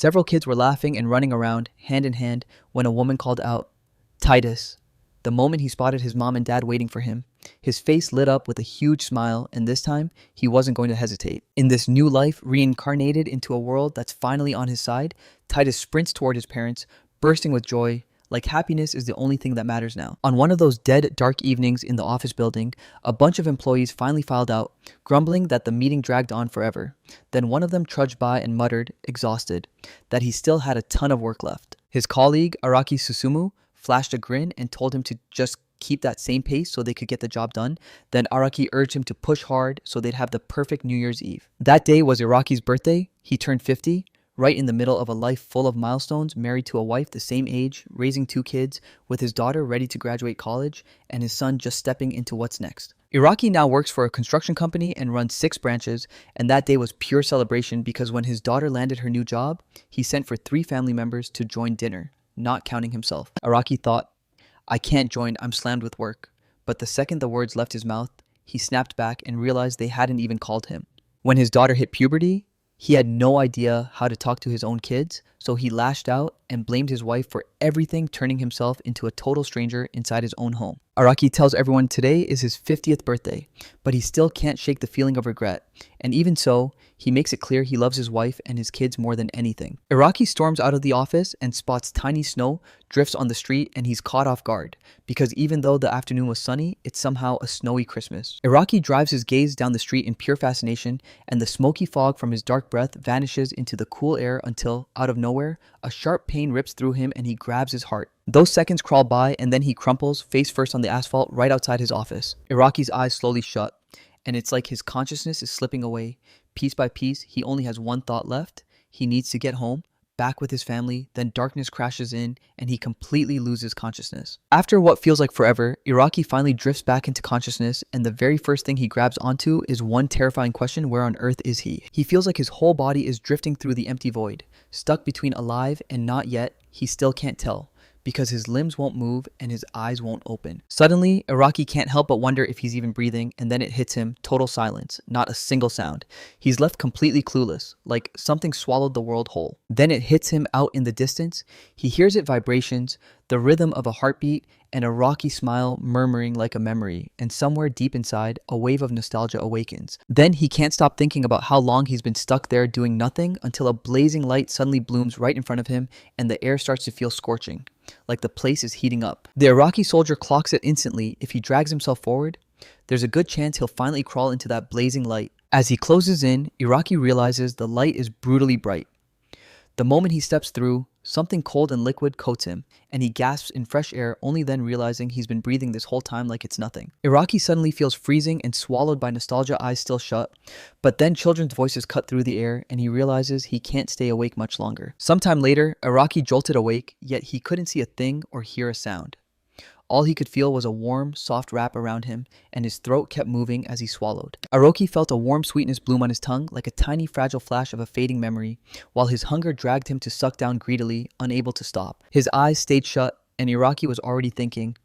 Several kids were laughing and running around, hand in hand, when a woman called out, "Titus." The moment he spotted his mom and dad waiting for him, his face lit up with a huge smile, and this time, he wasn't going to hesitate. In this new life, reincarnated into a world that's finally on his side, Titus sprints toward his parents, bursting with joy, like happiness is the only thing that matters now. On one of those dead, dark evenings in the office building, a bunch of employees finally filed out, grumbling that the meeting dragged on forever. Then one of them trudged by and muttered, exhausted, that he still had a ton of work left. His colleague, Araki Susumu, flashed a grin and told him to just keep that same pace so they could get the job done. Then Araki urged him to push hard so they'd have the perfect New Year's Eve. That day was Araki's birthday. He turned 50, right in the middle of a life full of milestones, married to a wife the same age, raising 2 kids, with his daughter ready to graduate college, and his son just stepping into what's next. Iraki now works for a construction company and runs 6 branches, and that day was pure celebration because when his daughter landed her new job, he sent for 3 family members to join dinner, not counting himself. Araki thought, "I can't join, I'm slammed with work." But the second the words left his mouth, he snapped back and realized they hadn't even called him. When his daughter hit puberty, he had no idea how to talk to his own kids, so he lashed out and blamed his wife for everything, turning himself into a total stranger inside his own home. Araki tells everyone today is his 50th birthday, but he still can't shake the feeling of regret, and even so, he makes it clear he loves his wife and his kids more than anything. Araki storms out of the office and spots tiny snow drifts on the street, and he's caught off guard, because even though the afternoon was sunny, it's somehow a snowy Christmas. Araki drives his gaze down the street in pure fascination, and the smoky fog from his dark breath vanishes into the cool air until, out of nowhere, a sharp pain rips through him and he grabs his heart. Those seconds crawl by and then he crumples, face first on the asphalt right outside his office. Iraki's eyes slowly shut, and it's like his consciousness is slipping away. Piece by piece, he only has one thought left. He needs to get home, back with his family. Then darkness crashes in and he completely loses consciousness. After what feels like forever, Iraki finally drifts back into consciousness, and the very first thing he grabs onto is one terrifying question: where on earth is he? He feels like his whole body is drifting through the empty void, stuck between alive and not yet. He still can't tell, because his limbs won't move and his eyes won't open. Suddenly, Iraki can't help but wonder if he's even breathing, and then it hits him, total silence, not a single sound. He's left completely clueless, like something swallowed the world whole. Then it hits him out in the distance. He hears its vibrations, the rhythm of a heartbeat, and a rocky smile murmuring like a memory, and somewhere deep inside, a wave of nostalgia awakens. Then he can't stop thinking about how long he's been stuck there doing nothing until a blazing light suddenly blooms right in front of him, and the air starts to feel scorching, like the place is heating up. The Iraqi soldier clocks it instantly. If he drags himself forward, there's a good chance he'll finally crawl into that blazing light. As he closes in, Iraqi realizes the light is brutally bright. The moment he steps through, something cold and liquid coats him, and he gasps in fresh air, only then realizing he's been breathing this whole time like it's nothing. Iraqi suddenly feels freezing and swallowed by nostalgia, eyes still shut, but then children's voices cut through the air, and he realizes he can't stay awake much longer. Sometime later, Iraqi jolted awake, yet he couldn't see a thing or hear a sound. All he could feel was a warm, soft wrap around him, and his throat kept moving as he swallowed. Aroki felt a warm sweetness bloom on his tongue, like a tiny fragile flash of a fading memory, while his hunger dragged him to suck down greedily, unable to stop. His eyes stayed shut, and Iraqi was already thinking,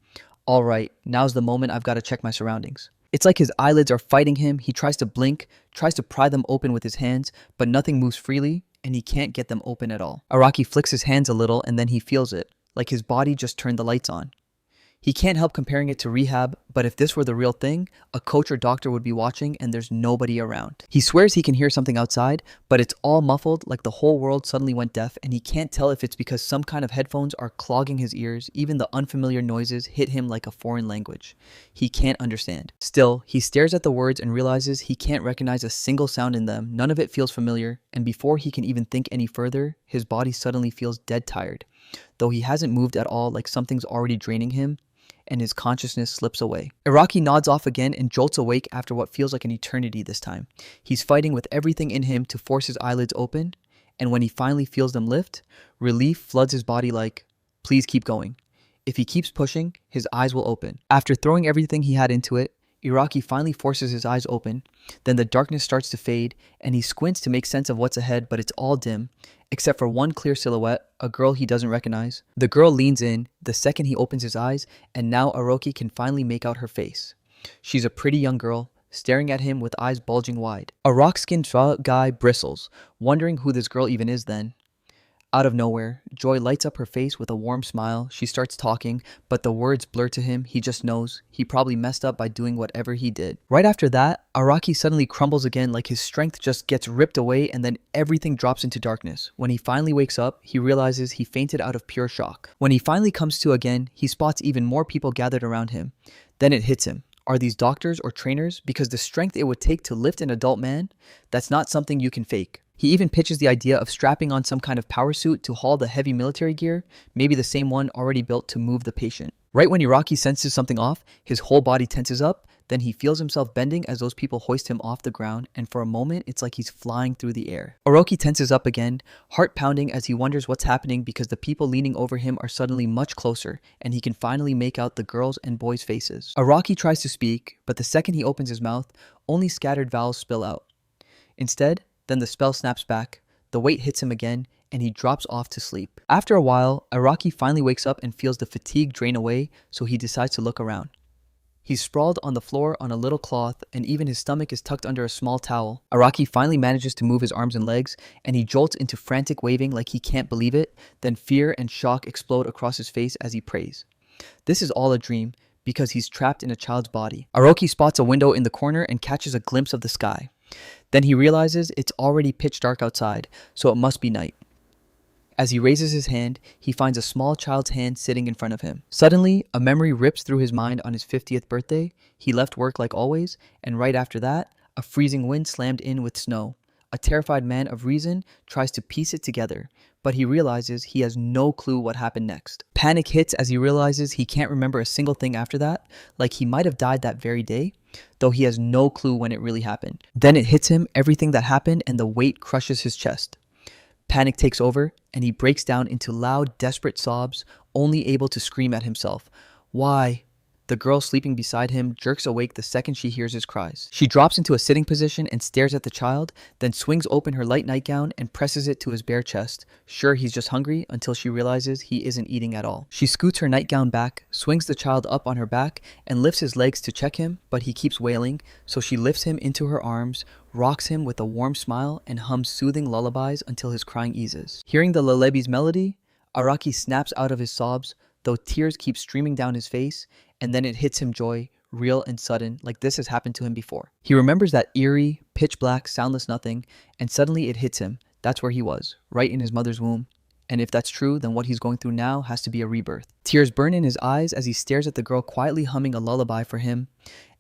"All right, now's the moment I've got to check my surroundings." It's like his eyelids are fighting him. He tries to blink, tries to pry them open with his hands, but nothing moves freely, and he can't get them open at all. Araki flicks his hands a little, and then he feels it, like his body just turned the lights on. He can't help comparing it to rehab, but if this were the real thing, a coach or doctor would be watching and there's nobody around. He swears he can hear something outside, but it's all muffled, like the whole world suddenly went deaf, and he can't tell if it's because some kind of headphones are clogging his ears. Even the unfamiliar noises hit him like a foreign language. He can't understand. Still, he stares at the words and realizes he can't recognize a single sound in them. None of it feels familiar, and before he can even think any further, his body suddenly feels dead tired. Though he hasn't moved at all, like something's already draining him, and his consciousness slips away. Iraqi nods off again and jolts awake after what feels like an eternity this time. He's fighting with everything in him to force his eyelids open, and when he finally feels them lift, relief floods his body like, please keep going. If he keeps pushing, his eyes will open. After throwing everything he had into it, Iraqi finally forces his eyes open. Then the darkness starts to fade, and he squints to make sense of what's ahead, but it's all dim, except for one clear silhouette, a girl he doesn't recognize. The girl leans in the second he opens his eyes, and now Aroki can finally make out her face. She's a pretty young girl, staring at him with eyes bulging wide. A rock-skinned guy bristles, wondering who this girl even is then. Out of nowhere, Joy lights up her face with a warm smile. She starts talking, but the words blur to him. He just knows he probably messed up by doing whatever he did. Right after that, Araki suddenly crumbles again, like his strength just gets ripped away, and then everything drops into darkness. When he finally wakes up, he realizes he fainted out of pure shock. When he finally comes to again, he spots even more people gathered around him. Then it hits him. Are these doctors or trainers? Because the strength it would take to lift an adult man, that's not something you can fake. He even pitches the idea of strapping on some kind of power suit to haul the heavy military gear, maybe the same one already built to move the patient. Right when Iraqi senses something off, his whole body tenses up, then he feels himself bending as those people hoist him off the ground, and for a moment it's like he's flying through the air. Oroki tenses up again, heart pounding as he wonders what's happening because the people leaning over him are suddenly much closer, and he can finally make out the girls' and boys' faces. Araki tries to speak, but the second he opens his mouth, only scattered vowels spill out. Instead, then the spell snaps back, the weight hits him again, and he drops off to sleep. After a while, Araki finally wakes up and feels the fatigue drain away, so he decides to look around. He's sprawled on the floor on a little cloth, and even his stomach is tucked under a small towel. Araki finally manages to move his arms and legs, and he jolts into frantic waving like he can't believe it. Then fear and shock explode across his face as he prays. This is all a dream, because he's trapped in a child's body. Aroki spots a window in the corner and catches a glimpse of the sky. Then he realizes it's already pitch dark outside, so it must be night. As he raises his hand, he finds a small child's hand sitting in front of him. Suddenly, a memory rips through his mind on his 50th birthday. He left work like always, and right after that, a freezing wind slammed in with snow. A terrified man of reason tries to piece it together, but he realizes he has no clue what happened next. Panic hits as he realizes he can't remember a single thing after that, like he might have died that very day, though he has no clue when it really happened. Then it hits him, everything that happened, and the weight crushes his chest. Panic takes over, and he breaks down into loud, desperate sobs, only able to scream at himself. Why? The girl sleeping beside him jerks awake the second she hears his cries. She drops into a sitting position and stares at the child, then swings open her light nightgown and presses it to his bare chest. Sure, he's just hungry, until she realizes he isn't eating at all. She scoots her nightgown back, swings the child up on her back, and lifts his legs to check him, but he keeps wailing, so she lifts him into her arms, rocks him with a warm smile, and hums soothing lullabies until his crying eases. Hearing the lullaby's melody, Araki snaps out of his sobs, though tears keep streaming down his face, and then it hits him joy, real and sudden, like this has happened to him before. He remembers that eerie, pitch black, soundless nothing, and suddenly it hits him. That's where he was, right in his mother's womb. And if that's true, then what he's going through now has to be a rebirth. Tears burn in his eyes as he stares at the girl quietly humming a lullaby for him,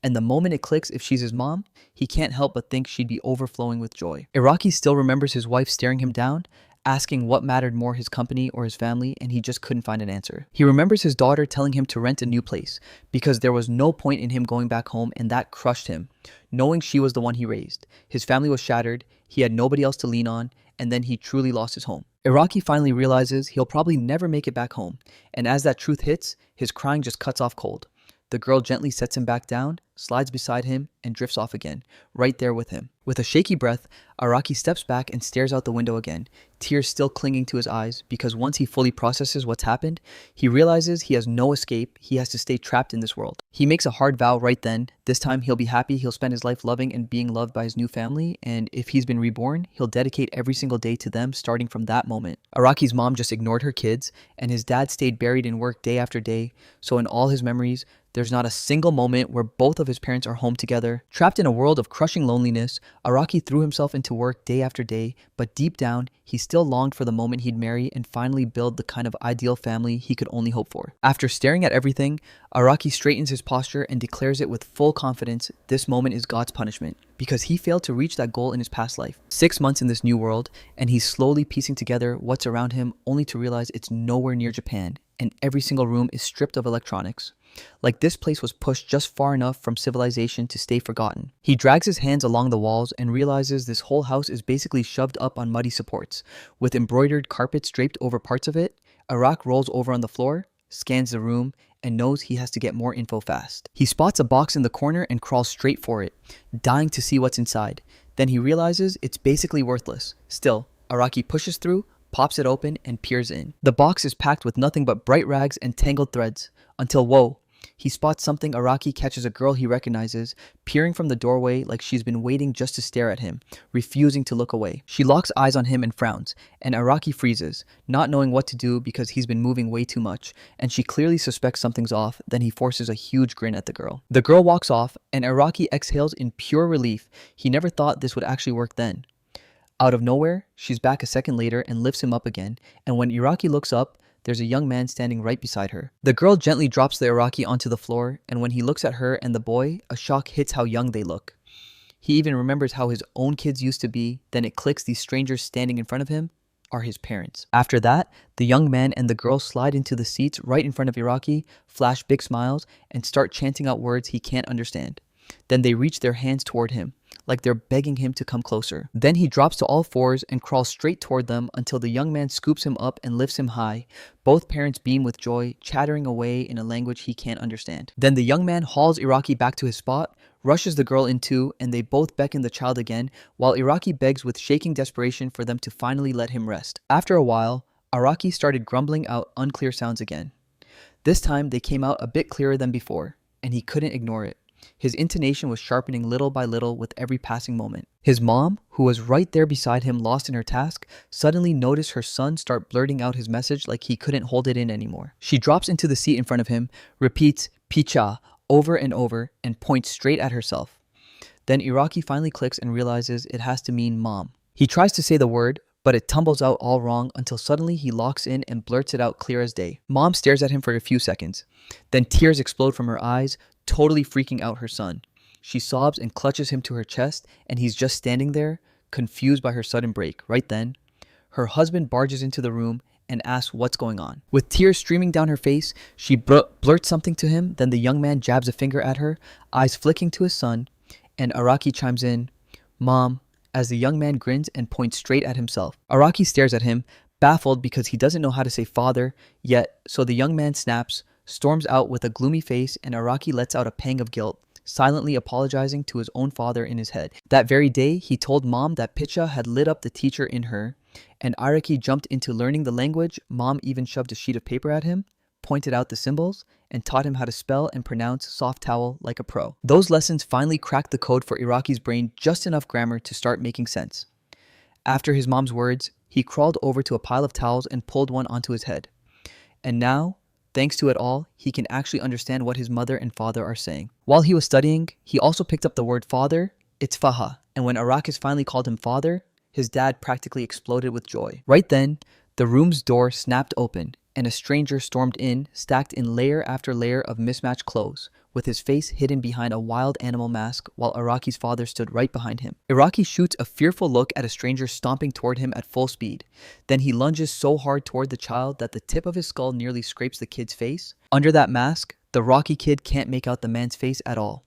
and the moment it clicks if she's his mom, he can't help but think she'd be overflowing with joy. Iraqi still remembers his wife staring him down, asking what mattered more, his company or his family, and he just couldn't find an answer. He remembers his daughter telling him to rent a new place because there was no point in him going back home, and that crushed him, knowing she was the one he raised. His family was shattered, he had nobody else to lean on, and then he truly lost his home. Iraqi finally realizes he'll probably never make it back home, and as that truth hits, his crying just cuts off cold. The girl gently sets him back down, slides beside him, and drifts off again, right there with him. With a shaky breath, Araki steps back and stares out the window again, tears still clinging to his eyes, because once he fully processes what's happened, he realizes he has no escape, he has to stay trapped in this world. He makes a hard vow right then. This time he'll be happy, he'll spend his life loving and being loved by his new family, and if he's been reborn, he'll dedicate every single day to them starting from that moment. Araki's mom just ignored her kids, and his dad stayed buried in work day after day, so in all his memories, there's not a single moment where both of his parents are home together. Trapped in a world of crushing loneliness, Araki threw himself into work day after day, but deep down, he still longed for the moment he'd marry and finally build the kind of ideal family he could only hope for. After staring at everything, Araki straightens his posture and declares it with full confidence, this moment is God's punishment, because he failed to reach that goal in his past life. 6 months in this new world, and he's slowly piecing together what's around him only to realize it's nowhere near Japan, and every single room is stripped of electronics. Like this place was pushed just far enough from civilization to stay forgotten. He drags his hands along the walls and realizes this whole house is basically shoved up on muddy supports. With embroidered carpets draped over parts of it, Arak rolls over on the floor, scans the room, and knows he has to get more info fast. He spots a box in the corner and crawls straight for it, dying to see what's inside. Then he realizes it's basically worthless. Still, Araki pushes through, pops it open, and peers in. The box is packed with nothing but bright rags and tangled threads, until whoa, he spots something. Araki catches a girl he recognizes, peering from the doorway like she's been waiting just to stare at him, refusing to look away. She locks eyes on him and frowns, and Araki freezes, not knowing what to do because he's been moving way too much, and she clearly suspects something's off. Then he forces a huge grin at the girl. The girl walks off, and Araki exhales in pure relief. He never thought this would actually work then. Out of nowhere, she's back a second later and lifts him up again, and when Araki looks up, there's a young man standing right beside her. The girl gently drops the Araki onto the floor, and when he looks at her and the boy, a shock hits how young they look. He even remembers how his own kids used to be, then it clicks these strangers standing in front of him are his parents. After that, the young man and the girl slide into the seats right in front of Araki, flash big smiles, and start chanting out words he can't understand. Then they reach their hands toward him, like they're begging him to come closer. Then he drops to all fours and crawls straight toward them until the young man scoops him up and lifts him high. Both parents beam with joy, chattering away in a language he can't understand. Then the young man hauls Araki back to his spot, rushes the girl in too, and they both beckon the child again, while Araki begs with shaking desperation for them to finally let him rest. After a while, Araki started grumbling out unclear sounds again. This time they came out a bit clearer than before, and he couldn't ignore it. His intonation was sharpening little by little with every passing moment. His mom, who was right there beside him lost in her task, suddenly noticed her son start blurting out his message like he couldn't hold it in anymore. She drops into the seat in front of him, repeats "Picha" over and over, and points straight at herself. Then Araki finally clicks and realizes it has to mean mom. He tries to say the word, but it tumbles out all wrong until suddenly he locks in and blurts it out clear as day. Mom stares at him for a few seconds. Then tears explode from her eyes, totally freaking out her son. She sobs and clutches him to her chest, and he's just standing there, confused by her sudden break. Right then, her husband barges into the room and asks what's going on. With tears streaming down her face, she blurts something to him, then the young man jabs a finger at her, eyes flicking to his son, and Araki chimes in, "Mom," as the young man grins and points straight at himself. Araki stares at him, baffled because he doesn't know how to say father yet, so the young man snaps, storms out with a gloomy face, and Araki lets out a pang of guilt, silently apologizing to his own father in his head. That very day, he told Mom that Picha had lit up the teacher in her, and Araki jumped into learning the language. Mom even shoved a sheet of paper at him, pointed out the symbols, and taught him how to spell and pronounce soft towel like a pro. Those lessons finally cracked the code for Iraki's brain, just enough grammar to start making sense. After his mom's words, he crawled over to a pile of towels and pulled one onto his head. And now, thanks to it all, he can actually understand what his mother and father are saying. While he was studying, he also picked up the word father. It's faha, and when Arrakis finally called him father, his dad practically exploded with joy. Right then, the room's door snapped open, and a stranger stormed in, stacked in layer after layer of mismatched clothes, with his face hidden behind a wild animal mask, while Araki's father stood right behind him. Araki shoots a fearful look at a stranger stomping toward him at full speed. Then he lunges so hard toward the child that the tip of his skull nearly scrapes the kid's face. Under that mask, the Rocky kid can't make out the man's face at all.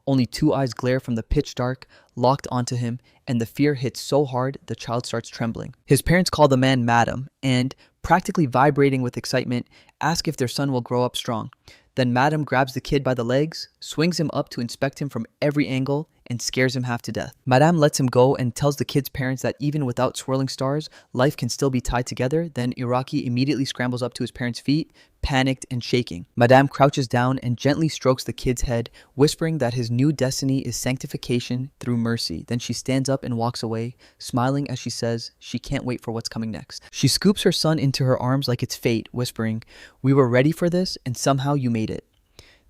Only two eyes glare from the pitch dark, locked onto him, and the fear hits so hard the child starts trembling. His parents call the man Madam and, practically vibrating with excitement, ask if their son will grow up strong. Then Madam grabs the kid by the legs, swings him up to inspect him from every angle, and scares him half to death. Madame lets him go and tells the kid's parents that even without swirling stars, life can still be tied together. Then Iraqi immediately scrambles up to his parents' feet, panicked and shaking. Madame crouches down and gently strokes the kid's head, whispering that his new destiny is sanctification through mercy. Then she stands up and walks away, smiling as she says she can't wait for what's coming next. She scoops her son into her arms like it's fate, whispering, "We were ready for this, and somehow you made it."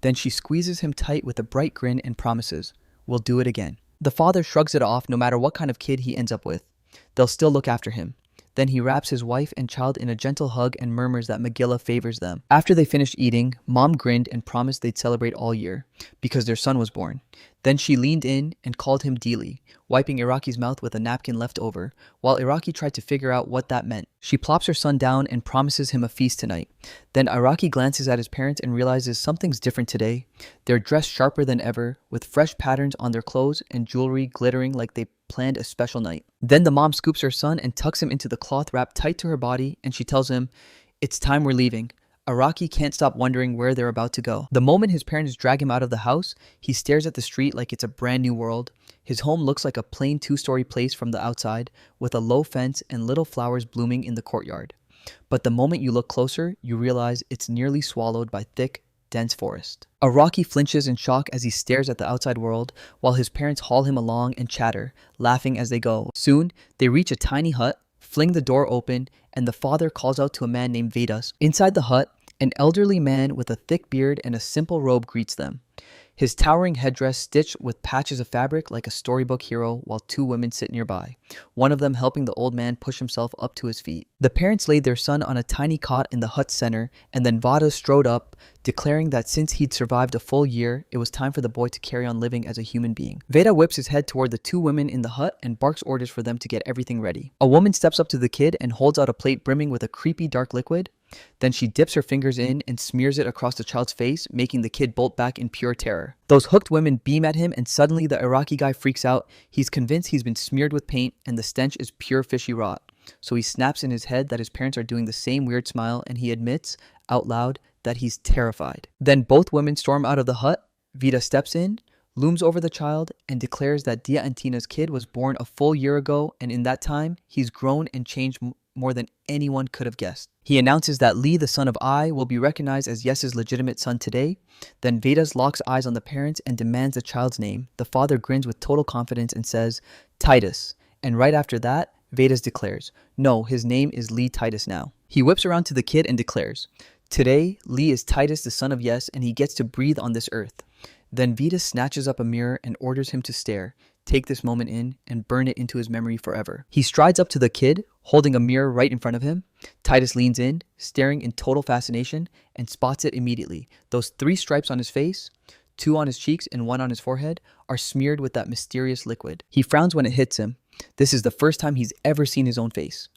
Then she squeezes him tight with a bright grin and promises, "We'll do it again." The father shrugs it off. No matter what kind of kid he ends up with, they'll still look after him. Then he wraps his wife and child in a gentle hug and murmurs that Megillah favors them. After they finished eating, Mom grinned and promised they'd celebrate all year, because their son was born. Then she leaned in and called him Dili, wiping Iraqi's mouth with a napkin left over, while Iraqi tried to figure out what that meant. She plops her son down and promises him a feast tonight. Then Iraqi glances at his parents and realizes something's different today. They're dressed sharper than ever, with fresh patterns on their clothes and jewelry glittering like they planned a special night. Then the mom scoops her son and tucks him into the cloth wrapped tight to her body, and she tells him, "It's time we're leaving." Iraqi can't stop wondering where they're about to go. The moment his parents drag him out of the house, he stares at the street like it's a brand new world. His home looks like a plain two-story place from the outside, with a low fence and little flowers blooming in the courtyard. But the moment you look closer, you realize it's nearly swallowed by thick, dense forest. Araki flinches in shock as he stares at the outside world, while his parents haul him along and chatter, laughing as they go. Soon, they reach a tiny hut, fling the door open, and the father calls out to a man named Vedas. Inside the hut, an elderly man with a thick beard and a simple robe greets them. His towering headdress stitched with patches of fabric like a storybook hero, while two women sit nearby, one of them helping the old man push himself up to his feet. The parents laid their son on a tiny cot in the hut's center, and then Vada strode up, declaring that since he'd survived a full year, it was time for the boy to carry on living as a human being. Veda whips his head toward the two women in the hut and barks orders for them to get everything ready. A woman steps up to the kid and holds out a plate brimming with a creepy dark liquid. Then she dips her fingers in and smears it across the child's face, making the kid bolt back in pure terror. Those hooked women beam at him, and suddenly the Iraqi guy freaks out. He's convinced he's been smeared with paint and the stench is pure fishy rot. So he snaps in his head that his parents are doing the same weird smile, and he admits out loud that he's terrified. Then both women storm out of the hut. Vida steps in, looms over the child, and declares that Dia Antina's kid was born a full year ago, and in that time, he's grown and changed more than anyone could have guessed. He announces that Lee, the son of I, will be recognized as Yes's legitimate son today. Then Vedas locks eyes on the parents and demands the child's name. The father grins with total confidence and says, Titus. And right after that, Vedas declares, no, his name is Lee Titus now. He whips around to the kid and declares, today, Lee is Titus, the son of Yes, and he gets to breathe on this earth. Then Vedas snatches up a mirror and orders him to stare, take this moment in, and burn it into his memory forever. He strides up to the kid, holding a mirror right in front of him. Titus leans in, staring in total fascination, and spots it immediately. Those 3 stripes on his face, 2 on his cheeks and 1 on his forehead, are smeared with that mysterious liquid. He frowns when it hits him. This is the first time he's ever seen his own face.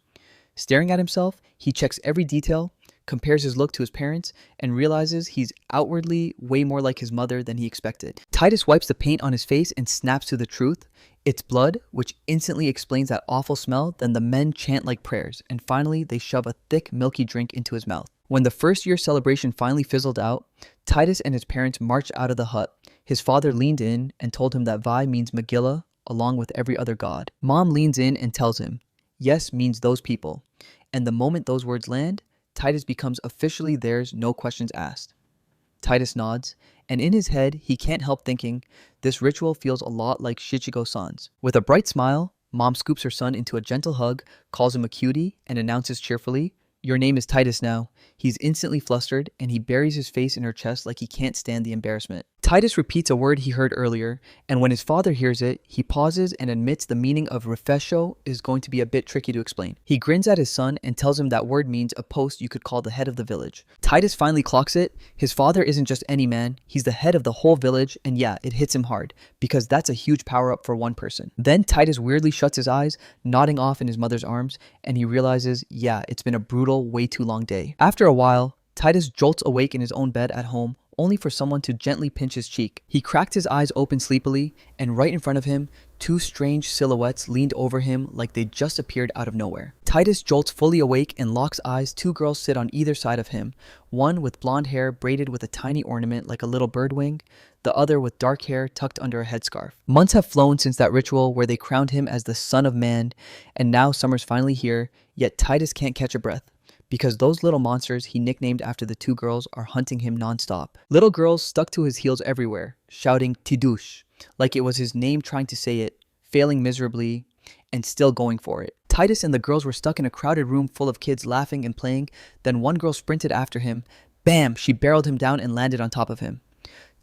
Staring at himself, he checks every detail, compares his look to his parents, and realizes he's outwardly way more like his mother than he expected. Titus wipes the paint on his face and snaps to the truth. It's blood, which instantly explains that awful smell. Then the men chant like prayers, and finally they shove a thick, milky drink into his mouth. When the first year celebration finally fizzled out, Titus and his parents marched out of the hut. His father leaned in and told him that Vi means Megillah, along with every other god. Mom leans in and tells him, Yes means those people. And the moment those words land, Titus becomes officially theirs, no questions asked. Titus nods, and in his head, he can't help thinking, this ritual feels a lot like Shichigo-san's. With a bright smile, Mom scoops her son into a gentle hug, calls him a cutie, and announces cheerfully, your name is Titus now. He's instantly flustered, and he buries his face in her chest like he can't stand the embarrassment. Titus repeats a word he heard earlier, and when his father hears it, he pauses and admits the meaning of refesho is going to be a bit tricky to explain. He grins at his son and tells him that word means a post you could call the head of the village. Titus finally clocks it. His father isn't just any man, he's the head of the whole village, and yeah, it hits him hard, because that's a huge power-up for one person. Then Titus weirdly shuts his eyes, nodding off in his mother's arms, and he realizes, yeah, it's been a brutal, way too long day. After a while, Titus jolts awake in his own bed at home, only for someone to gently pinch his cheek. He cracked his eyes open sleepily, and right in front of him, 2 strange silhouettes leaned over him like they just appeared out of nowhere. Titus jolts fully awake and locks eyes. 2 girls sit on either side of him, one with blonde hair braided with a tiny ornament like a little bird wing, the other with dark hair tucked under a headscarf. Months have flown since that ritual where they crowned him as the son of man, and now summer's finally here, yet Titus can't catch a breath, because those little monsters he nicknamed after the 2 girls are hunting him nonstop. Little girls stuck to his heels everywhere, shouting Tidush, like it was his name, trying to say it, failing miserably, and still going for it. Titus and the girls were stuck in a crowded room full of kids laughing and playing. Then one girl sprinted after him. Bam! She barreled him down and landed on top of him.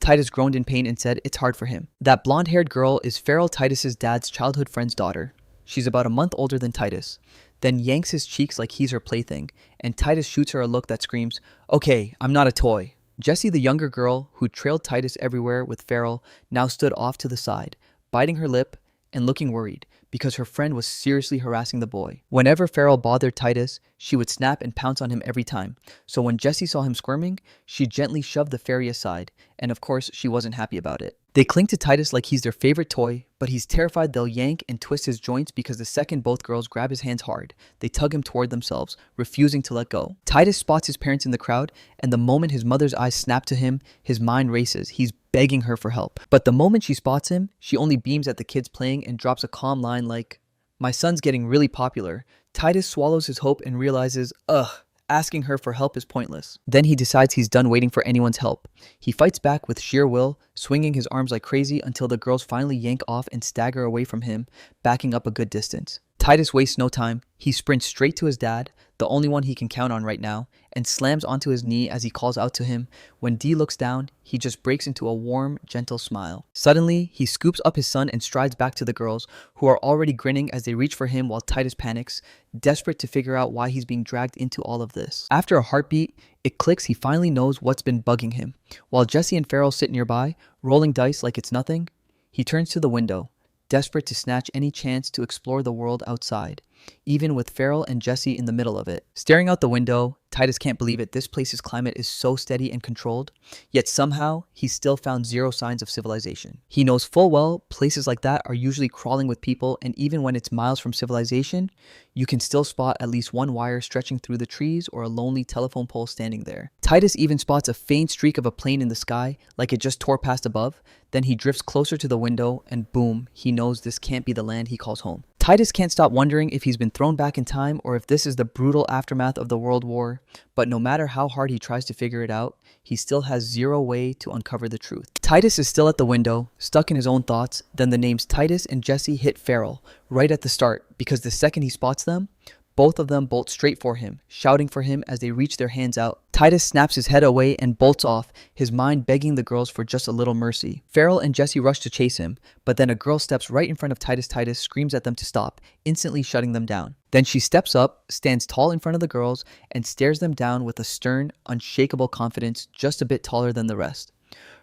Titus groaned in pain and said it's hard for him. That blonde-haired girl is Feral, Titus's dad's childhood friend's daughter. She's about a month older than Titus. Then yanks his cheeks like he's her plaything, and Titus shoots her a look that screams, okay, I'm not a toy. Jessie, the younger girl, who trailed Titus everywhere with Feral, now stood off to the side, biting her lip and looking worried, because her friend was seriously harassing the boy. Whenever Feral bothered Titus, she would snap and pounce on him every time. So when Jessie saw him squirming, she gently shoved the fairy aside, and of course, she wasn't happy about it. They cling to Titus like he's their favorite toy, but he's terrified they'll yank and twist his joints because the second both girls grab his hands hard, they tug him toward themselves, refusing to let go. Titus spots his parents in the crowd, and the moment his mother's eyes snap to him, his mind races. He's begging her for help. But the moment she spots him, she only beams at the kids playing and drops a calm line like, my son's getting really popular. Titus swallows his hope and realizes, ugh, Asking her for help is pointless. Then he decides he's done waiting for anyone's help. He fights back with sheer will, swinging his arms like crazy until the girls finally yank off and stagger away from him, backing up a good distance. Titus wastes no time. He sprints straight to his dad, the only one he can count on right now, and slams onto his knee as he calls out to him. When D looks down, he just breaks into a warm, gentle smile. Suddenly, he scoops up his son and strides back to the girls, who are already grinning as they reach for him while Titus panics, desperate to figure out why he's being dragged into all of this. After a heartbeat, it clicks he finally knows what's been bugging him. While Jesse and Farrell sit nearby, rolling dice like it's nothing, he turns to the window, desperate to snatch any chance to explore the world outside, even with Farrell and Jesse in the middle of it. Staring out the window, Titus can't believe it. This place's climate is so steady and controlled, yet somehow he's still found zero signs of civilization. He knows full well places like that are usually crawling with people, and even when it's miles from civilization, you can still spot at least one wire stretching through the trees or a lonely telephone pole standing there. Titus even spots a faint streak of a plane in the sky, like it just tore past above. Then he drifts closer to the window, and boom, he knows this can't be the land he calls home. Titus can't stop wondering if he's been thrown back in time or if this is the brutal aftermath of the World War, but no matter how hard he tries to figure it out, he still has zero way to uncover the truth. Titus is still at the window, stuck in his own thoughts. Then the names Titus and Jesse hit Farrell right at the start, because the second he spots them, both of them bolt straight for him, shouting for him as they reach their hands out. Titus snaps his head away and bolts off, his mind begging the girls for just a little mercy. Farrell and Jesse rush to chase him, but then a girl steps right in front of Titus. Titus screams at them to stop, instantly shutting them down. Then she steps up, stands tall in front of the girls, and stares them down with a stern, unshakable confidence, just a bit taller than the rest.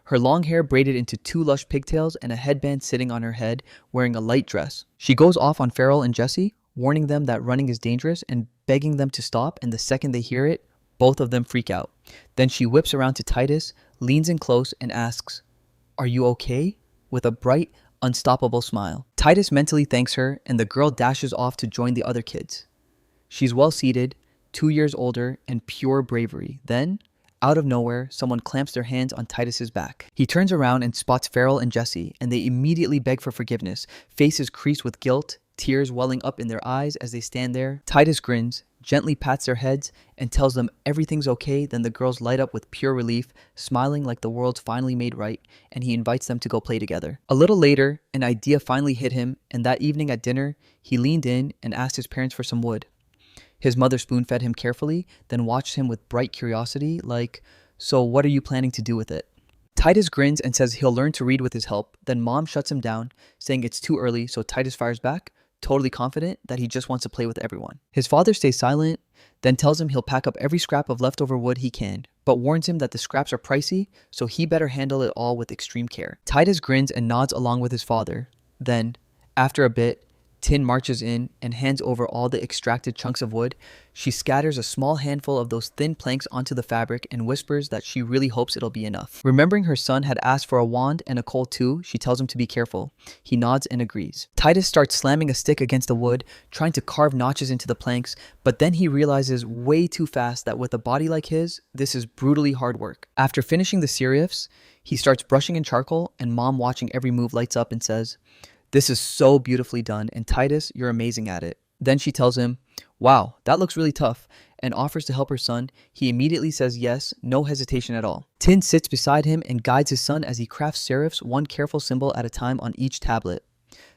Her long hair braided into two lush pigtails and a headband sitting on her head, wearing a light dress. She goes off on Farrell and Jesse, warning them that running is dangerous and begging them to stop, and the second they hear it, both of them freak out. Then she whips around to Titus, leans in close, and asks, "Are you okay?" with a bright, unstoppable smile. Titus mentally thanks her, and the girl dashes off to join the other kids. She's well seated, 2 years older, and pure bravery. Then, out of nowhere, someone clamps their hands on Titus's back. He turns around and spots Farrell and Jesse, and they immediately beg for forgiveness, faces creased with guilt, tears welling up in their eyes as they stand there. Titus grins, gently pats their heads, and tells them everything's okay. Then the girls light up with pure relief, smiling like the world's finally made right, and he invites them to go play together. A little later, an idea finally hit him, and that evening at dinner, he leaned in and asked his parents for some wood. His mother spoon-fed him carefully, then watched him with bright curiosity, like, "So what are you planning to do with it?" Titus grins and says he'll learn to read with his help. Then Mom shuts him down, saying it's too early, so Titus fires back, totally confident that he just wants to play with everyone. His father stays silent, then tells him he'll pack up every scrap of leftover wood he can, but warns him that the scraps are pricey, so he better handle it all with extreme care. Titus grins and nods along with his father. Then, after a bit, Tin marches in and hands over all the extracted chunks of wood. She scatters a small handful of those thin planks onto the fabric and whispers that she really hopes it'll be enough. Remembering her son had asked for a wand and a coal too, she tells him to be careful. He nods and agrees. Titus starts slamming a stick against the wood, trying to carve notches into the planks, but then he realizes way too fast that with a body like his, this is brutally hard work. After finishing the serifs, he starts brushing in charcoal, and Mom, watching every move, lights up and says, "This is so beautifully done, and Titus, you're amazing at it." Then she tells him, "Wow, that looks really tough," and offers to help her son. He immediately says yes, no hesitation at all. Tin sits beside him and guides his son as he crafts serifs, one careful symbol at a time on each tablet.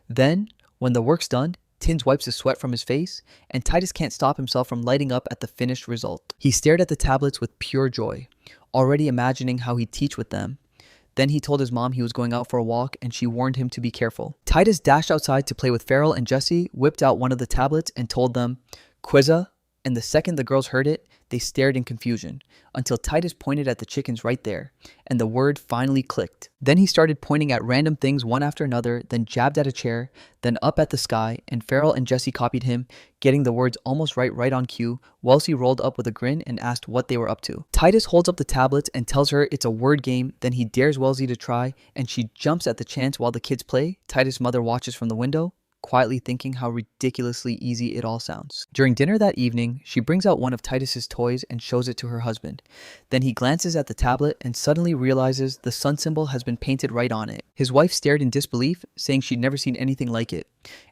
Then, when the work's done, Tin wipes the sweat from his face, and Titus can't stop himself from lighting up at the finished result. He stared at the tablets with pure joy, already imagining how he'd teach with them. Then he told his mom he was going out for a walk, and she warned him to be careful. Titus dashed outside to play with Farrell and Jesse, whipped out one of the tablets, and told them, "Quizza," and the second the girls heard it, they stared in confusion, until Titus pointed at the chickens right there, and the word finally clicked. Then he started pointing at random things one after another, then jabbed at a chair, then up at the sky, and Farrell and Jesse copied him, getting the words almost right on cue. Wellesley rolled up with a grin and asked what they were up to. Titus holds up the tablets and tells her it's a word game, then he dares Wellesley to try, and she jumps at the chance while the kids play. Titus' mother watches from the window, quietly thinking how ridiculously easy it all sounds. During dinner that evening, she brings out one of Titus's toys and shows it to her husband. Then he glances at the tablet and suddenly realizes the sun symbol has been painted right on it. His wife stared in disbelief, saying she'd never seen anything like it.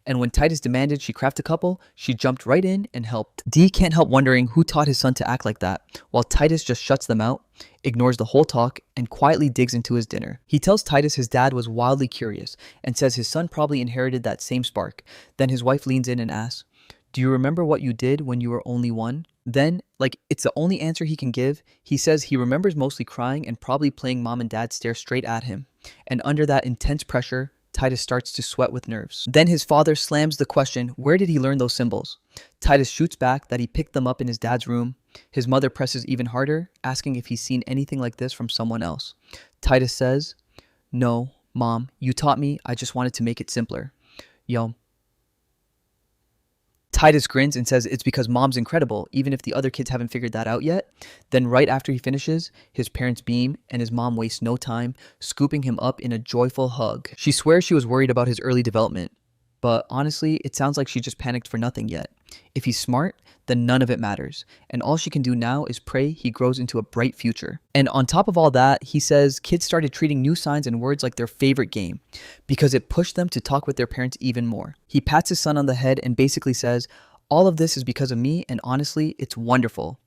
And when Titus demanded she craft a couple, she jumped right in and helped. D can't help wondering who taught his son to act like that, while Titus just shuts them out, ignores the whole talk, and quietly digs into his dinner. He tells Titus his dad was wildly curious and says his son probably inherited that same spark. Then his wife leans in and asks, "Do you remember what you did when you were only one?" Then, like it's the only answer he can give, he says he remembers mostly crying and probably playing mom and dad stare straight at him. And under that intense pressure, Titus starts to sweat with nerves. Then his father slams the question, where did he learn those symbols? Titus shoots back that he picked them up in his dad's room. His mother presses even harder, asking if he's seen anything like this from someone else. Titus says, "No, Mom, you taught me, I just wanted to make it simpler." Yo. Titus grins and says it's because Mom's incredible, even if the other kids haven't figured that out yet. Then right after he finishes, his parents beam and his mom wastes no time, scooping him up in a joyful hug. She swears she was worried about his early development, but honestly, it sounds like she just panicked for nothing yet. If he's smart, then none of it matters, and all she can do now is pray he grows into a bright future. And on top of all that, he says kids started treating new signs and words like their favorite game, because it pushed them to talk with their parents even more. He pats his son on the head and basically says, "All of this is because of me, and honestly, it's wonderful."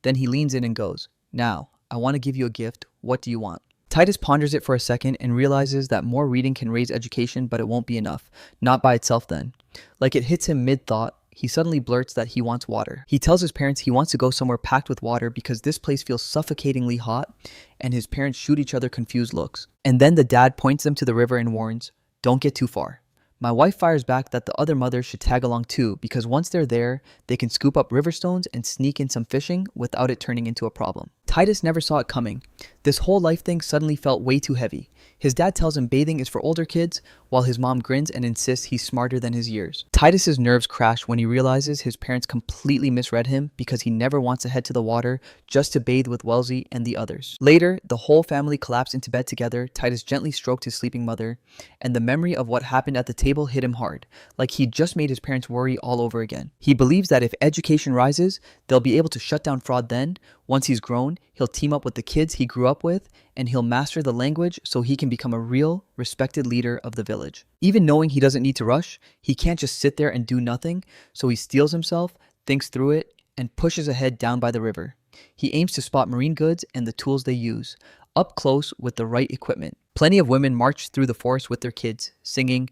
Then he leans in and goes, "Now, I want to give you a gift. What do you want?" Titus ponders it for a second and realizes that more reading can raise education, but it won't be enough. Not by itself then. Like it hits him mid-thought, he suddenly blurts that he wants water. He tells his parents he wants to go somewhere packed with water because this place feels suffocatingly hot, and his parents shoot each other confused looks. And then the dad points them to the river and warns, "Don't get too far." My wife fires back that the other mothers should tag along too, because once they're there, they can scoop up river stones and sneak in some fishing without it turning into a problem. Titus never saw it coming. This whole life thing suddenly felt way too heavy. His dad tells him bathing is for older kids, while his mom grins and insists he's smarter than his years. Titus's nerves crash when he realizes his parents completely misread him because he never wants to head to the water just to bathe with Wellesley and the others. Later, the whole family collapsed into bed together. Titus gently stroked his sleeping mother, and the memory of what happened at the table hit him hard, like he'd just made his parents worry all over again. He believes that if education rises, they'll be able to shut down fraud then. Once he's grown, he'll team up with the kids he grew up with, and he'll master the language so he can become a real, respected leader of the village. Even knowing he doesn't need to rush, he can't just sit there and do nothing, so he steels himself, thinks through it, and pushes ahead down by the river. He aims to spot marine goods and the tools they use, up close with the right equipment. Plenty of women march through the forest with their kids, singing,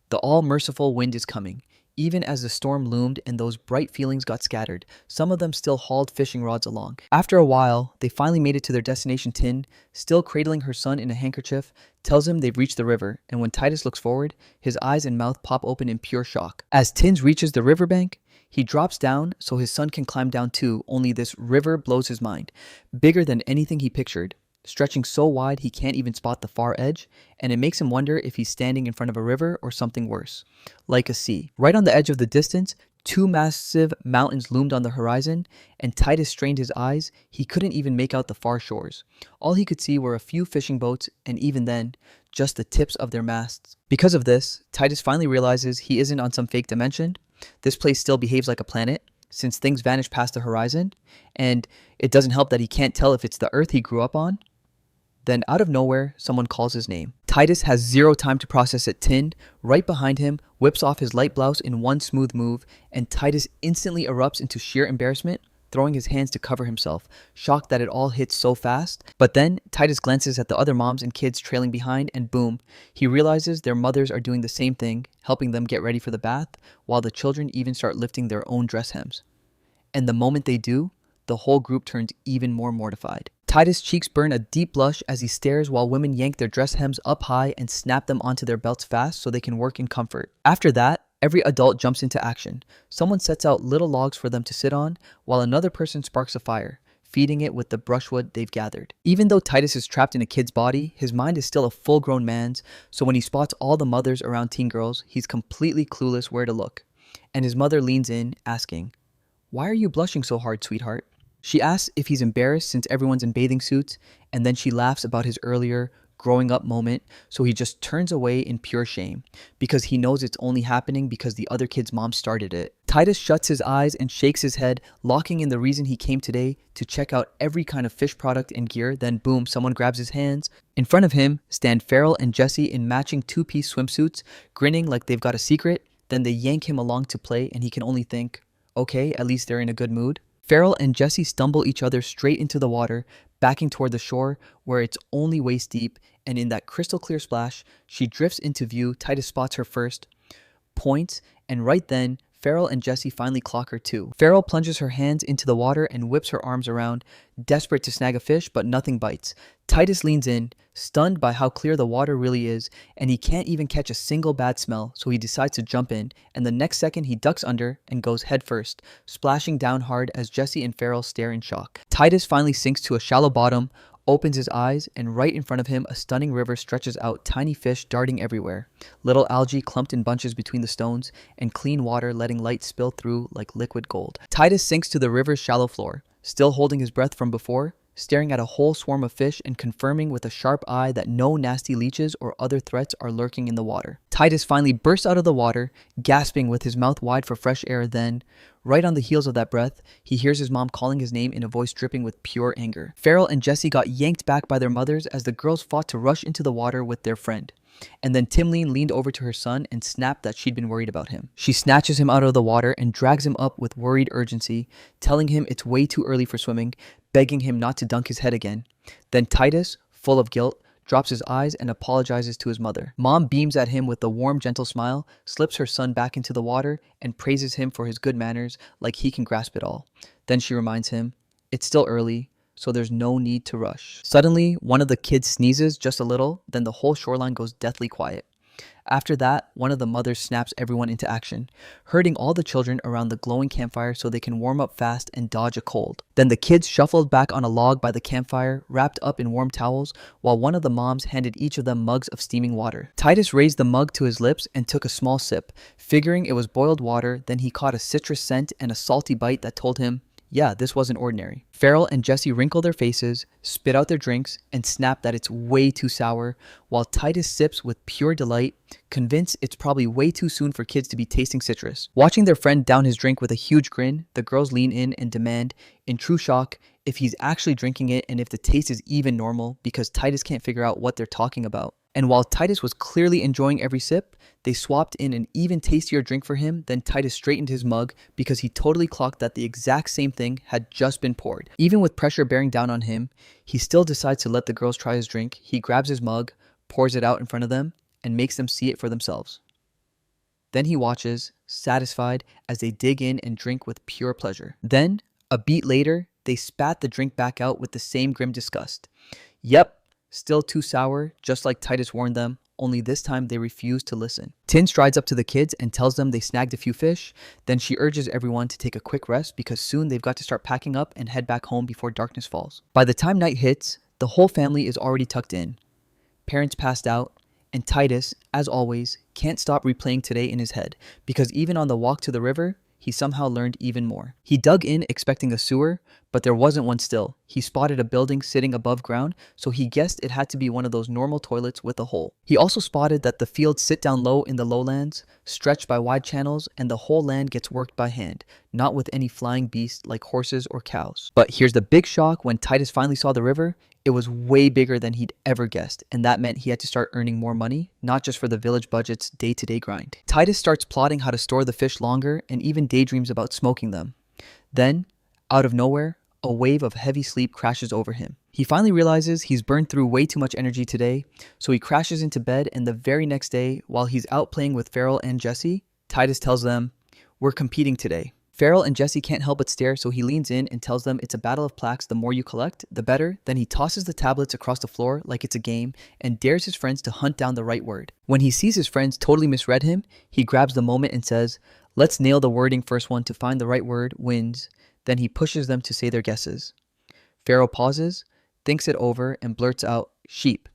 "The all-merciful wind is coming." Even as the storm loomed and those bright feelings got scattered, some of them still hauled fishing rods along. After a while, they finally made it to their destination. Tin, still cradling her son in a handkerchief, tells him they've reached the river, and when Titus looks forward, his eyes and mouth pop open in pure shock. As Tins reaches the riverbank, he drops down so his son can climb down too, only this river blows his mind. Bigger than anything he pictured, stretching so wide he can't even spot the far edge, and it makes him wonder if he's standing in front of a river or something worse, like a sea. Right on the edge of the distance, two massive mountains loomed on the horizon, and Titus strained his eyes. He couldn't even make out the far shores. All he could see were a few fishing boats, and even then, just the tips of their masts. Because of this, Titus finally realizes he isn't on some fake dimension. This place still behaves like a planet, since things vanish past the horizon, and it doesn't help that he can't tell if it's the Earth he grew up on. Then out of nowhere, someone calls his name. Titus has zero time to process it. Tin, right behind him, whips off his light blouse in one smooth move, and Titus instantly erupts into sheer embarrassment, throwing his hands to cover himself, shocked that it all hits so fast. But then, Titus glances at the other moms and kids trailing behind, and boom, he realizes their mothers are doing the same thing, helping them get ready for the bath, while the children even start lifting their own dress hems. And the moment they do, the whole group turns even more mortified. Titus' cheeks burn a deep blush as he stares while women yank their dress hems up high and snap them onto their belts fast so they can work in comfort. After that, every adult jumps into action. Someone sets out little logs for them to sit on, while another person sparks a fire, feeding it with the brushwood they've gathered. Even though Titus is trapped in a kid's body, his mind is still a full-grown man's, so when he spots all the mothers around teen girls, he's completely clueless where to look. And his mother leans in, asking, "Why are you blushing so hard, sweetheart?" She asks if he's embarrassed since everyone's in bathing suits, and then she laughs about his earlier growing up moment, so he just turns away in pure shame, because he knows it's only happening because the other kid's mom started it. Titus shuts his eyes and shakes his head, locking in the reason he came today, to check out every kind of fish product and gear. Then boom, someone grabs his hands. In front of him stand Farrell and Jesse in matching two-piece swimsuits, grinning like they've got a secret. Then they yank him along to play and he can only think, okay, at least they're in a good mood. Farrell and Jesse stumble each other straight into the water, backing toward the shore where it's only waist deep, and in that crystal clear splash, she drifts into view. Titus spots her first, points, and right then, Farrell and Jesse finally clock her too. Farrell plunges her hands into the water and whips her arms around, desperate to snag a fish, but nothing bites. Titus leans in, stunned by how clear the water really is, and he can't even catch a single bad smell, so he decides to jump in, and the next second he ducks under and goes headfirst, splashing down hard as Jesse and Farrell stare in shock. Titus finally sinks to a shallow bottom, opens his eyes, and right in front of him a stunning river stretches out, tiny fish darting everywhere, little algae clumped in bunches between the stones, and clean water letting light spill through like liquid gold. Titus sinks to the river's shallow floor, still holding his breath from before, staring at a whole swarm of fish and confirming with a sharp eye that no nasty leeches or other threats are lurking in the water. Titus finally bursts out of the water, gasping with his mouth wide for fresh air. Then, right on the heels of that breath, he hears his mom calling his name in a voice dripping with pure anger. Farrell and Jesse got yanked back by their mothers as the girls fought to rush into the water with their friend. And then Timleen leaned over to her son and snapped that she'd been worried about him. She snatches him out of the water and drags him up with worried urgency, telling him it's way too early for swimming, begging him not to dunk his head again. Then Titus, full of guilt, drops his eyes and apologizes to his mother. Mom beams at him with a warm, gentle smile, slips her son back into the water, and praises him for his good manners like he can grasp it all. Then she reminds him, it's still early, so there's no need to rush. Suddenly, one of the kids sneezes just a little, then the whole shoreline goes deathly quiet. After that, one of the mothers snaps everyone into action, herding all the children around the glowing campfire so they can warm up fast and dodge a cold. Then the kids shuffled back on a log by the campfire, wrapped up in warm towels, while one of the moms handed each of them mugs of steaming water. Titus raised the mug to his lips and took a small sip, figuring it was boiled water. Then he caught a citrus scent and a salty bite that told him, yeah, this wasn't ordinary. Farrell and Jesse wrinkle their faces, spit out their drinks, and snap that it's way too sour, while Titus sips with pure delight, convinced it's probably way too soon for kids to be tasting citrus. Watching their friend down his drink with a huge grin, the girls lean in and demand, in true shock, if he's actually drinking it and if the taste is even normal, because Titus can't figure out what they're talking about. And while Titus was clearly enjoying every sip, they swapped in an even tastier drink for him. Then Titus straightened his mug because he totally clocked that the exact same thing had just been poured. Even with pressure bearing down on him, he still decides to let the girls try his drink. He grabs his mug, pours it out in front of them, and makes them see it for themselves. Then he watches, satisfied, as they dig in and drink with pure pleasure. Then, a beat later, they spat the drink back out with the same grim disgust. Yep. Still too sour, just like Titus warned them, only this time they refuse to listen. Tin strides up to the kids and tells them they snagged a few fish. Then she urges everyone to take a quick rest because soon they've got to start packing up and head back home before darkness falls. By the time night hits, the whole family is already tucked in. Parents passed out, and Titus, as always, can't stop replaying today in his head because even on the walk to the river, he somehow learned even more. He dug in expecting a sewer, but there wasn't one still. He spotted a building sitting above ground, so he guessed it had to be one of those normal toilets with a hole. He also spotted that the fields sit down low in the lowlands, stretched by wide channels, and the whole land gets worked by hand, not with any flying beasts like horses or cows. But here's the big shock: when Titus finally saw the river, it was way bigger than he'd ever guessed, and that meant he had to start earning more money, not just for the village budget's day-to-day grind. Titus starts plotting how to store the fish longer and even daydreams about smoking them. Then, out of nowhere, a wave of heavy sleep crashes over him. He finally realizes he's burned through way too much energy today, so he crashes into bed, and the very next day, while he's out playing with Farrell and Jesse, Titus tells them, "We're competing today." Farrell and Jesse can't help but stare, so he leans in and tells them it's a battle of plaques. The more you collect, the better. Then he tosses the tablets across the floor like it's a game and dares his friends to hunt down the right word. When he sees his friends totally misread him, he grabs the moment and says, "Let's nail the wording. First one to find the right word wins." Then he pushes them to say their guesses. Farrell pauses, thinks it over, and blurts out, "Sheep."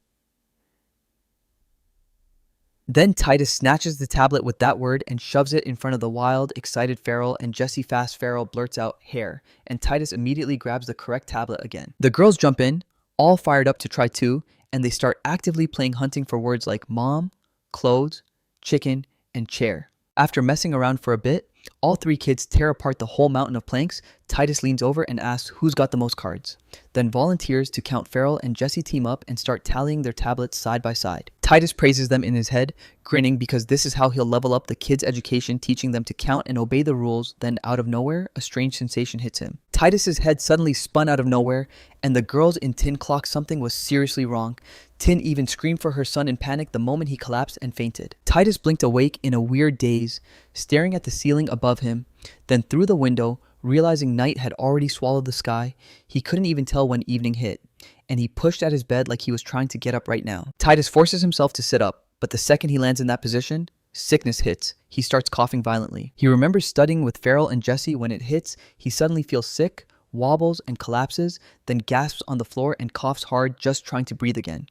Then Titus snatches the tablet with that word and shoves it in front of the wild, excited Farrell, and Jesse fast Farrell blurts out, "Hair," and Titus immediately grabs the correct tablet again. The girls jump in, all fired up to try too, and they start actively playing hunting for words like mom, clothes, chicken, and chair. After messing around for a bit, all three kids tear apart the whole mountain of planks. Titus leans over and asks who's got the most cards. Then volunteers to count. Farrell and Jesse team up and start tallying their tablets side by side. Titus praises them in his head, grinning because this is how he'll level up the kids' education, teaching them to count and obey the rules. Then out of nowhere, a strange sensation hits him. Titus's head suddenly spun out of nowhere, and the girls in Tin clocked something was seriously wrong. Tin even screamed for her son in panic the moment he collapsed and fainted. Titus blinked awake in a weird daze, staring at the ceiling above him. Then through the window, realizing night had already swallowed the sky, he couldn't even tell when evening hit, and he pushed at his bed like he was trying to get up right now. Titus forces himself to sit up, but the second he lands in that position, sickness hits. He starts coughing violently. He remembers studying with Farrell and Jesse. When it hits, he suddenly feels sick, wobbles and collapses, then gasps on the floor and coughs hard, just trying to breathe again.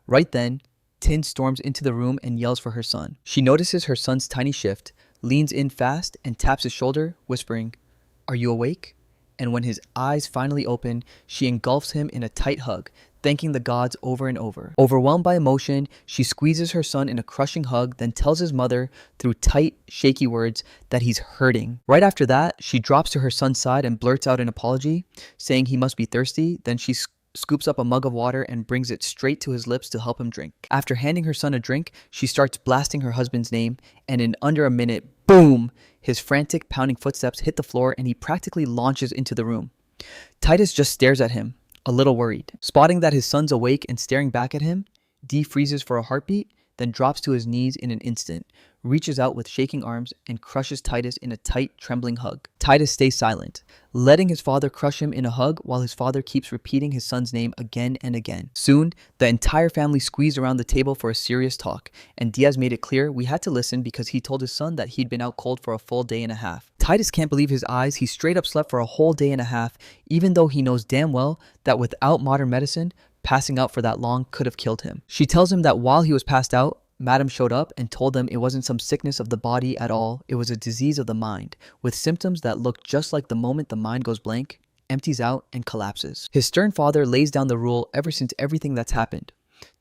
Right then, Tin storms into the room and yells for her son. She notices her son's tiny shift, leans in fast and taps his shoulder, whispering, "Are you awake?" And when his eyes finally open, she engulfs him in a tight hug, thanking the gods over and over. Overwhelmed by emotion, she squeezes her son in a crushing hug, then tells his mother, through tight, shaky words, that he's hurting. Right after that, she drops to her son's side and blurts out an apology, saying he must be thirsty. Then she scoops up a mug of water and brings it straight to his lips to help him drink. After handing her son a drink, she starts blasting her husband's name, and in under a minute, boom! His frantic, pounding footsteps hit the floor and he practically launches into the room. Titus just stares at him, a little worried. Spotting that his son's awake and staring back at him, D freezes for a heartbeat, then drops to his knees in an instant, reaches out with shaking arms and crushes Titus in a tight, trembling hug. Titus stays silent, letting his father crush him in a hug while his father keeps repeating his son's name again and again. Soon, the entire family squeezed around the table for a serious talk, and Diaz made it clear we had to listen because he told his son that he'd been out cold for a full day and a half. Titus can't believe his eyes. He straight up slept for a whole day and a half, even though he knows damn well that without modern medicine, passing out for that long could have killed him. She tells him that while he was passed out, Madam showed up and told them it wasn't some sickness of the body at all, it was a disease of the mind, with symptoms that look just like the moment the mind goes blank, empties out, and collapses. His stern father lays down the rule ever since everything that's happened.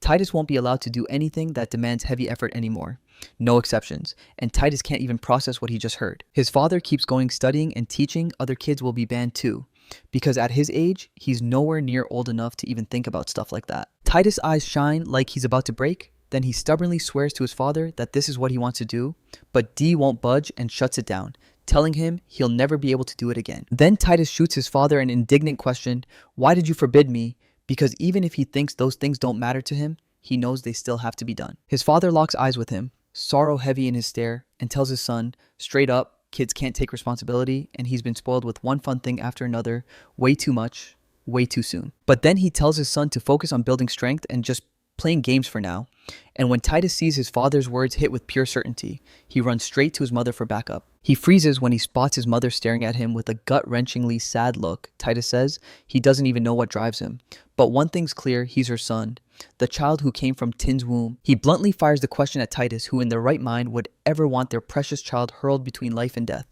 Titus won't be allowed to do anything that demands heavy effort anymore. No exceptions, and Titus can't even process what he just heard. His father keeps going studying and teaching. Other kids will be banned too, because at his age, he's nowhere near old enough to even think about stuff like that. Titus' eyes shine like he's about to break. Then he stubbornly swears to his father that this is what he wants to do, but D won't budge and shuts it down, telling him he'll never be able to do it again. Then Titus shoots his father an indignant question, "Why did you forbid me?" Because even if he thinks those things don't matter to him, he knows they still have to be done. His father locks eyes with him, sorrow heavy in his stare, and tells his son, straight up, kids can't take responsibility, and he's been spoiled with one fun thing after another, way too much, way too soon. But then he tells his son to focus on building strength and just playing games for now. And when Titus sees his father's words hit with pure certainty, he runs straight to his mother for backup. He freezes when he spots his mother staring at him with a gut-wrenchingly sad look. Titus says he doesn't even know what drives him. But one thing's clear, he's her son, the child who came from Tin's womb. He bluntly fires the question at Titus, who in their right mind would ever want their precious child hurled between life and death.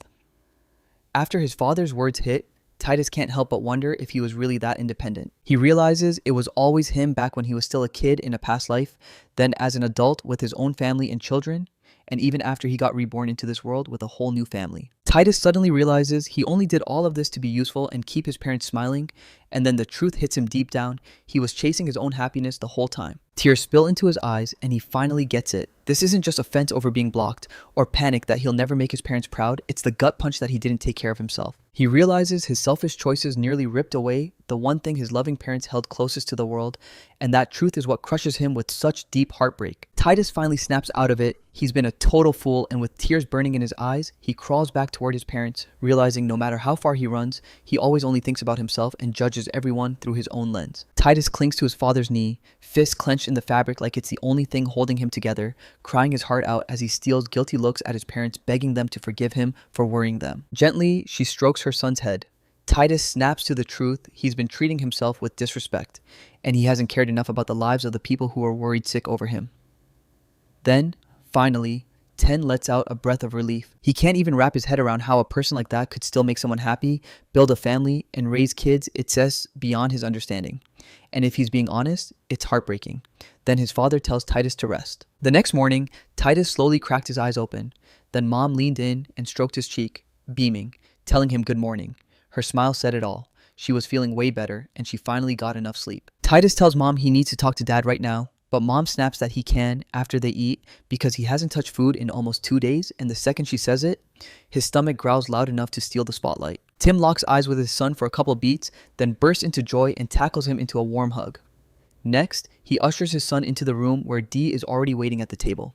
After his father's words hit, Titus can't help but wonder if he was really that independent. He realizes it was always him back when he was still a kid in a past life, then as an adult with his own family and children, and even after he got reborn into this world with a whole new family. Titus suddenly realizes he only did all of this to be useful and keep his parents smiling, and then the truth hits him deep down. He was chasing his own happiness the whole time. Tears spill into his eyes, and he finally gets it. This isn't just offense over being blocked, or panic that he'll never make his parents proud. It's the gut punch that he didn't take care of himself. He realizes his selfish choices nearly ripped away the one thing his loving parents held closest to the world, and that truth is what crushes him with such deep heartbreak. Titus finally snaps out of it. He's been a total fool, and with tears burning in his eyes, he crawls back toward his parents, realizing no matter how far he runs, he always only thinks about himself and judges everyone through his own lens. Titus clings to his father's knee, fists clenched in the fabric like it's the only thing holding him together, crying his heart out as he steals guilty looks at his parents, begging them to forgive him for worrying them. Gently, she strokes her son's head. Titus snaps to the truth. He's been treating himself with disrespect, and he hasn't cared enough about the lives of the people who are worried sick over him. Then, finally, Ten lets out a breath of relief. He can't even wrap his head around how a person like that could still make someone happy, build a family, and raise kids. It says beyond his understanding. And if he's being honest, it's heartbreaking. Then his father tells Titus to rest. The next morning, Titus slowly cracked his eyes open. Then Mom leaned in and stroked his cheek, beaming, telling him good morning. Her smile said it all. She was feeling way better, and she finally got enough sleep. Titus tells Mom he needs to talk to Dad right now, but mom snaps that he can after they eat because he hasn't touched food in almost 2 days, and the second she says it, his stomach growls loud enough to steal the spotlight. Tim locks eyes with his son for a couple beats, then bursts into joy and tackles him into a warm hug. Next, he ushers his son into the room where Dee is already waiting at the table.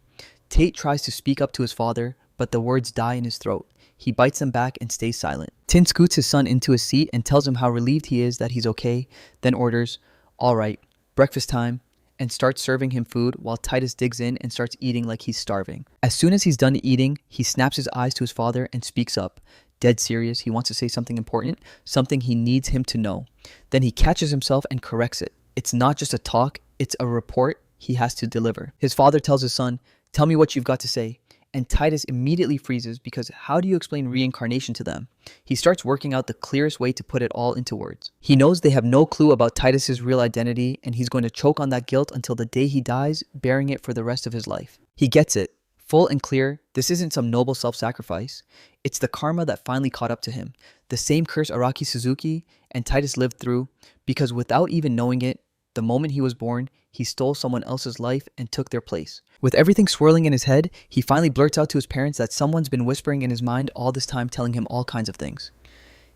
Tate tries to speak up to his father, but the words die in his throat. He bites them back and stays silent. Tin scoots his son into his seat and tells him how relieved he is that he's okay, then orders, "All right, breakfast time," and starts serving him food while Titus digs in and starts eating like he's starving. As soon as he's done eating, he snaps his eyes to his father and speaks up. Dead serious, he wants to say something important, something he needs him to know. Then he catches himself and corrects it. It's not just a talk, it's a report he has to deliver. His father tells his son, "Tell me what you've got to say." And Titus immediately freezes because how do you explain reincarnation to them? He starts working out the clearest way to put it all into words. He knows they have no clue about Titus's real identity, and he's going to choke on that guilt until the day he dies, bearing it for the rest of his life. He gets it. Full and clear, this isn't some noble self-sacrifice. It's the karma that finally caught up to him. The same curse Araki Suzuki and Titus lived through, because without even knowing it, the moment he was born, he stole someone else's life and took their place. With everything swirling in his head, he finally blurts out to his parents that someone's been whispering in his mind all this time, telling him all kinds of things.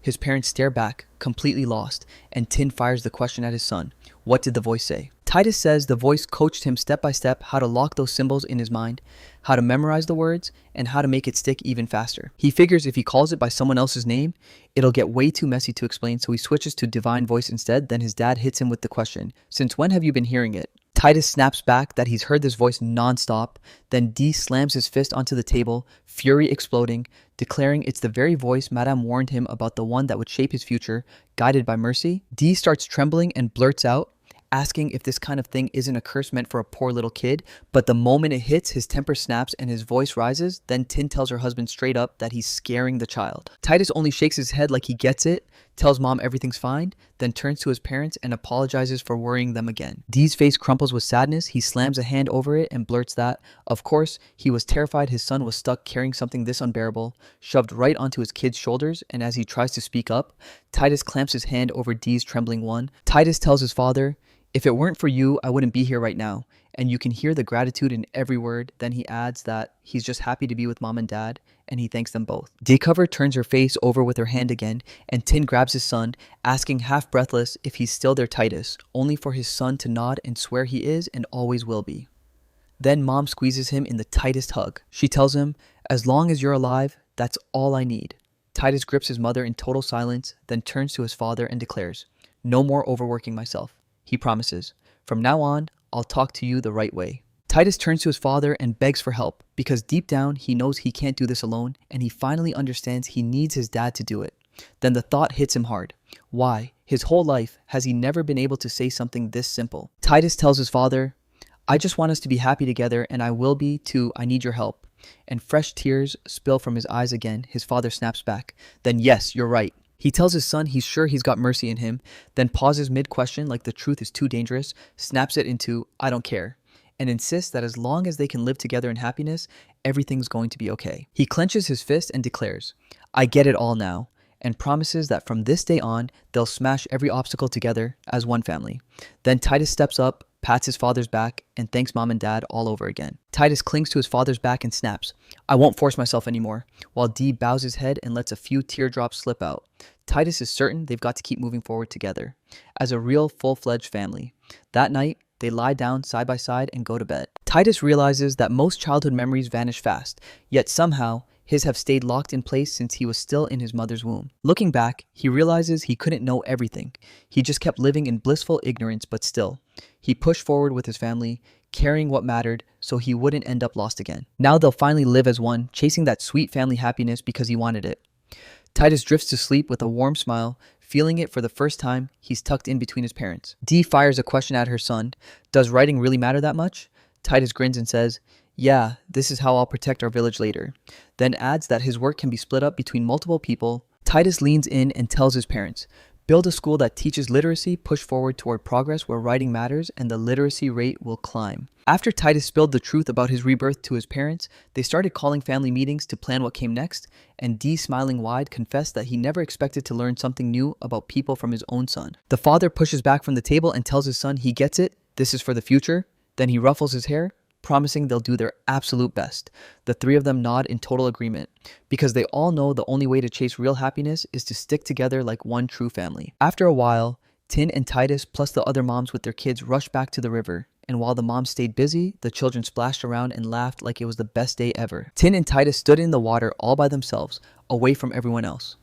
His parents stare back, completely lost, and Tin fires the question at his son. What did the voice say? Titus says the voice coached him step by step how to lock those symbols in his mind, how to memorize the words, and how to make it stick even faster. He figures if he calls it by someone else's name, it'll get way too messy to explain, so he switches to divine voice instead. Then his dad hits him with the question, "Since when have you been hearing it?" Titus snaps back that he's heard this voice non-stop. Then Dee slams his fist onto the table, fury exploding, declaring it's the very voice Madame warned him about, the one that would shape his future, guided by mercy. Dee starts trembling and blurts out, asking if this kind of thing isn't a curse meant for a poor little kid, but the moment it hits, his temper snaps and his voice rises. Then Tin tells her husband straight up that he's scaring the child. Titus only shakes his head like he gets it, tells mom everything's fine, then turns to his parents and apologizes for worrying them again. Dee's face crumples with sadness. He slams a hand over it and blurts that, of course, he was terrified his son was stuck carrying something this unbearable, shoved right onto his kid's shoulders, and as he tries to speak up, Titus clamps his hand over Dee's trembling one. Titus tells his father, "If it weren't for you, I wouldn't be here right now," and you can hear the gratitude in every word. Then he adds that he's just happy to be with mom and dad, and he thanks them both. Daycover turns her face over with her hand again, and Tin grabs his son, asking half breathless if he's still their Titus, only for his son to nod and swear he is and always will be. Then mom squeezes him in the tightest hug. She tells him, "As long as you're alive, that's all I need." Titus grips his mother in total silence, then turns to his father and declares, "No more overworking myself." He promises, "From now on, I'll talk to you the right way." Titus turns to his father and begs for help, because deep down he knows he can't do this alone, and he finally understands he needs his dad to do it. Then the thought hits him hard. Why, his whole life, has he never been able to say something this simple? Titus tells his father, "I just want us to be happy together, and I will be too. I need your help." And fresh tears spill from his eyes again. His father snaps back, "Then yes, you're right." He tells his son he's sure he's got mercy in him, then pauses mid-question like the truth is too dangerous, snaps it into, "I don't care," and insists that as long as they can live together in happiness, everything's going to be okay. He clenches his fist and declares, "I get it all now," and promises that from this day on, they'll smash every obstacle together as one family. Then Titus steps up, pats his father's back, and thanks mom and dad all over again. Titus clings to his father's back and snaps, "I won't force myself anymore," while Dee bows his head and lets a few teardrops slip out. Titus is certain they've got to keep moving forward together, as a real full-fledged family. That night, they lie down side by side and go to bed. Titus realizes that most childhood memories vanish fast, yet somehow, his have stayed locked in place since he was still in his mother's womb. Looking back, he realizes he couldn't know everything. He just kept living in blissful ignorance, but still, he pushed forward with his family, carrying what mattered so he wouldn't end up lost again. Now they'll finally live as one, chasing that sweet family happiness because he wanted it. Titus drifts to sleep with a warm smile, feeling it for the first time. He's tucked in between his parents. Dee fires a question at her son. Does writing really matter that much? Titus grins and says, "Yeah, this is how I'll protect our village later." Then adds that his work can be split up between multiple people. Titus leans in and tells his parents, "Build a school that teaches literacy, push forward toward progress where writing matters, and the literacy rate will climb." After Titus spilled the truth about his rebirth to his parents, they started calling family meetings to plan what came next, and Dee, smiling wide, confessed that he never expected to learn something new about people from his own son. The father pushes back from the table and tells his son he gets it, this is for the future. Then he ruffles his hair, promising they'll do their absolute best. The three of them nod in total agreement, because they all know the only way to chase real happiness is to stick together like one true family. After a while, Tin and Titus plus the other moms with their kids rushed back to the river, and while the moms stayed busy, the children splashed around and laughed like it was the best day ever. Tin and Titus stood in the water all by themselves, away from everyone else.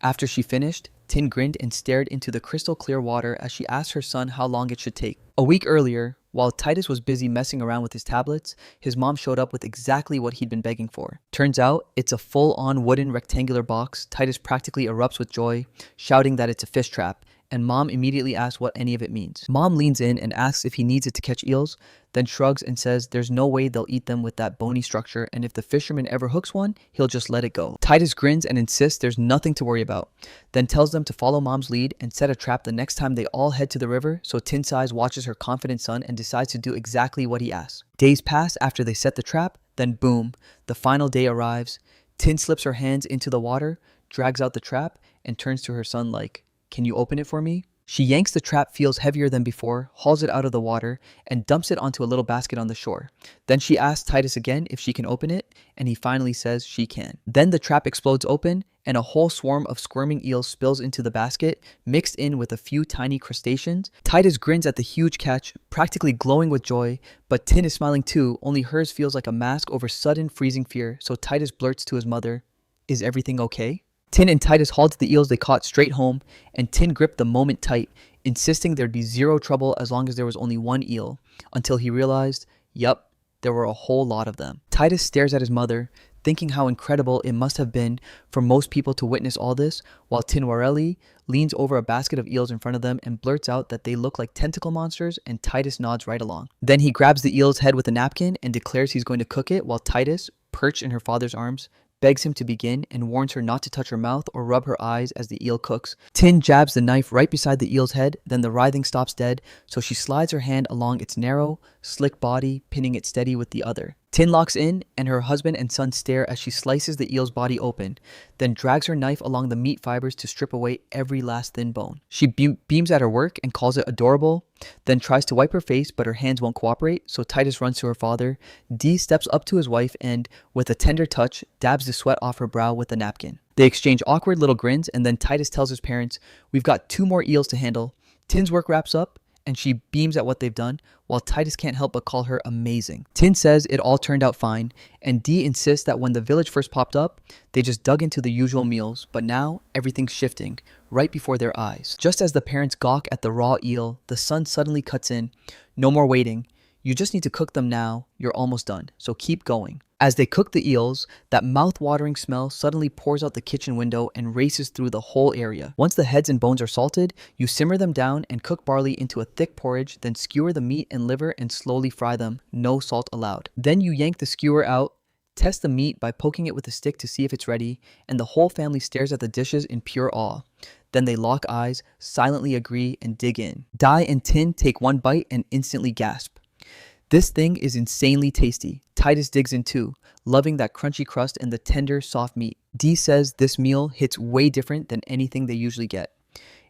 After she finished, Tin grinned and stared into the crystal clear water as she asked her son how long it should take. A week earlier, while Titus was busy messing around with his tablets, his mom showed up with exactly what he'd been begging for. Turns out, it's a full-on wooden rectangular box. Titus practically erupts with joy, shouting that it's a fish trap, and Mom immediately asks what any of it means. Mom leans in and asks if he needs it to catch eels, then shrugs and says there's no way they'll eat them with that bony structure, and if the fisherman ever hooks one, he'll just let it go. Titus grins and insists there's nothing to worry about, then tells them to follow Mom's lead and set a trap the next time they all head to the river, so Tin Size watches her confident son and decides to do exactly what he asks. Days pass after they set the trap, then boom, the final day arrives. Tin slips her hands into the water, drags out the trap, and turns to her son like, "Can you open it for me?" She yanks the trap, feels heavier than before, hauls it out of the water, and dumps it onto a little basket on the shore. Then she asks Titus again if she can open it, and he finally says she can. Then the trap explodes open, and a whole swarm of squirming eels spills into the basket, mixed in with a few tiny crustaceans. Titus grins at the huge catch, practically glowing with joy, but Tin is smiling too, only hers feels like a mask over sudden freezing fear, so Titus blurts to his mother, "Is everything okay?" Tin and Titus hauled the eels they caught straight home, and Tin gripped the moment tight, insisting there'd be zero trouble as long as there was only one eel, until he realized, yup, there were a whole lot of them. Titus stares at his mother, thinking how incredible it must have been for most people to witness all this, while Tin Warelli leans over a basket of eels in front of them and blurts out that they look like tentacle monsters, and Titus nods right along. Then he grabs the eel's head with a napkin and declares he's going to cook it, while Titus, perched in her father's arms, begs him to begin and warns her not to touch her mouth or rub her eyes as the eel cooks. Tin jabs the knife right beside the eel's head, then the writhing stops dead, so she slides her hand along its narrow, slick body, pinning it steady with the other. Tin locks in, and her husband and son stare as she slices the eel's body open, then drags her knife along the meat fibers to strip away every last thin bone. She beams at her work and calls it adorable, then tries to wipe her face, but her hands won't cooperate, so Titus runs to her father. Dee steps up to his wife and, with a tender touch, dabs the sweat off her brow with a napkin. They exchange awkward little grins, and then Titus tells his parents, "We've got 2 more eels to handle." Tin's work wraps up, and she beams at what they've done, while Titus can't help but call her amazing. Tin says it all turned out fine, and Dee insists that when the village first popped up, they just dug into the usual meals, but now everything's shifting, right before their eyes. Just as the parents gawk at the raw eel, the son suddenly cuts in, "No more waiting. You just need to cook them now. You're almost done, so keep going." As they cook the eels, that mouth-watering smell suddenly pours out the kitchen window and races through the whole area. Once the heads and bones are salted, you simmer them down and cook barley into a thick porridge, then skewer the meat and liver and slowly fry them, no salt allowed. Then you yank the skewer out, test the meat by poking it with a stick to see if it's ready, and the whole family stares at the dishes in pure awe. Then they lock eyes, silently agree, and dig in. Dai and Tin take one bite and instantly gasp. This thing is insanely tasty. Titus digs in too, loving that crunchy crust and the tender, soft meat. Dee says this meal hits way different than anything they usually get.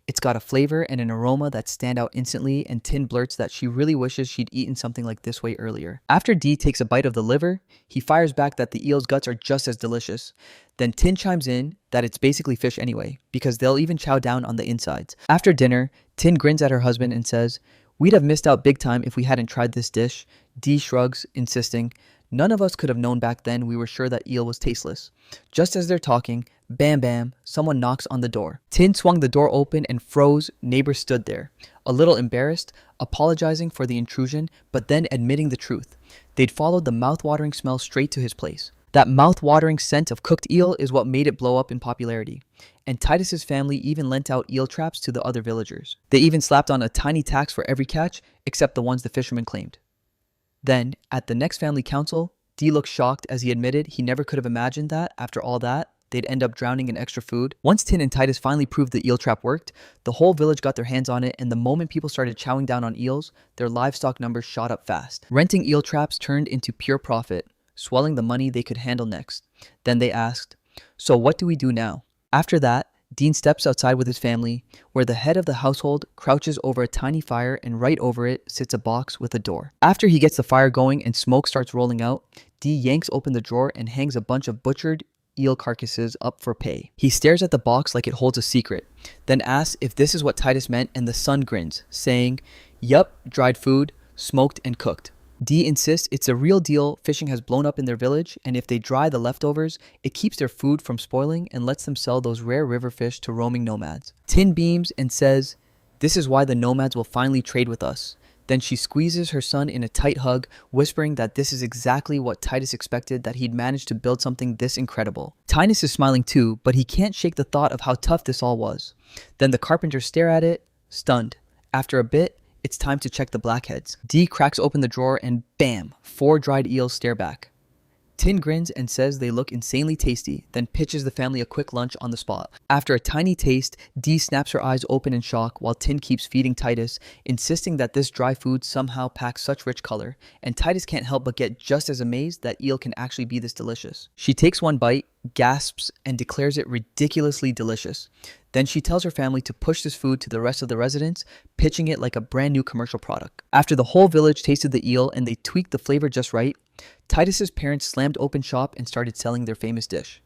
It's got a flavor and an aroma that stand out instantly, and Tin blurts that she really wishes she'd eaten something like this way earlier. After Dee takes a bite of the liver, he fires back that the eel's guts are just as delicious. Then Tin chimes in that it's basically fish anyway, because they'll even chow down on the insides. After dinner, Tin grins at her husband and says, "We'd have missed out big time if we hadn't tried this dish." Dee shrugs, insisting, "None of us could have known back then we were sure that eel was tasteless." Just as they're talking, bam bam, someone knocks on the door. Tin swung the door open and froze. Neighbors stood there, a little embarrassed, apologizing for the intrusion, but then admitting the truth. They'd followed the mouth-watering smell straight to his place. That mouth-watering scent of cooked eel is what made it blow up in popularity. And Titus's family even lent out eel traps to the other villagers. They even slapped on a tiny tax for every catch, except the ones the fishermen claimed. Then, at the next family council, Dee looked shocked as he admitted he never could have imagined that, after all that, they'd end up drowning in extra food. Once Tin and Titus finally proved the eel trap worked, the whole village got their hands on it, and the moment people started chowing down on eels, their livestock numbers shot up fast. Renting eel traps turned into pure profit, swelling the money they could handle next. Then they asked, "So what do we do now?" After that, Dean steps outside with his family, where the head of the household crouches over a tiny fire and right over it sits a box with a door. After he gets the fire going and smoke starts rolling out, Dee yanks open the drawer and hangs a bunch of butchered eel carcasses up for pay. He stares at the box like it holds a secret, then asks if this is what Titus meant, and the son grins, saying, "Yup, dried food, smoked and cooked." Dee insists it's a real deal. Fishing has blown up in their village, and if they dry the leftovers, it keeps their food from spoiling and lets them sell those rare river fish to roaming nomads. Tin beams and says, "This is why the nomads will finally trade with us." Then she squeezes her son in a tight hug, whispering that this is exactly what Titus expected, that he'd managed to build something this incredible. Titus is smiling too, but he can't shake the thought of how tough this all was. Then the carpenters stare at it, stunned. After a bit, it's time to check the blackheads. Dee cracks open the drawer and bam, 4 dried eels stare back. Tin grins and says they look insanely tasty, then pitches the family a quick lunch on the spot. After a tiny taste, Dee snaps her eyes open in shock while Tin keeps feeding Titus, insisting that this dry food somehow packs such rich color, and Titus can't help but get just as amazed that eel can actually be this delicious. She takes one bite, gasps, and declares it ridiculously delicious. Then she tells her family to push this food to the rest of the residents, pitching it like a brand new commercial product. After the whole village tasted the eel and they tweaked the flavor just right, Titus's parents slammed open shop and started selling their famous dish.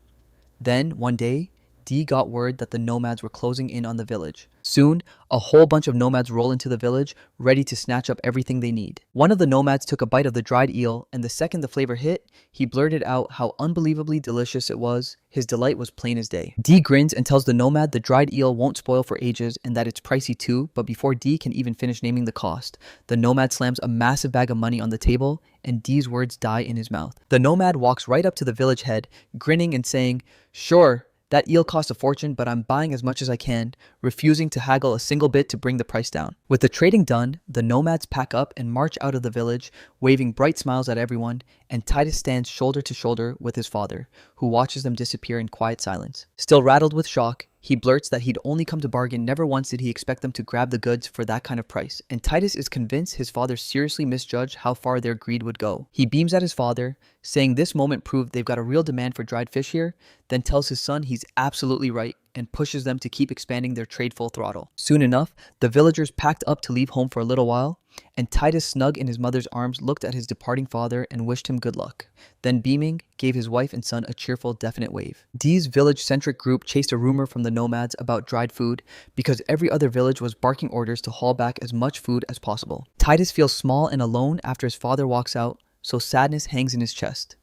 Then, one day, Dee got word that the nomads were closing in on the village. Soon, a whole bunch of nomads roll into the village, ready to snatch up everything they need. One of the nomads took a bite of the dried eel, and the second the flavor hit, he blurted out how unbelievably delicious it was. His delight was plain as day. Dee grins and tells the nomad the dried eel won't spoil for ages and that it's pricey too, but before Dee can even finish naming the cost, the nomad slams a massive bag of money on the table, and Dee's words die in his mouth. The nomad walks right up to the village head, grinning and saying, "Sure, that eel cost a fortune, but I'm buying as much as I can," refusing to haggle a single bit to bring the price down. With the trading done, the nomads pack up and march out of the village, waving bright smiles at everyone, and Titus stands shoulder to shoulder with his father, who watches them disappear in quiet silence. Still rattled with shock, he blurts that he'd only come to bargain. Never once did he expect them to grab the goods for that kind of price, and Titus is convinced his father seriously misjudged how far their greed would go. He beams at his father, saying this moment proved they've got a real demand for dried fish here, then tells his son he's absolutely right and pushes them to keep expanding their trade full throttle. Soon enough, the villagers packed up to leave home for a little while, and Titus, snug in his mother's arms, looked at his departing father and wished him good luck. Then, beaming, gave his wife and son a cheerful, definite wave. Dee's village-centric group chased a rumor from the nomads about dried food because every other village was barking orders to haul back as much food as possible. Titus feels small and alone after his father walks out, so sadness hangs in his chest.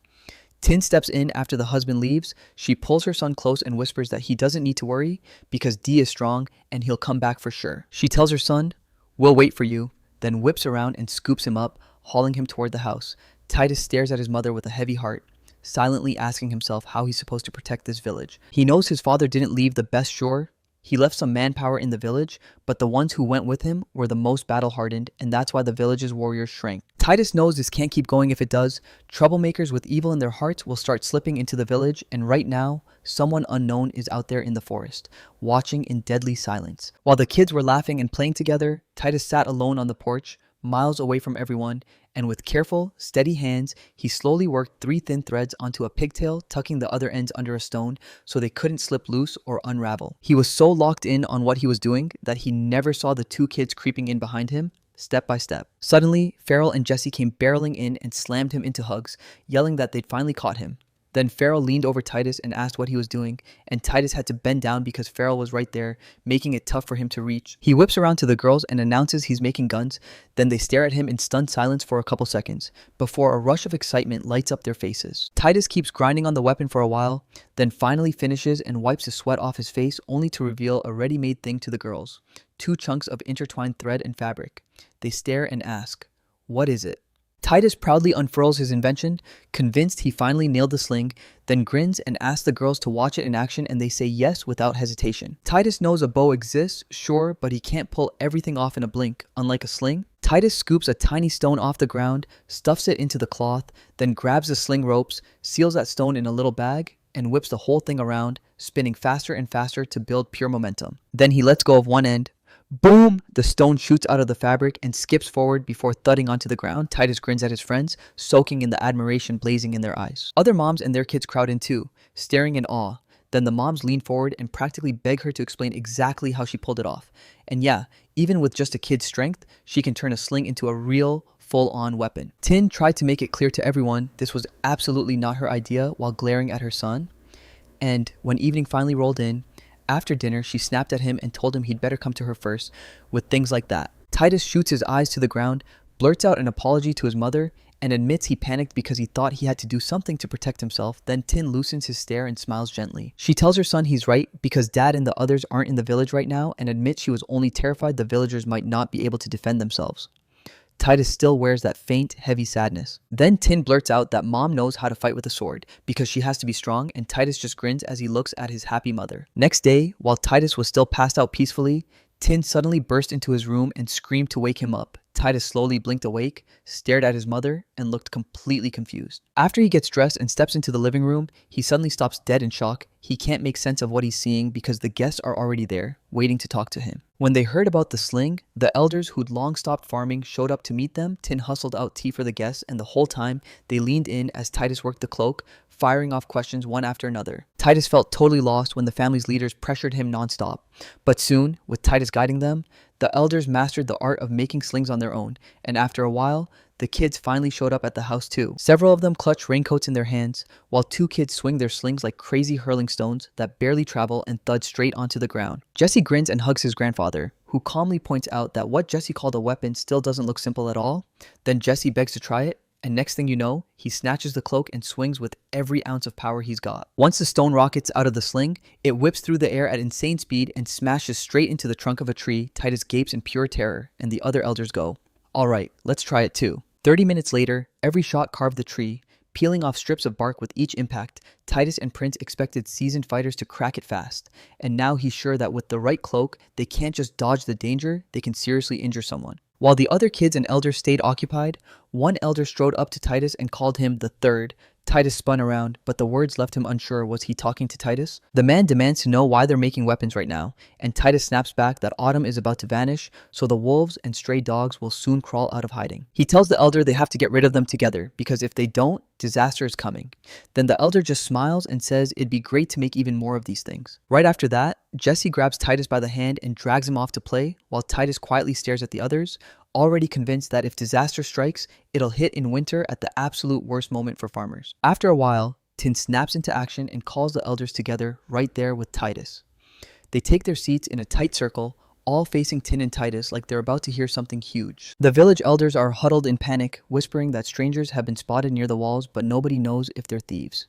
Tin steps in after the husband leaves. She pulls her son close and whispers that he doesn't need to worry because Dee is strong and he'll come back for sure. She tells her son, "We'll wait for you," then whips around and scoops him up, hauling him toward the house. Titus stares at his mother with a heavy heart, silently asking himself how he's supposed to protect this village. He knows his father didn't leave the best shore. He left some manpower in the village, but the ones who went with him were the most battle-hardened, and that's why the village's warriors shrank. Titus knows this can't keep going if it does. Troublemakers with evil in their hearts will start slipping into the village, and right now, someone unknown is out there in the forest, watching in deadly silence. While the kids were laughing and playing together, Titus sat alone on the porch, miles away from everyone, and with careful, steady hands, he slowly worked 3 thin threads onto a pigtail, tucking the other ends under a stone so they couldn't slip loose or unravel. He was so locked in on what he was doing that he never saw the 2 kids creeping in behind him, step by step. Suddenly, Farrell and Jesse came barreling in and slammed him into hugs, yelling that they'd finally caught him. Then Farrell leaned over Titus and asked what he was doing, and Titus had to bend down because Farrell was right there, making it tough for him to reach. He whips around to the girls and announces he's making guns, then they stare at him in stunned silence for a couple seconds, before a rush of excitement lights up their faces. Titus keeps grinding on the weapon for a while, then finally finishes and wipes the sweat off his face only to reveal a ready-made thing to the girls. 2 chunks of intertwined thread and fabric. They stare and ask, "What is it?" Titus proudly unfurls his invention, convinced he finally nailed the sling, then grins and asks the girls to watch it in action, and they say yes without hesitation. Titus knows a bow exists, sure, but he can't pull everything off in a blink, unlike a sling. Titus scoops a tiny stone off the ground, stuffs it into the cloth, then grabs the sling ropes, seals that stone in a little bag, and whips the whole thing around, spinning faster and faster to build pure momentum. Then he lets go of one end. Boom! The stone shoots out of the fabric and skips forward before thudding onto the ground. Titus grins at his friends, soaking in the admiration blazing in their eyes. Other moms and their kids crowd in too, staring in awe. Then the moms lean forward and practically beg her to explain exactly how she pulled it off. And yeah, even with just a kid's strength, she can turn a sling into a real, full-on weapon. Tin tried to make it clear to everyone this was absolutely not her idea while glaring at her son. And when evening finally rolled in, after dinner, she snapped at him and told him he'd better come to her first, with things like that. Titus shoots his eyes to the ground, blurts out an apology to his mother, and admits he panicked because he thought he had to do something to protect himself. Then Tin loosens his stare and smiles gently. She tells her son he's right because Dad and the others aren't in the village right now, and admits she was only terrified the villagers might not be able to defend themselves. Titus still wears that faint, heavy sadness. Then Tin blurts out that Mom knows how to fight with a sword because she has to be strong, and Titus just grins as he looks at his happy mother. Next day, while Titus was still passed out peacefully, Tin suddenly burst into his room and screamed to wake him up. Titus slowly blinked awake, stared at his mother, and looked completely confused. After he gets dressed and steps into the living room, he suddenly stops dead in shock. He can't make sense of what he's seeing because the guests are already there, waiting to talk to him. When they heard about the sling, the elders who'd long stopped farming showed up to meet them. Tin hustled out tea for the guests, and the whole time, they leaned in as Titus worked the cloak, firing off questions one after another. Titus felt totally lost when the family's leaders pressured him nonstop. But soon, with Titus guiding them, the elders mastered the art of making slings on their own, and after a while, the kids finally showed up at the house too. Several of them clutch raincoats in their hands, while 2 kids swing their slings like crazy hurling stones that barely travel and thud straight onto the ground. Jesse grins and hugs his grandfather, who calmly points out that what Jesse called a weapon still doesn't look simple at all. Then Jesse begs to try it, and next thing you know, he snatches the cloak and swings with every ounce of power he's got. Once the stone rockets out of the sling, it whips through the air at insane speed and smashes straight into the trunk of a tree. Titus gapes in pure terror, and the other elders go, "Alright, let's try it too." 30 minutes later, every shot carved the tree, peeling off strips of bark with each impact. Titus and Prince expected seasoned fighters to crack it fast, and now he's sure that with the right cloak, they can't just dodge the danger, they can seriously injure someone. While the other kids and elders stayed occupied, one elder strode up to Titus and called him the Third. Titus spun around, but the words left him unsure. Was he talking to Titus? The man demands to know why they're making weapons right now, and Titus snaps back that autumn is about to vanish, so the wolves and stray dogs will soon crawl out of hiding. He tells the elder they have to get rid of them together, because if they don't, disaster is coming. Then the elder just smiles and says it'd be great to make even more of these things. Right after that, Jesse grabs Titus by the hand and drags him off to play, while Titus quietly stares at the others, already convinced that if disaster strikes, it'll hit in winter at the absolute worst moment for farmers. After a while, Tin snaps into action and calls the elders together right there with Titus. They take their seats in a tight circle, all facing Tin and Titus like they're about to hear something huge. The village elders are huddled in panic, whispering that strangers have been spotted near the walls, but nobody knows if they're thieves.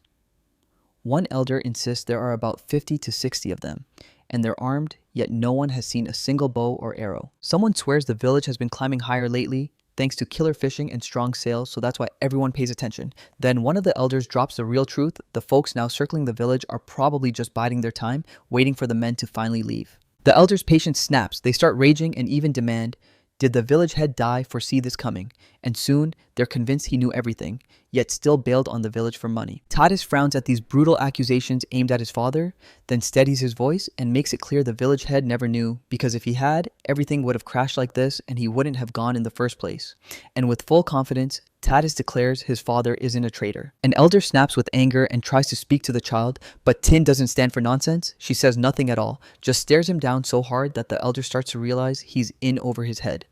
One elder insists there are about 50 to 60 of them, and they're armed, yet no one has seen a single bow or arrow. Someone swears the village has been climbing higher lately, thanks to killer fishing and strong sails, so that's why everyone pays attention. Then one of the elders drops the real truth. The folks now circling the village are probably just biding their time, waiting for the men to finally leave. The elders' patience snaps. They start raging and even demand, did the village head die foresee this coming? And soon, they're convinced he knew everything, yet still bailed on the village for money. Titus frowns at these brutal accusations aimed at his father, then steadies his voice and makes it clear the village head never knew, because if he had, everything would have crashed like this and he wouldn't have gone in the first place. And with full confidence, Titus declares his father isn't a traitor. An elder snaps with anger and tries to speak to the child, but Tin doesn't stand for nonsense. She says nothing at all, just stares him down so hard that the elder starts to realize he's in over his head.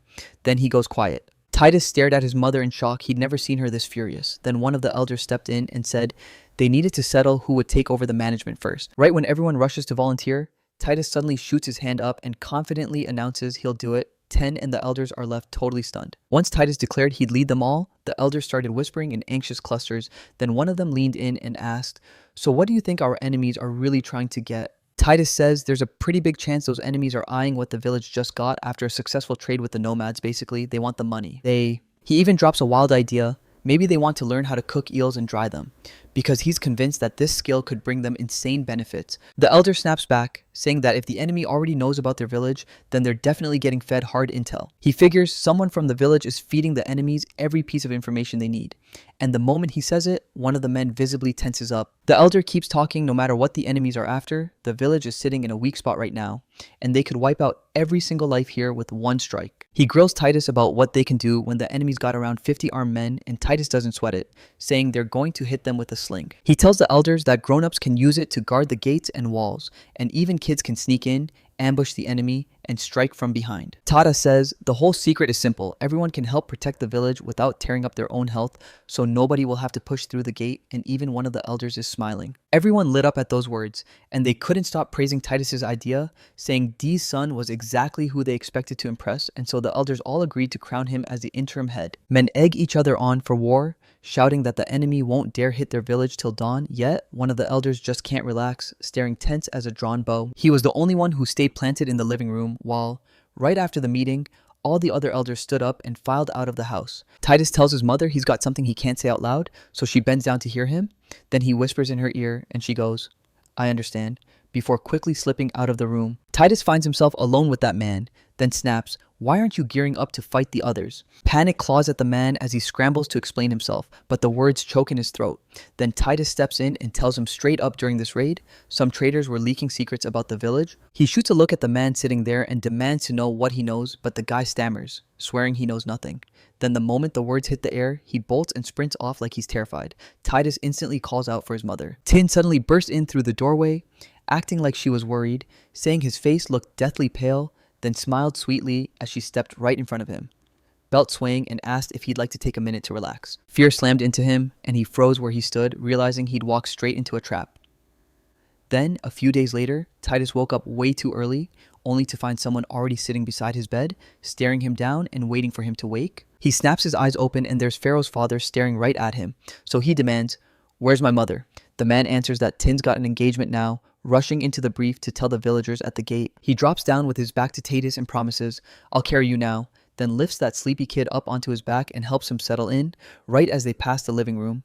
Then he goes quiet. Titus stared at his mother in shock. He'd never seen her this furious. Then one of the elders stepped in and said they needed to settle who would take over the management first. Right when everyone rushes to volunteer, Titus suddenly shoots his hand up and confidently announces he'll do it. 10 and the elders are left totally stunned. Once Titus declared he'd lead them all, the elders started whispering in anxious clusters. Then one of them leaned in and asked, "So what do you think our enemies are really trying to get?" Titus says there's a pretty big chance those enemies are eyeing what the village just got after a successful trade with the nomads. Basically, they want the money. He even drops a wild idea. Maybe they want to learn how to cook eels and dry them, because he's convinced that this skill could bring them insane benefits. The elder snaps back, saying that if the enemy already knows about their village, then they're definitely getting fed hard intel. He figures someone from the village is feeding the enemies every piece of information they need. And the moment he says it, one of the men visibly tenses up. The elder keeps talking no matter what the enemies are after. The village is sitting in a weak spot right now, and they could wipe out every single life here with one strike. He grills Titus about what they can do when the enemies got around 50 armed men, and Titus doesn't sweat it, saying they're going to hit them with a sling. He tells the elders that grown-ups can use it to guard the gates and walls, and even kids can sneak in, ambush the enemy, and strike from behind. Tada says, the whole secret is simple. Everyone can help protect the village without tearing up their own health, so nobody will have to push through the gate, and even one of the elders is smiling. Everyone lit up at those words, and they couldn't stop praising Titus's idea, saying Dee's son was exactly who they expected to impress, and so the elders all agreed to crown him as the interim head. Men egg each other on for war, shouting that the enemy won't dare hit their village till dawn, yet one of the elders just can't relax, staring tense as a drawn bow. He was the only one who stayed planted in the living room, while, right after the meeting, all the other elders stood up and filed out of the house. Titus tells his mother he's got something he can't say out loud, so she bends down to hear him. Then he whispers in her ear, and she goes, "I understand," before quickly slipping out of the room. Titus finds himself alone with that man, then snaps, "Why aren't you gearing up to fight the others?" Panic claws at the man as he scrambles to explain himself, but the words choke in his throat. Then Titus steps in and tells him straight up during this raid, some traitors were leaking secrets about the village. He shoots a look at the man sitting there and demands to know what he knows, but the guy stammers, swearing he knows nothing. Then the moment the words hit the air, he bolts and sprints off like he's terrified. Titus instantly calls out for his mother. Tin suddenly burst in through the doorway, acting like she was worried, saying his face looked deathly pale, then smiled sweetly as she stepped right in front of him, belt swaying, and asked if he'd like to take a minute to relax. Fear slammed into him, and he froze where he stood, realizing he'd walked straight into a trap. Then, a few days later, Titus woke up way too early, only to find someone already sitting beside his bed, staring him down and waiting for him to wake. He snaps his eyes open, and there's Pharaoh's father staring right at him, so he demands, "Where's my mother?" The man answers that Tin's got an engagement now, rushing into the brief to tell the villagers at the gate. He drops down with his back to Titus and promises, "I'll carry you now," then lifts that sleepy kid up onto his back and helps him settle in, right as they pass the living room,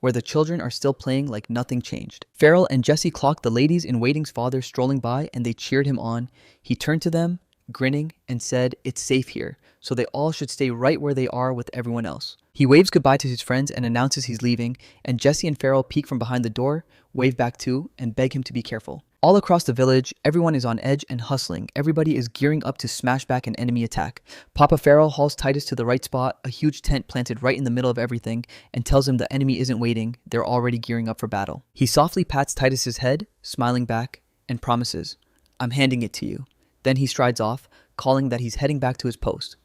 where the children are still playing like nothing changed. Farrell and Jesse clocked the ladies in waiting's father strolling by, and they cheered him on. He turned to them, grinning, and said, "It's safe here, so they all should stay right where they are with everyone else." He waves goodbye to his friends and announces he's leaving, and Jesse and Farrell peek from behind the door, wave back too, and beg him to be careful. All across the village, everyone is on edge and hustling. Everybody is gearing up to smash back an enemy attack. Papa Farrell hauls Titus to the right spot, a huge tent planted right in the middle of everything, and tells him the enemy isn't waiting, they're already gearing up for battle. He softly pats Titus's head, smiling back, and promises, "I'm handing it to you." Then he strides off, calling that he's heading back to his post.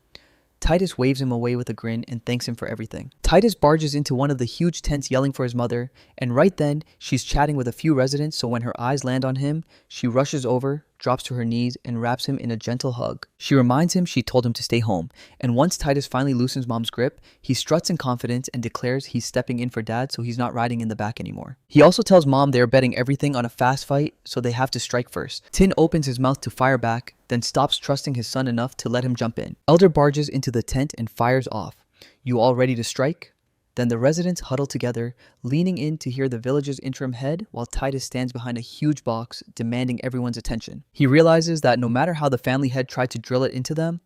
Titus waves him away with a grin and thanks him for everything. Titus barges into one of the huge tents yelling for his mother, and right then, she's chatting with a few residents, so when her eyes land on him, she rushes over, drops to her knees, and wraps him in a gentle hug. She reminds him she told him to stay home, and once Titus finally loosens Mom's grip, he struts in confidence and declares he's stepping in for Dad so he's not riding in the back anymore. He also tells Mom they're betting everything on a fast fight, so they have to strike first. Tin opens his mouth to fire back, then stops trusting his son enough to let him jump in. Elder barges into the tent and fires off. "You all ready to strike?" Then the residents huddle together, leaning in to hear the village's interim head while Titus stands behind a huge box, demanding everyone's attention. He realizes that no matter how the family head tried to drill it into them,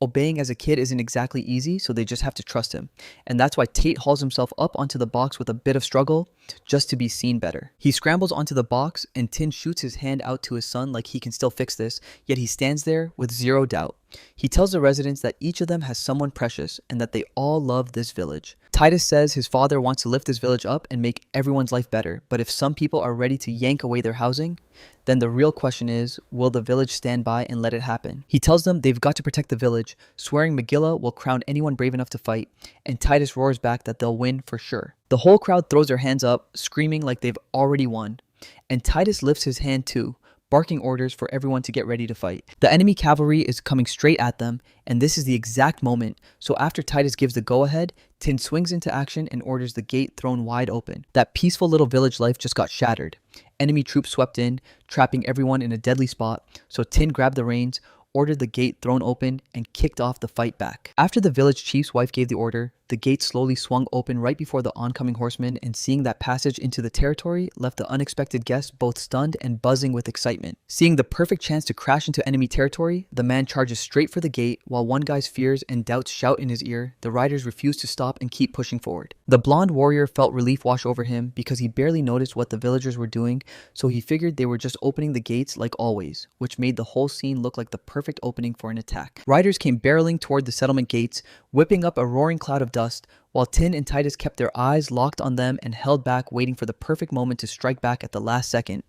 obeying as a kid isn't exactly easy, so they just have to trust him. And that's why Tate hauls himself up onto the box with a bit of struggle, just to be seen better. He scrambles onto the box, and Tin shoots his hand out to his son like he can still fix this, yet he stands there with zero doubt. He tells the residents that each of them has someone precious, and that they all love this village. Titus says his father wants to lift this village up and make everyone's life better, but if some people are ready to yank away their housing, then the real question is, will the village stand by and let it happen? He tells them they've got to protect the village, swearing Megillah will crown anyone brave enough to fight, and Titus roars back that they'll win for sure. The whole crowd throws their hands up, screaming like they've already won, and Titus lifts his hand too, barking orders for everyone to get ready to fight. The enemy cavalry is coming straight at them, and this is the exact moment, so after Titus gives the go-ahead, Tin swings into action and orders the gate thrown wide open. That peaceful little village life just got shattered. Enemy troops swept in, trapping everyone in a deadly spot, so Tin grabbed the reins, ordered the gate thrown open, and kicked off the fight back. After the village chief's wife gave the order, the gate slowly swung open right before the oncoming horsemen, and seeing that passage into the territory left the unexpected guests both stunned and buzzing with excitement. Seeing the perfect chance to crash into enemy territory, the man charges straight for the gate, while one guy's fears and doubts shout in his ear. The riders refuse to stop and keep pushing forward. The blonde warrior felt relief wash over him because he barely noticed what the villagers were doing, so he figured they were just opening the gates like always, which made the whole scene look like the perfect opening for an attack. Riders came barreling toward the settlement gates, whipping up a roaring cloud of dust dust, while Tin and Titus kept their eyes locked on them and held back, waiting for the perfect moment to strike back at the last second.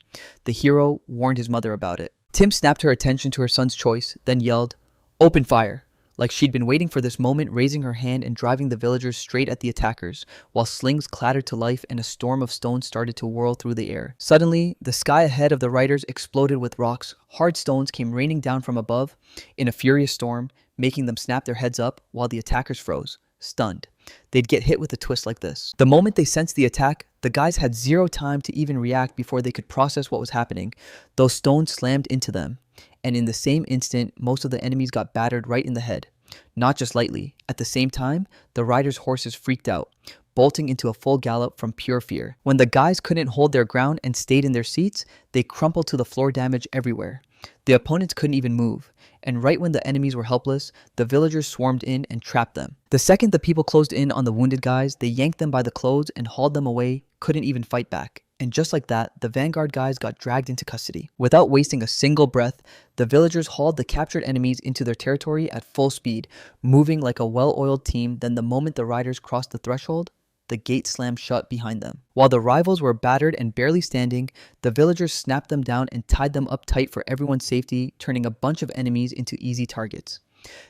The hero warned his mother about it. Tim snapped her attention to her son's choice, then yelled, "Open fire!" Like she'd been waiting for this moment, raising her hand and driving the villagers straight at the attackers, while slings clattered to life and a storm of stones started to whirl through the air. Suddenly, the sky ahead of the riders exploded with rocks. Hard stones came raining down from above in a furious storm, making them snap their heads up while the attackers froze, stunned. They'd get hit with a twist like this. The moment they sensed the attack, the guys had zero time to even react before they could process what was happening. Those stones slammed into them, and in the same instant, most of the enemies got battered right in the head. Not just lightly. At the same time, the riders' horses freaked out, bolting into a full gallop from pure fear. When the guys couldn't hold their ground and stayed in their seats, they crumpled to the floor, damage everywhere. The opponents couldn't even move, and right when the enemies were helpless, the villagers swarmed in and trapped them. The second the people closed in on the wounded guys, they yanked them by the clothes and hauled them away, couldn't even fight back. And just like that, the vanguard guys got dragged into custody. Without wasting a single breath, the villagers hauled the captured enemies into their territory at full speed, moving like a well-oiled team. Then the moment the riders crossed the threshold, the gate slammed shut behind them. While the rivals were battered and barely standing, the villagers snapped them down and tied them up tight for everyone's safety, turning a bunch of enemies into easy targets.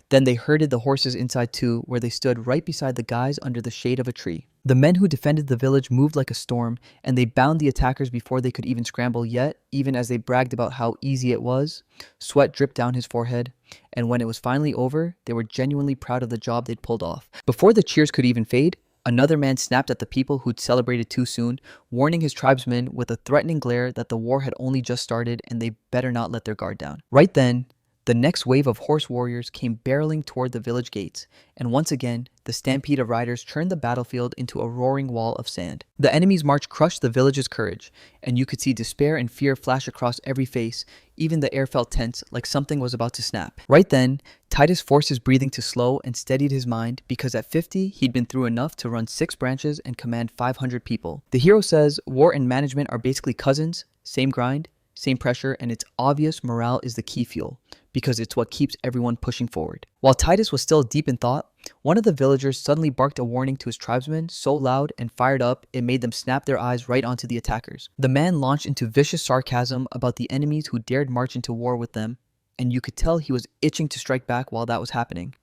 Then they herded the horses inside too, where they stood right beside the guys under the shade of a tree. The men who defended the village moved like a storm, and they bound the attackers before they could even scramble. Yet, even as they bragged about how easy it was, sweat dripped down his forehead, and when it was finally over, they were genuinely proud of the job they'd pulled off. Before the cheers could even fade, another man snapped at the people who'd celebrated too soon, warning his tribesmen with a threatening glare that the war had only just started and they better not let their guard down. Right then, the next wave of horse warriors came barreling toward the village gates, and once again, the stampede of riders turned the battlefield into a roaring wall of sand. The enemy's march crushed the village's courage, and you could see despair and fear flash across every face. Even the air felt tense, like something was about to snap. Right then, Titus forced his breathing to slow and steadied his mind, because at 50, he'd been through enough to run 6 branches and command 500 people. The hero says war and management are basically cousins, same grind, same pressure, and it's obvious morale is the key fuel, because it's what keeps everyone pushing forward. While Titus was still deep in thought, one of the villagers suddenly barked a warning to his tribesmen so loud and fired up it made them snap their eyes right onto the attackers. The man launched into vicious sarcasm about the enemies who dared march into war with them, and you could tell he was itching to strike back while that was happening.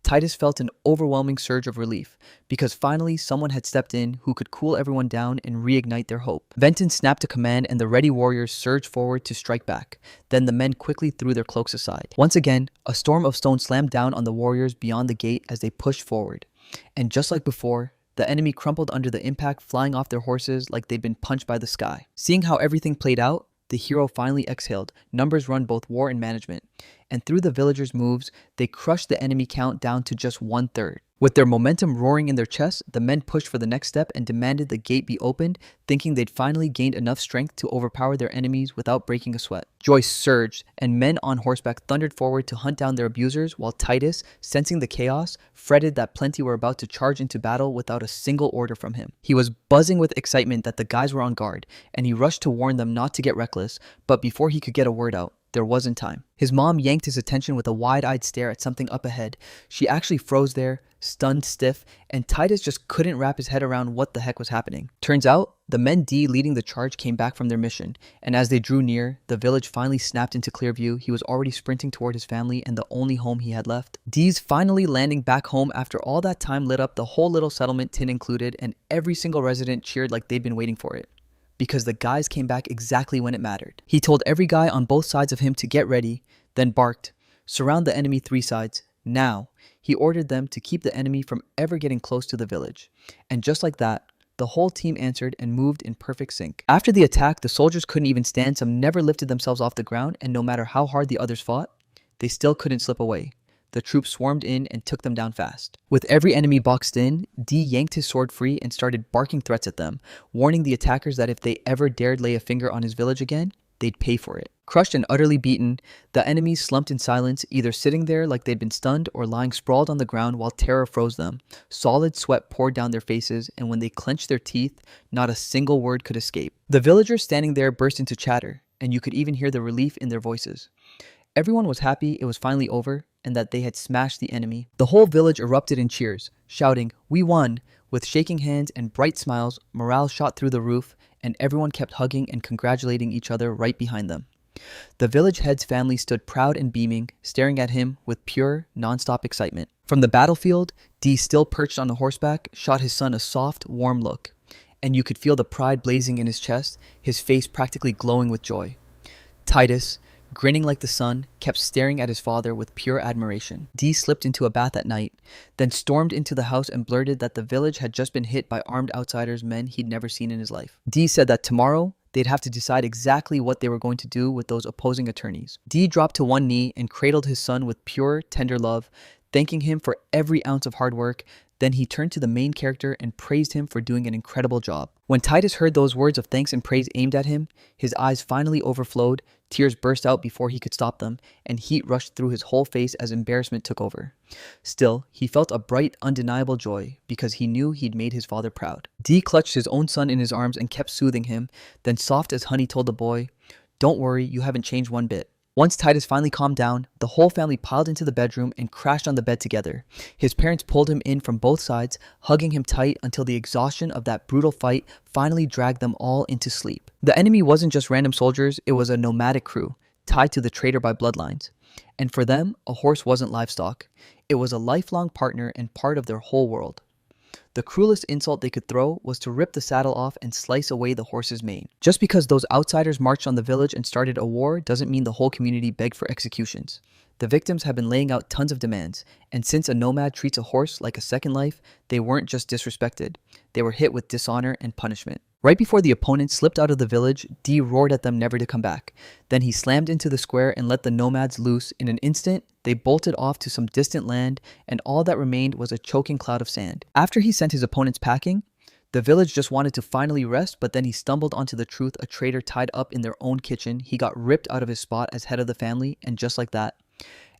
Titus felt an overwhelming surge of relief, because finally someone had stepped in who could cool everyone down and reignite their hope. Venton snapped a command and the ready warriors surged forward to strike back. Then the men quickly threw their cloaks aside. Once again, a storm of stones slammed down on the warriors beyond the gate as they pushed forward. And just like before, the enemy crumpled under the impact, flying off their horses like they'd been punched by the sky. Seeing how everything played out, the hero finally exhaled. Numbers run both war and management. And through the villagers' moves, they crushed the enemy count down to just 1/3. With their momentum roaring in their chests, the men pushed for the next step and demanded the gate be opened, thinking they'd finally gained enough strength to overpower their enemies without breaking a sweat. Joy surged, and men on horseback thundered forward to hunt down their abusers, while Titus, sensing the chaos, fretted that plenty were about to charge into battle without a single order from him. He was buzzing with excitement that the guys were on guard, and he rushed to warn them not to get reckless, but before he could get a word out, there wasn't time. His mom yanked his attention with a wide-eyed stare at something up ahead. She actually froze there, stunned stiff, and Titus just couldn't wrap his head around what the heck was happening. Turns out, the men D leading the charge came back from their mission, and as they drew near, the village finally snapped into clear view. He was already sprinting toward his family and the only home he had left. D's finally landing back home after all that time lit up the whole little settlement, Tin included, and every single resident cheered like they'd been waiting for it, because the guys came back exactly when it mattered. He told every guy on both sides of him to get ready, then barked, "Surround the enemy 3 sides, now." He ordered them to keep the enemy from ever getting close to the village. And just like that, the whole team answered and moved in perfect sync. After the attack, the soldiers couldn't even stand. Some never lifted themselves off the ground, and no matter how hard the others fought, they still couldn't slip away. The troops swarmed in and took them down fast. With every enemy boxed in, D yanked his sword free and started barking threats at them, warning the attackers that if they ever dared lay a finger on his village again, they'd pay for it. Crushed and utterly beaten, the enemies slumped in silence, either sitting there like they'd been stunned or lying sprawled on the ground while terror froze them. Solid sweat poured down their faces, and when they clenched their teeth, not a single word could escape. The villagers standing there burst into chatter, and you could even hear the relief in their voices. Everyone was happy it was finally over, and that they had smashed the enemy. The whole village erupted in cheers, shouting, "We won!" With shaking hands and bright smiles, morale shot through the roof, and everyone kept hugging and congratulating each other right behind them. The village head's family stood proud and beaming, staring at him with pure, non-stop excitement. From the battlefield, Dee, still perched on a horseback, shot his son a soft, warm look, and you could feel the pride blazing in his chest, his face practically glowing with joy. Titus, grinning like the sun, kept staring at his father with pure admiration. Dee slipped into a bath at night, then stormed into the house and blurted that the village had just been hit by armed outsiders, men he'd never seen in his life. Dee said that tomorrow, they'd have to decide exactly what they were going to do with those opposing attorneys. Dee dropped to one knee and cradled his son with pure, tender love, thanking him for every ounce of hard work. Then he turned to the main character and praised him for doing an incredible job. When Titus heard those words of thanks and praise aimed at him, his eyes finally overflowed, tears burst out before he could stop them, and heat rushed through his whole face as embarrassment took over. Still, he felt a bright, undeniable joy because he knew he'd made his father proud. Dee clutched his own son in his arms and kept soothing him, then soft as honey told the boy, "Don't worry, you haven't changed one bit." Once Titus finally calmed down, the whole family piled into the bedroom and crashed on the bed together. His parents pulled him in from both sides, hugging him tight until the exhaustion of that brutal fight finally dragged them all into sleep. The enemy wasn't just random soldiers, it was a nomadic crew, tied to the traitor by bloodlines. And for them, a horse wasn't livestock. It was a lifelong partner and part of their whole world. The cruelest insult they could throw was to rip the saddle off and slice away the horse's mane. Just because those outsiders marched on the village and started a war doesn't mean the whole community begged for executions. The victims have been laying out tons of demands, and since a nomad treats a horse like a second life, they weren't just disrespected, they were hit with dishonor and punishment. Right before the opponents slipped out of the village, Dee roared at them never to come back. Then he slammed into the square and let the nomads loose. In an instant, they bolted off to some distant land, and all that remained was a choking cloud of sand. After he sent his opponents packing, the village just wanted to finally rest, but then he stumbled onto the truth: a traitor tied up in their own kitchen. He got ripped out of his spot as head of the family, and just like that,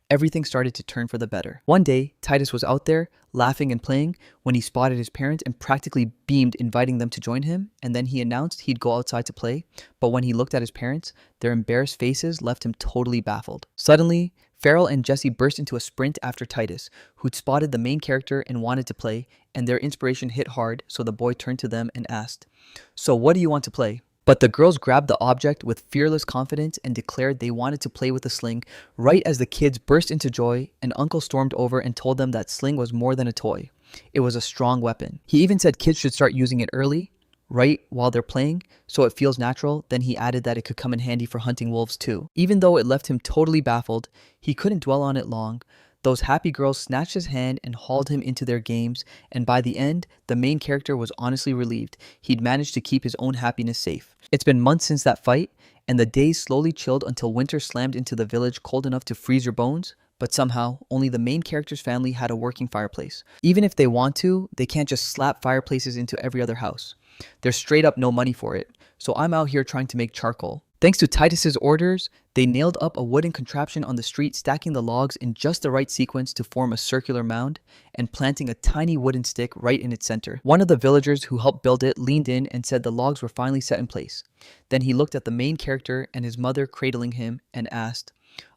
everything started to turn for the better. One day, Titus was out there, laughing and playing, when he spotted his parents and practically beamed, inviting them to join him, and then he announced he'd go outside to play, but when he looked at his parents, their embarrassed faces left him totally baffled. Suddenly, Farrell and Jesse burst into a sprint after Titus, who'd spotted the main character and wanted to play, and their inspiration hit hard, so the boy turned to them and asked, "So what do you want to play?" But the girls grabbed the object with fearless confidence and declared they wanted to play with the sling. Right as the kids burst into joy, an uncle stormed over and told them that sling was more than a toy. It was a strong weapon. He even said kids should start using it early, right while they're playing, so it feels natural. Then he added that it could come in handy for hunting wolves too. Even though it left him totally baffled, he couldn't dwell on it long. Those happy girls snatched his hand and hauled him into their games, and by the end, the main character was honestly relieved. He'd managed to keep his own happiness safe. It's been months since that fight, and the days slowly chilled until winter slammed into the village cold enough to freeze your bones, but somehow, only the main character's family had a working fireplace. Even if they want to, they can't just slap fireplaces into every other house. There's straight up no money for it, so I'm out here trying to make charcoal. Thanks to Titus's orders, they nailed up a wooden contraption on the street, stacking the logs in just the right sequence to form a circular mound, and planting a tiny wooden stick right in its center. One of the villagers who helped build it leaned in and said the logs were finally set in place. Then he looked at the main character and his mother cradling him and asked,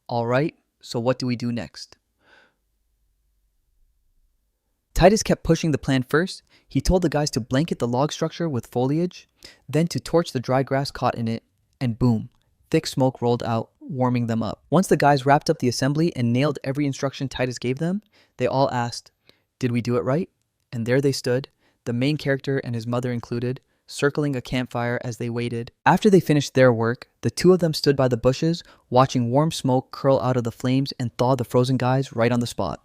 "All right, so what do we do next?" Titus kept pushing the plan first. He told the guys to blanket the log structure with foliage, then to torch the dry grass caught in it, and boom, thick smoke rolled out, warming them up. Once the guys wrapped up the assembly and nailed every instruction Titus gave them, they all asked, "Did we do it right?" And there they stood, the main character and his mother included, circling a campfire as they waited. After they finished their work, the two of them stood by the bushes, watching warm smoke curl out of the flames and thaw the frozen guys right on the spot.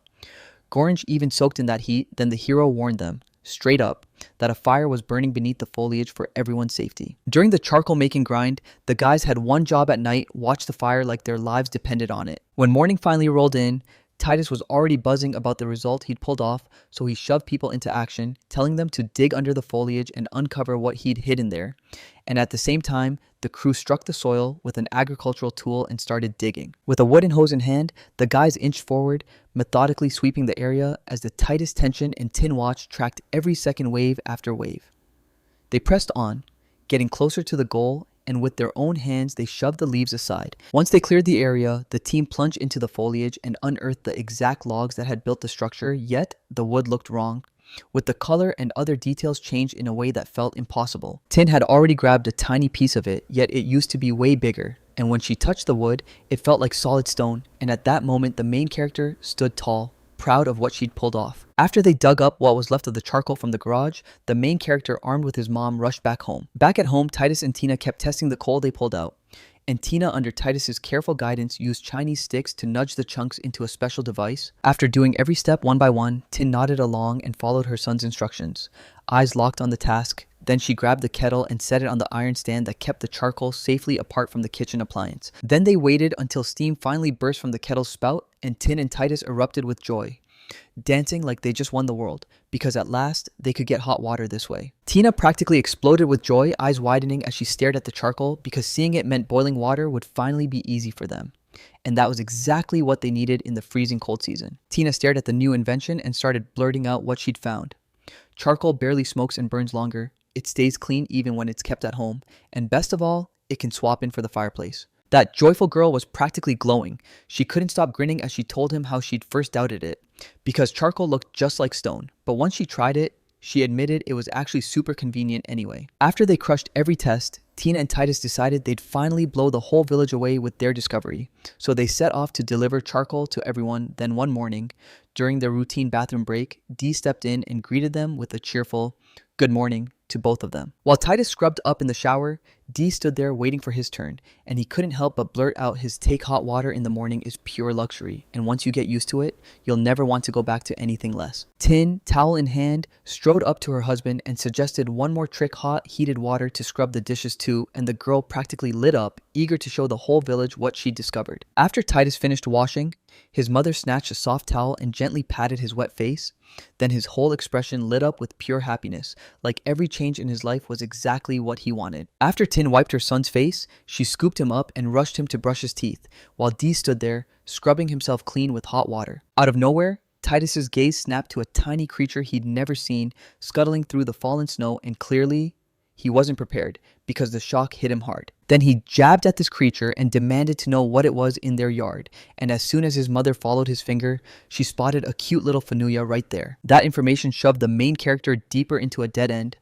Gorange even soaked in that heat. Then the hero warned them, straight up, that a fire was burning beneath the foliage for everyone's safety. During the charcoal making grind, the guys had one job at night: watch the fire like their lives depended on it. When morning finally rolled in, Titus was already buzzing about the result he'd pulled off, so he shoved people into action, telling them to dig under the foliage and uncover what he'd hidden there. And at the same time, the crew struck the soil with an agricultural tool and started digging. With a wooden hose in hand, the guys inched forward, methodically sweeping the area as the tightest tension and tin watch tracked every second wave after wave. They pressed on, getting closer to the goal, and with their own hands they shoved the leaves aside. Once they cleared the area, the team plunged into the foliage and unearthed the exact logs that had built the structure, yet the wood looked wrong, with the color and other details changed in a way that felt impossible. Tin had already grabbed a tiny piece of it, yet it used to be way bigger, and when she touched the wood, it felt like solid stone, and at that moment the main character stood tall, proud of what she'd pulled off. After they dug up what was left of the charcoal from the garage, the main character, armed with his mom, rushed back home. Back at home, Titus and Tina kept testing the coal they pulled out, and Tina, under Titus's careful guidance, used Chinese sticks to nudge the chunks into a special device. After doing every step one by one, Tin nodded along and followed her son's instructions, eyes locked on the task. Then she grabbed the kettle and set it on the iron stand that kept the charcoal safely apart from the kitchen appliance. Then they waited until steam finally burst from the kettle's spout, and Tin and Titus erupted with joy, dancing like they just won the world, because at last they could get hot water this way. Tina practically exploded with joy, eyes widening as she stared at the charcoal, because seeing it meant boiling water would finally be easy for them. And that was exactly what they needed in the freezing cold season. Tina stared at the new invention and started blurting out what she'd found. Charcoal barely smokes and burns longer. It stays clean even when it's kept at home. And best of all, it can swap in for the fireplace. That joyful girl was practically glowing. She couldn't stop grinning as she told him how she'd first doubted it, because charcoal looked just like stone. But once she tried it, she admitted it was actually super convenient anyway. After they crushed every test, Tina and Titus decided they'd finally blow the whole village away with their discovery. So they set off to deliver charcoal to everyone. Then one morning, during their routine bathroom break, Dee stepped in and greeted them with a cheerful "Good morning" to both of them. While Titus scrubbed up in the shower, Dee stood there waiting for his turn, and he couldn't help but blurt out his take hot water in the morning is pure luxury, and once you get used to it, you'll never want to go back to anything less. Tin, towel in hand, strode up to her husband and suggested one more trick: hot, heated water to scrub the dishes too, and the girl practically lit up, eager to show the whole village what she'd discovered. After Titus finished washing, his mother snatched a soft towel and gently patted his wet face. Then his whole expression lit up with pure happiness, like every change in his life was exactly what he wanted. After Tin wiped her son's face, she scooped him up and rushed him to brush his teeth, while Dee stood there, scrubbing himself clean with hot water. Out of nowhere, Titus's gaze snapped to a tiny creature he'd never seen, scuttling through the fallen snow, and clearly, he wasn't prepared, because the shock hit him hard. Then he jabbed at this creature and demanded to know what it was in their yard, and as soon as his mother followed his finger, she spotted a cute little fanuya right there. That information shoved the main character deeper into a dead end,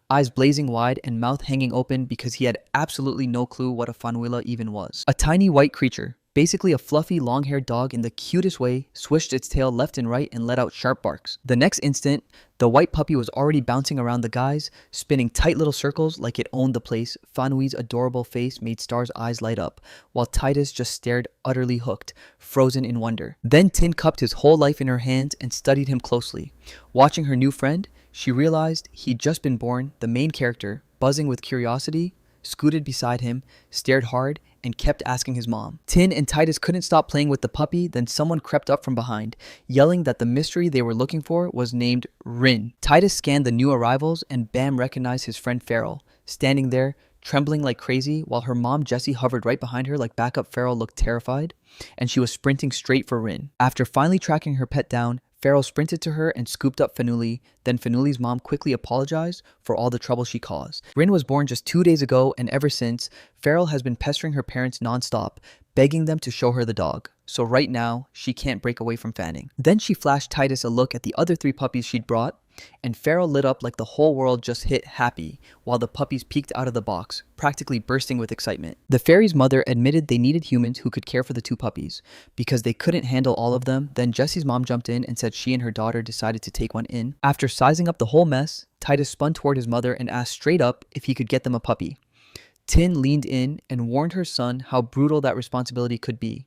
eyes blazing wide and mouth hanging open because he had absolutely no clue what a fanuila even was. A tiny white creature, basically a fluffy, long-haired dog in the cutest way, swished its tail left and right and let out sharp barks. The next instant, the white puppy was already bouncing around the guys, spinning tight little circles like it owned the place. Fanui's adorable face made Star's eyes light up, while Titus just stared utterly hooked, frozen in wonder. Then Tin cupped his whole life in her hands and studied him closely. Watching her new friend, she realized he'd just been born. The main character, buzzing with curiosity, scooted beside him, stared hard, and kept asking his mom. Tin and Titus couldn't stop playing with the puppy. Then someone crept up from behind, yelling that the mystery they were looking for was named Rin. Titus scanned the new arrivals, and Bam recognized his friend Farrell, standing there, trembling like crazy, while her mom Jessie hovered right behind her like backup. Farrell looked terrified, and she was sprinting straight for Rin. After finally tracking her pet down, Farrell sprinted to her and scooped up Fanuli. Then Fanuli's mom quickly apologized for all the trouble she caused. Rin was born just 2 days ago, and ever since, Farrell has been pestering her parents nonstop, begging them to show her the dog. So right now, she can't break away from Fanning. Then she flashed Titus a look at the other 3 puppies she'd brought, and Farrell lit up like the whole world just hit happy, while the puppies peeked out of the box, practically bursting with excitement. The fairy's mother admitted they needed humans who could care for the 2 puppies, because they couldn't handle all of them. Then Jessie's mom jumped in and said she and her daughter decided to take one in. After sizing up the whole mess, Titus spun toward his mother and asked straight up if he could get them a puppy. Tin leaned in and warned her son how brutal that responsibility could be,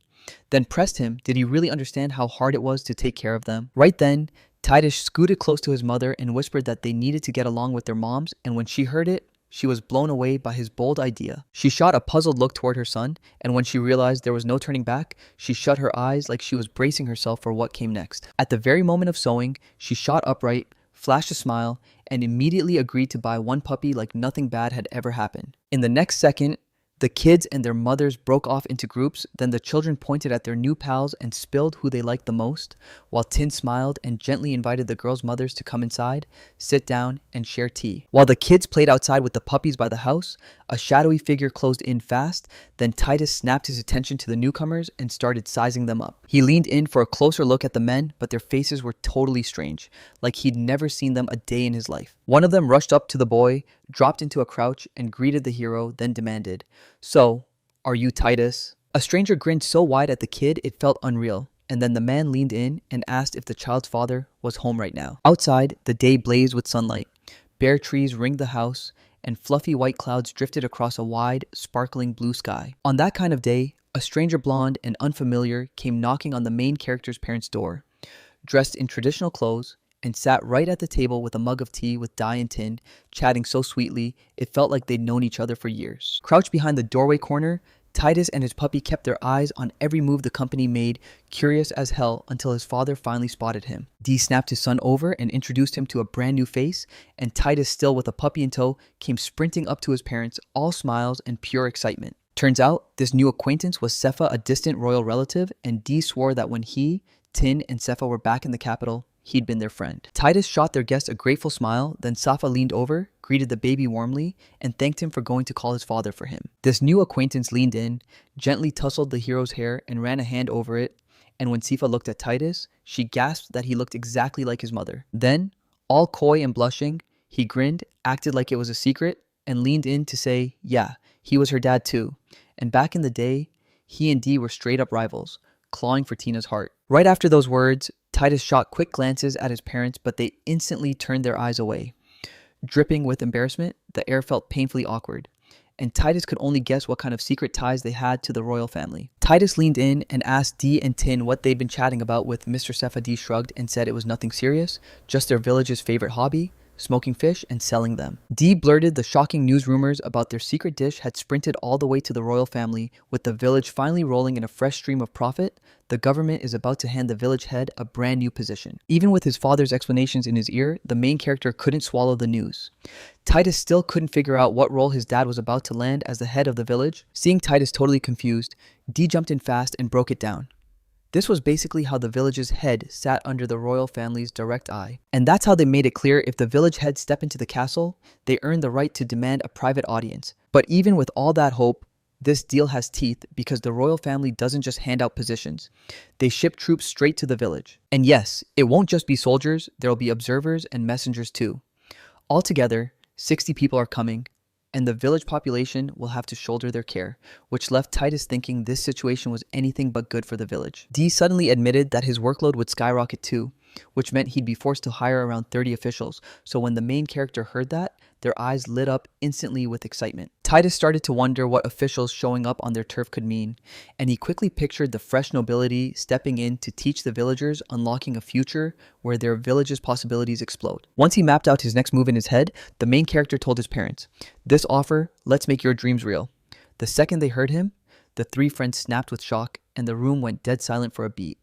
then pressed him, did he really understand how hard it was to take care of them? Right then, Titus scooted close to his mother and whispered that they needed to get along with their moms, and when she heard it, she was blown away by his bold idea. She shot a puzzled look toward her son, and when she realized there was no turning back, she shut her eyes like she was bracing herself for what came next. At the very moment of sewing, she shot upright, flashed a smile, and immediately agreed to buy one puppy like nothing bad had ever happened. In the next second, The kids and their mothers broke off into groups, then the children pointed at their new pals and spilled who they liked the most, while Tin smiled and gently invited the girls' mothers to come inside, sit down, and share tea. While the kids played outside with the puppies by the house, a shadowy figure closed in fast, then Titus snapped his attention to the newcomers and started sizing them up. He leaned in for a closer look at the men, but their faces were totally strange, like he'd never seen them a day in his life. One of them rushed up to the boy, dropped into a crouch, and greeted the hero, then demanded, "So, are you Titus?" A stranger grinned so wide at the kid it felt unreal, and then the man leaned in and asked if the child's father was home right now. Outside, the day blazed with sunlight. Bare trees ringed the house, and fluffy white clouds drifted across a wide, sparkling blue sky. On that kind of day, a stranger blonde and unfamiliar came knocking on the main character's parents' door. Dressed in traditional clothes, and sat right at the table with a mug of tea with Dai and Tin, chatting so sweetly it felt like they'd known each other for years. Crouched behind the doorway corner, Titus and his puppy kept their eyes on every move the company made, curious as hell, until his father finally spotted him. Dee snapped his son over and introduced him to a brand new face, and Titus, still with a puppy in tow, came sprinting up to his parents, all smiles and pure excitement. Turns out, this new acquaintance was Sepha, a distant royal relative, and Dee swore that when he, Tin, and Sepha were back in the capital, he'd been their friend. Titus shot their guest a grateful smile, then Safa leaned over, greeted the baby warmly, and thanked him for going to call his father for him. This new acquaintance leaned in, gently tousled the hero's hair, and ran a hand over it, and when Sifa looked at Titus, she gasped that he looked exactly like his mother. Then, all coy and blushing, he grinned, acted like it was a secret, and leaned in to say, yeah, he was her dad too. And back in the day, he and Dee were straight up rivals, clawing for Tina's heart. Right after those words, Titus shot quick glances at his parents, but they instantly turned their eyes away. Dripping with embarrassment, the air felt painfully awkward, and Titus could only guess what kind of secret ties they had to the royal family. Titus leaned in and asked Dee and Tin what they'd been chatting about with Mr. Sepha. Dee shrugged and said it was nothing serious, just their village's favorite hobby, smoking fish and selling them. Dee blurted the shocking news rumors about their secret dish had sprinted all the way to the royal family, with the village finally rolling in a fresh stream of profit. The government is about to hand the village head a brand new position. Even with his father's explanations in his ear, the main character couldn't swallow the news. Titus still couldn't figure out what role his dad was about to land as the head of the village. Seeing Titus totally confused, Dee jumped in fast and broke it down. This was basically how the village's head sat under the royal family's direct eye. And that's how they made it clear if the village head stepped into the castle, they earned the right to demand a private audience. But even with all that hope, this deal has teeth because the royal family doesn't just hand out positions. They ship troops straight to the village. And yes, it won't just be soldiers, there'll be observers and messengers too. Altogether, 60 people are coming, and the village population will have to shoulder their care, which left Titus thinking this situation was anything but good for the village. Dee suddenly admitted that his workload would skyrocket too, which meant he'd be forced to hire around 30 officials, so when the main character heard that, their eyes lit up instantly with excitement. Titus started to wonder what officials showing up on their turf could mean, and he quickly pictured the fresh nobility stepping in to teach the villagers, unlocking a future where their village's possibilities explode. Once he mapped out his next move in his head, the main character told his parents, "This offer, let's make your dreams real." The second they heard him, the three friends snapped with shock, and the room went dead silent for a beat.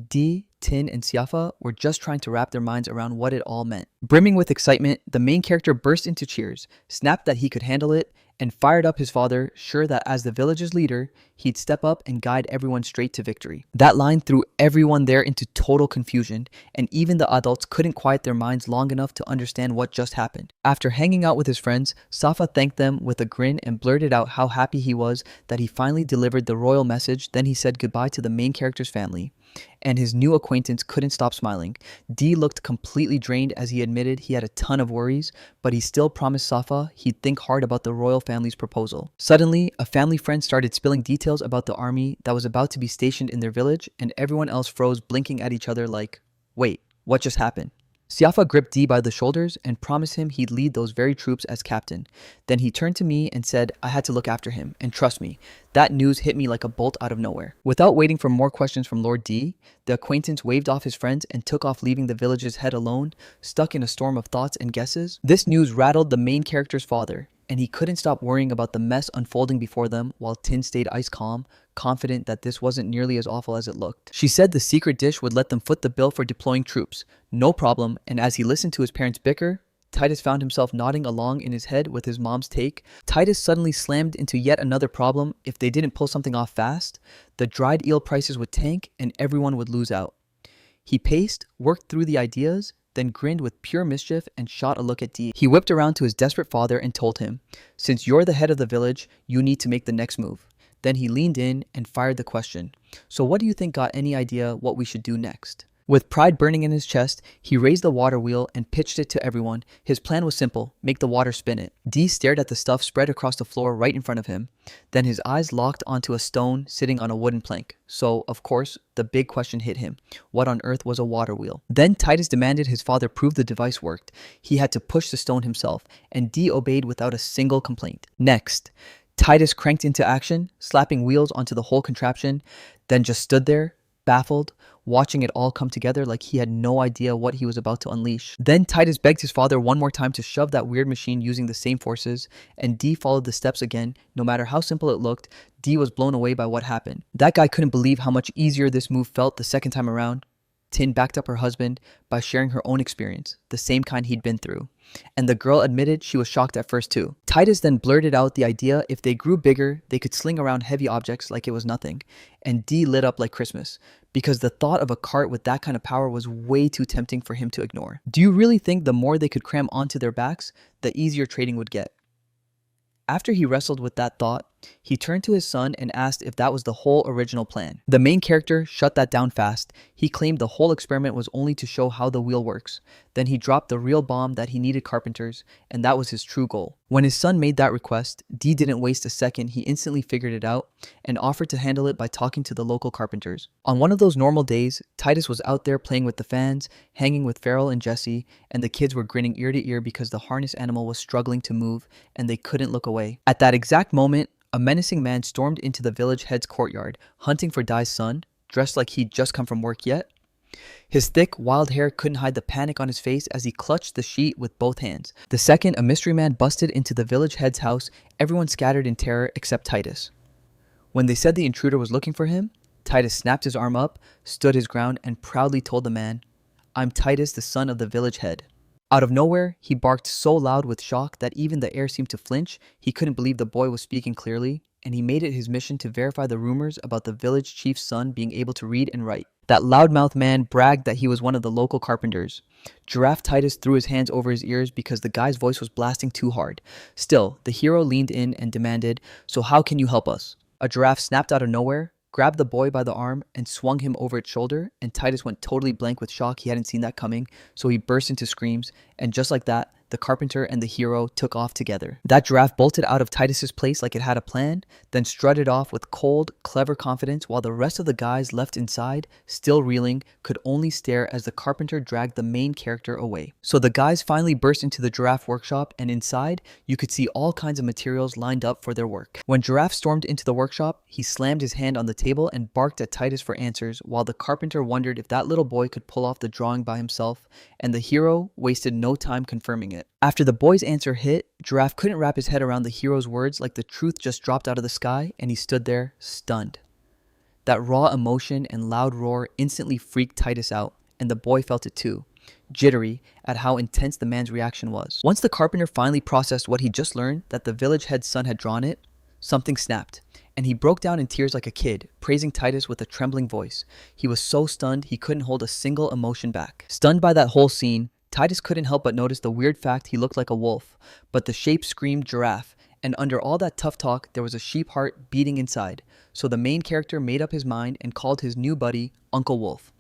Dee, Tin, and Siafa were just trying to wrap their minds around what it all meant. Brimming with excitement, the main character burst into cheers, snapped that he could handle it, and fired up his father, sure that as the village's leader, he'd step up and guide everyone straight to victory. That line threw everyone there into total confusion, and even the adults couldn't quiet their minds long enough to understand what just happened. After hanging out with his friends, Safa thanked them with a grin and blurted out how happy he was that he finally delivered the royal message. Then he said goodbye to the main character's family, and his new acquaintance couldn't stop smiling. Dee looked completely drained as he admitted he had a ton of worries, but he still promised Safa he'd think hard about the royal family's proposal. Suddenly, a family friend started spilling details about the army that was about to be stationed in their village, and everyone else froze, blinking at each other like, wait, what just happened? Siafa gripped Dee by the shoulders and promised him he'd lead those very troops as captain. Then he turned to me and said I had to look after him, and trust me, that news hit me like a bolt out of nowhere. Without waiting for more questions from Lord D, the acquaintance waved off his friends and took off, leaving the village's head alone, stuck in a storm of thoughts and guesses. This news rattled the main character's father, and he couldn't stop worrying about the mess unfolding before them, while Tin stayed ice calm, confident that this wasn't nearly as awful as it looked. She said the secret dish would let them foot the bill for deploying troops, no problem, and as he listened to his parents bicker, Titus found himself nodding along in his head with his mom's take. Titus suddenly slammed into yet another problem. If they didn't pull something off fast, the dried eel prices would tank and everyone would lose out. He paced, worked through the ideas, then grinned with pure mischief and shot a look at Dee. He whipped around to his desperate father and told him, "Since you're the head of the village, you need to make the next move." Then he leaned in and fired the question, "So what do you think? Got any idea what we should do next?" With pride burning in his chest, he raised the water wheel and pitched it to everyone. His plan was simple: make the water spin it. Dee stared at the stuff spread across the floor right in front of him. Then his eyes locked onto a stone sitting on a wooden plank. So, of course, the big question hit him. What on earth was a water wheel? Then Titus demanded his father prove the device worked. He had to push the stone himself, and Dee obeyed without a single complaint. Next, Titus cranked into action, slapping wheels onto the whole contraption, then just stood there, baffled, watching it all come together like he had no idea what he was about to unleash. Then Titus begged his father one more time to shove that weird machine using the same forces, and Dee followed the steps again. No matter how simple it looked, Dee was blown away by what happened. That guy couldn't believe how much easier this move felt the second time around. Tin backed up her husband by sharing her own experience, the same kind he'd been through. And the girl admitted she was shocked at first too. Titus then blurted out the idea if they grew bigger, they could sling around heavy objects like it was nothing. And Dee lit up like Christmas, because the thought of a cart with that kind of power was way too tempting for him to ignore. Do you really think the more they could cram onto their backs, the easier trading would get? After he wrestled with that thought, he turned to his son and asked if that was the whole original plan. The main character shut that down fast. He claimed the whole experiment was only to show how the wheel works. Then he dropped the real bomb that he needed carpenters, and that was his true goal. When his son made that request, Dee didn't waste a second. He instantly figured it out and offered to handle it by talking to the local carpenters. On one of those normal days, Titus was out there playing with the fans, hanging with Farrell and Jesse, and the kids were grinning ear to ear because the harness animal was struggling to move and they couldn't look away. At that exact moment, a menacing man stormed into the village head's courtyard, hunting for Dai's son, dressed like he'd just come from work yet. His thick, wild hair couldn't hide the panic on his face as he clutched the sheet with both hands. The second a mystery man busted into the village head's house, everyone scattered in terror except Titus. When they said the intruder was looking for him, Titus snapped his arm up, stood his ground, and proudly told the man, "I'm Titus, the son of the village head." Out of nowhere, he barked so loud with shock that even the air seemed to flinch. He couldn't believe the boy was speaking clearly, and he made it his mission to verify the rumors about the village chief's son being able to read and write. That loudmouth man bragged that he was one of the local carpenters. Giraffe Titus threw his hands over his ears because the guy's voice was blasting too hard. Still, the hero leaned in and demanded, "So how can you help us?" A giraffe snapped out of nowhere, grabbed the boy by the arm, and swung him over its shoulder, and Titus went totally blank with shock. He hadn't seen that coming, so he burst into screams, and just like that, the carpenter and the hero took off together. That giraffe bolted out of Titus's place like it had a plan, then strutted off with cold, clever confidence while the rest of the guys left inside, still reeling, could only stare as the carpenter dragged the main character away. So the guys finally burst into the giraffe workshop, and inside, you could see all kinds of materials lined up for their work. When Giraffe stormed into the workshop, he slammed his hand on the table and barked at Titus for answers, while the carpenter wondered if that little boy could pull off the drawing by himself, and the hero wasted no time confirming it. After the boy's answer hit, Giraffe couldn't wrap his head around the hero's words like the truth just dropped out of the sky, and he stood there, stunned. That raw emotion and loud roar instantly freaked Titus out, and the boy felt it too, jittery at how intense the man's reaction was. Once the carpenter finally processed what he just learned, that the village head's son had drawn it, something snapped, and he broke down in tears like a kid, praising Titus with a trembling voice. He was so stunned he couldn't hold a single emotion back. Stunned by that whole scene, Titus couldn't help but notice the weird fact he looked like a wolf, but the shape screamed giraffe, and under all that tough talk, there was a sheep heart beating inside. So the main character made up his mind and called his new buddy Uncle Wolf.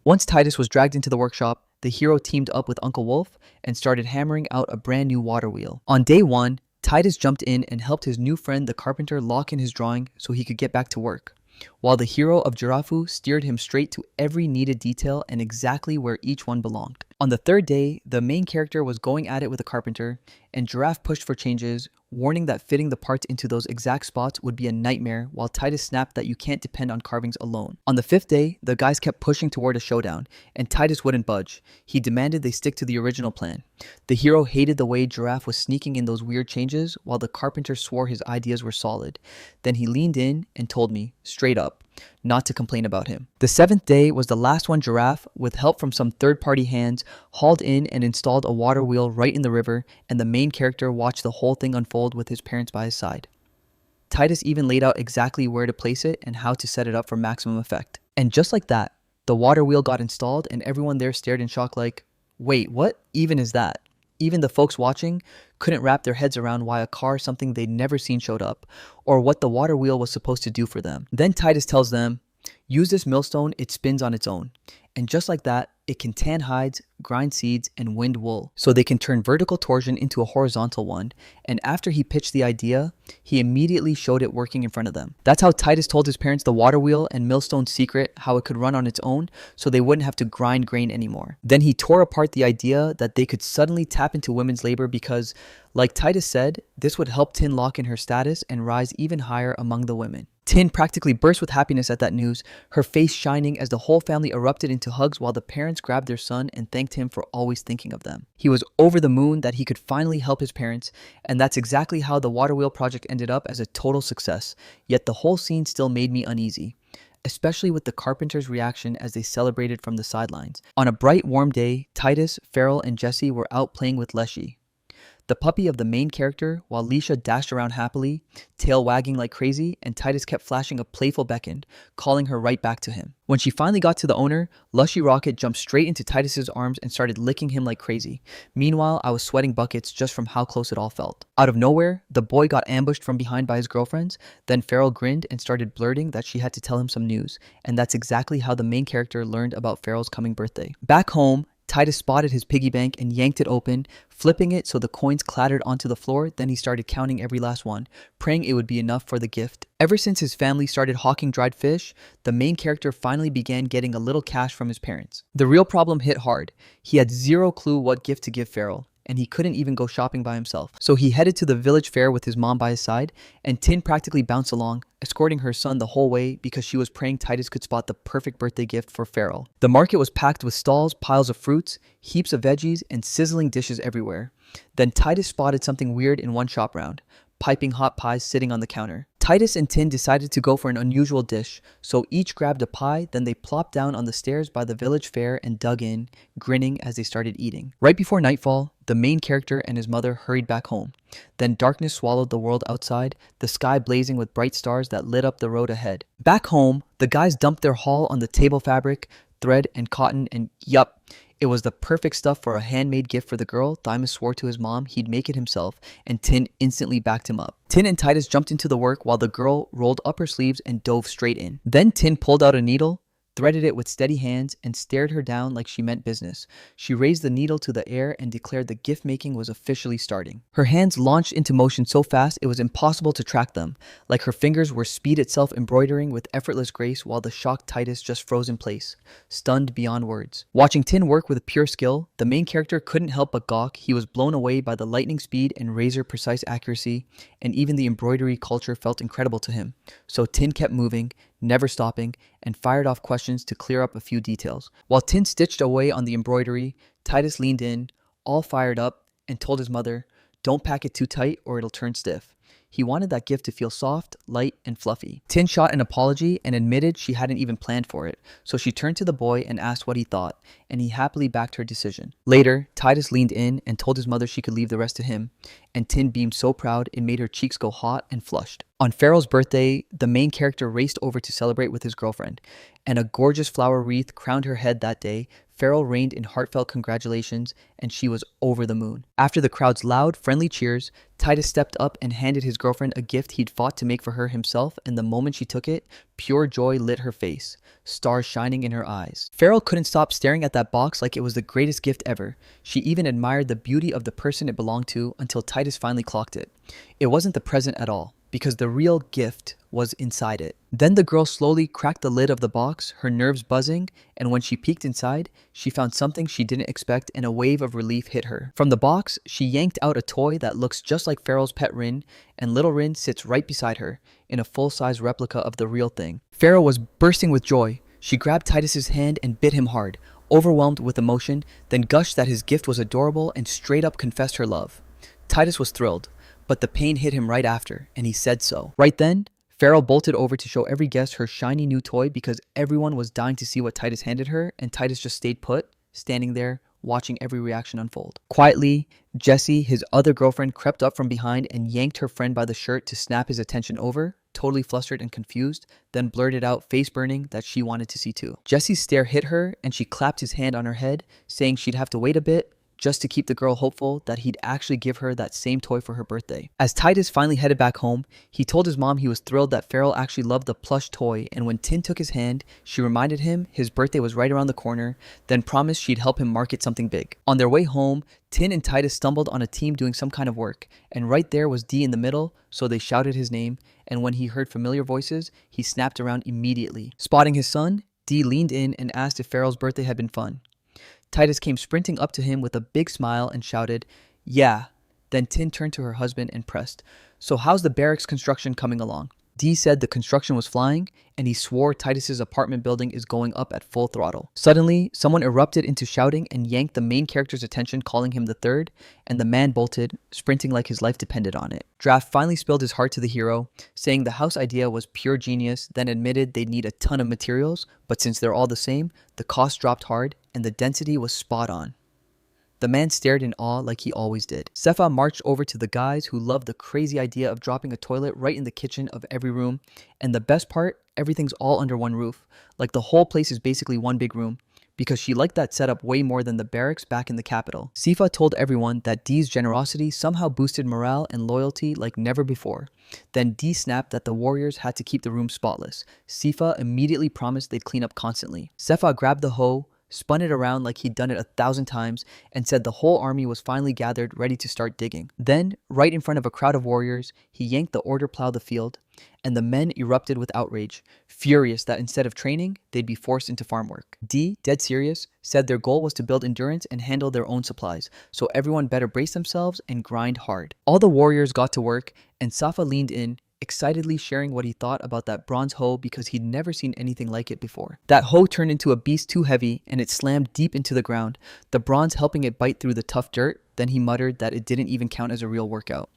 Once Titus was dragged into the workshop, the hero teamed up with Uncle Wolf and started hammering out a brand new water wheel. On day one, Titus jumped in and helped his new friend the carpenter lock in his drawing so he could get back to work, while the hero of Giraffe steered him straight to every needed detail and exactly where each one belonged. On the third day, the main character was going at it with the carpenter, and Giraffe pushed for changes, warning that fitting the parts into those exact spots would be a nightmare, while Titus snapped that you can't depend on carvings alone. On the fifth day, the guys kept pushing toward a showdown, and Titus wouldn't budge. He demanded they stick to the original plan. The hero hated the way Giraffe was sneaking in those weird changes, while the carpenter swore his ideas were solid. Then he leaned in and told me, straight up, not to complain about him. The 7th day was the last one. Giraffe, with help from some third-party hands, hauled in and installed a water wheel right in the river, and the main character watched the whole thing unfold with his parents by his side. Titus even laid out exactly where to place it and how to set it up for maximum effect. And just like that, the water wheel got installed and everyone there stared in shock like, wait, what even is that? Even the folks watching couldn't wrap their heads around why a car, something they'd never seen, showed up, or what the water wheel was supposed to do for them. Then Titus tells them, use this millstone, it spins on its own. And just like that, it can tan hides, grind seeds, and wind wool. So they can turn vertical torsion into a horizontal one. And after he pitched the idea, he immediately showed it working in front of them. That's how Titus told his parents the water wheel and millstone's secret, how it could run on its own, so they wouldn't have to grind grain anymore. Then he tore apart the idea that they could suddenly tap into women's labor because, like Titus said, this would help Tin lock in her status and rise even higher among the women. Tin practically burst with happiness at that news, her face shining as the whole family erupted into hugs while the parents grabbed their son and thanked him for always thinking of them. He was over the moon that he could finally help his parents, and that's exactly how the water wheel project ended up as a total success. Yet the whole scene still made me uneasy, especially with the carpenters' reaction as they celebrated from the sidelines. On a bright, warm day, Titus, Farrell, and Jesse were out playing with Leshy, the puppy of the main character, while Leisha dashed around happily, tail wagging like crazy, and Titus kept flashing a playful beckon, calling her right back to him. When she finally got to the owner, Lushy Rocket jumped straight into Titus's arms and started licking him like crazy. Meanwhile, I was sweating buckets just from how close it all felt. Out of nowhere, the boy got ambushed from behind by his girlfriends, then Farrell grinned and started blurting that she had to tell him some news, and that's exactly how the main character learned about Farrell's coming birthday. Back home, Titus spotted his piggy bank and yanked it open, flipping it so the coins clattered onto the floor. Then he started counting every last one, praying it would be enough for the gift. Ever since his family started hawking dried fish, the main character finally began getting a little cash from his parents. The real problem hit hard. He had zero clue what gift to give Farrell, and he couldn't even go shopping by himself. So he headed to the village fair with his mom by his side, and Tin practically bounced along, escorting her son the whole way because she was praying Titus could spot the perfect birthday gift for Farrell. The market was packed with stalls, piles of fruits, heaps of veggies, and sizzling dishes everywhere. Then Titus spotted something weird in one shop round, piping hot pies sitting on the counter. Titus and Tin decided to go for an unusual dish, so each grabbed a pie, then they plopped down on the stairs by the village fair and dug in, grinning as they started eating. Right before nightfall, the main character and his mother hurried back home. Then darkness swallowed the world outside, the sky blazing with bright stars that lit up the road ahead. Back home, the guys dumped their haul on the table fabric, thread, and cotton, and yup, it was the perfect stuff for a handmade gift for the girl. Thymus swore to his mom he'd make it himself, and Tin instantly backed him up. Tin and Titus jumped into the work while the girl rolled up her sleeves and dove straight in. Then Tin pulled out a needle, threaded it with steady hands, and stared her down like she meant business. She raised the needle to the air and declared the gift making was officially starting. Her hands launched into motion so fast it was impossible to track them, like her fingers were speed itself, embroidering with effortless grace while the shocked Titus just froze in place, stunned beyond words. Watching Tin work with pure skill, the main character couldn't help but gawk. He was blown away by the lightning speed and razor precise accuracy, and even the embroidery culture felt incredible to him. So Tin kept moving, never stopping, and fired off questions to clear up a few details. While Tin stitched away on the embroidery, Titus leaned in, all fired up, and told his mother, "Don't pack it too tight or it'll turn stiff." He wanted that gift to feel soft, light, and fluffy. Tin shot an apology and admitted she hadn't even planned for it, so she turned to the boy and asked what he thought, and he happily backed her decision. Later, Titus leaned in and told his mother she could leave the rest to him, and Tin beamed so proud it made her cheeks go hot and flushed. On Farrell's birthday, the main character raced over to celebrate with his girlfriend, and a gorgeous flower wreath crowned her head that day. Farrell rained in heartfelt congratulations, and she was over the moon. After the crowd's loud, friendly cheers, Titus stepped up and handed his girlfriend a gift he'd fought to make for her himself, and the moment she took it, pure joy lit her face, stars shining in her eyes. Farrell couldn't stop staring at that box like it was the greatest gift ever. She even admired the beauty of the person it belonged to until Titus finally clocked it. It wasn't the present at all, because the real gift was inside it. Then the girl slowly cracked the lid of the box, her nerves buzzing, and when she peeked inside, she found something she didn't expect, and a wave of relief hit her. From the box, she yanked out a toy that looks just like Farrell's pet Rin, and little Rin sits right beside her, in a full-size replica of the real thing. Farrell was bursting with joy. She grabbed Titus's hand and bit him hard, overwhelmed with emotion, then gushed that his gift was adorable and straight up confessed her love. Titus was thrilled, but the pain hit him right after, and he said so. Right then, Farrell bolted over to show every guest her shiny new toy because everyone was dying to see what Titus handed her, and Titus just stayed put, standing there, watching every reaction unfold. Quietly, Jessie, his other girlfriend, crept up from behind and yanked her friend by the shirt to snap his attention over, totally flustered and confused, then blurted out, face burning, that she wanted to see too. Jessie's stare hit her, and she clapped his hand on her head, saying she'd have to wait a bit, just to keep the girl hopeful that he'd actually give her that same toy for her birthday. As Titus finally headed back home, he told his mom he was thrilled that Farrell actually loved the plush toy, and when Tin took his hand, she reminded him his birthday was right around the corner, then promised she'd help him market something big. On their way home, Tin and Titus stumbled on a team doing some kind of work, and right there was D in the middle, so they shouted his name, and when he heard familiar voices, he snapped around immediately. Spotting his son, D leaned in and asked if Farrell's birthday had been fun. Titus came sprinting up to him with a big smile and shouted, "Yeah." Then Tin turned to her husband and pressed, "So how's the barracks construction coming along?" D said the construction was flying, and he swore Titus's apartment building is going up at full throttle. Suddenly, someone erupted into shouting and yanked the main character's attention, calling him the third, and the man bolted, sprinting like his life depended on it. Draft finally spilled his heart to the hero, saying the house idea was pure genius, then admitted they'd need a ton of materials, but since they're all the same, the cost dropped hard, and the density was spot on. The man stared in awe like he always did. Sepha marched over to the guys who loved the crazy idea of dropping a toilet right in the kitchen of every room. And the best part, everything's all under one roof. Like the whole place is basically one big room. Because she liked that setup way more than the barracks back in the capital. Sifa told everyone that Dee's generosity somehow boosted morale and loyalty like never before. Then Dee snapped that the warriors had to keep the room spotless. Sifa immediately promised they'd clean up constantly. Sepha grabbed the hoe, spun it around like he'd done it 1,000 times, and said the whole army was finally gathered, ready to start digging. Then, right in front of a crowd of warriors, he yanked the order plow the field, and the men erupted with outrage, furious that instead of training, they'd be forced into farm work. D, dead serious, said their goal was to build endurance and handle their own supplies, so everyone better brace themselves and grind hard. All the warriors got to work, and Safa leaned in, excitedly sharing what he thought about that bronze hoe because he'd never seen anything like it before. That hoe turned into a beast too heavy, and it slammed deep into the ground, the bronze helping it bite through the tough dirt. Then he muttered that it didn't even count as a real workout.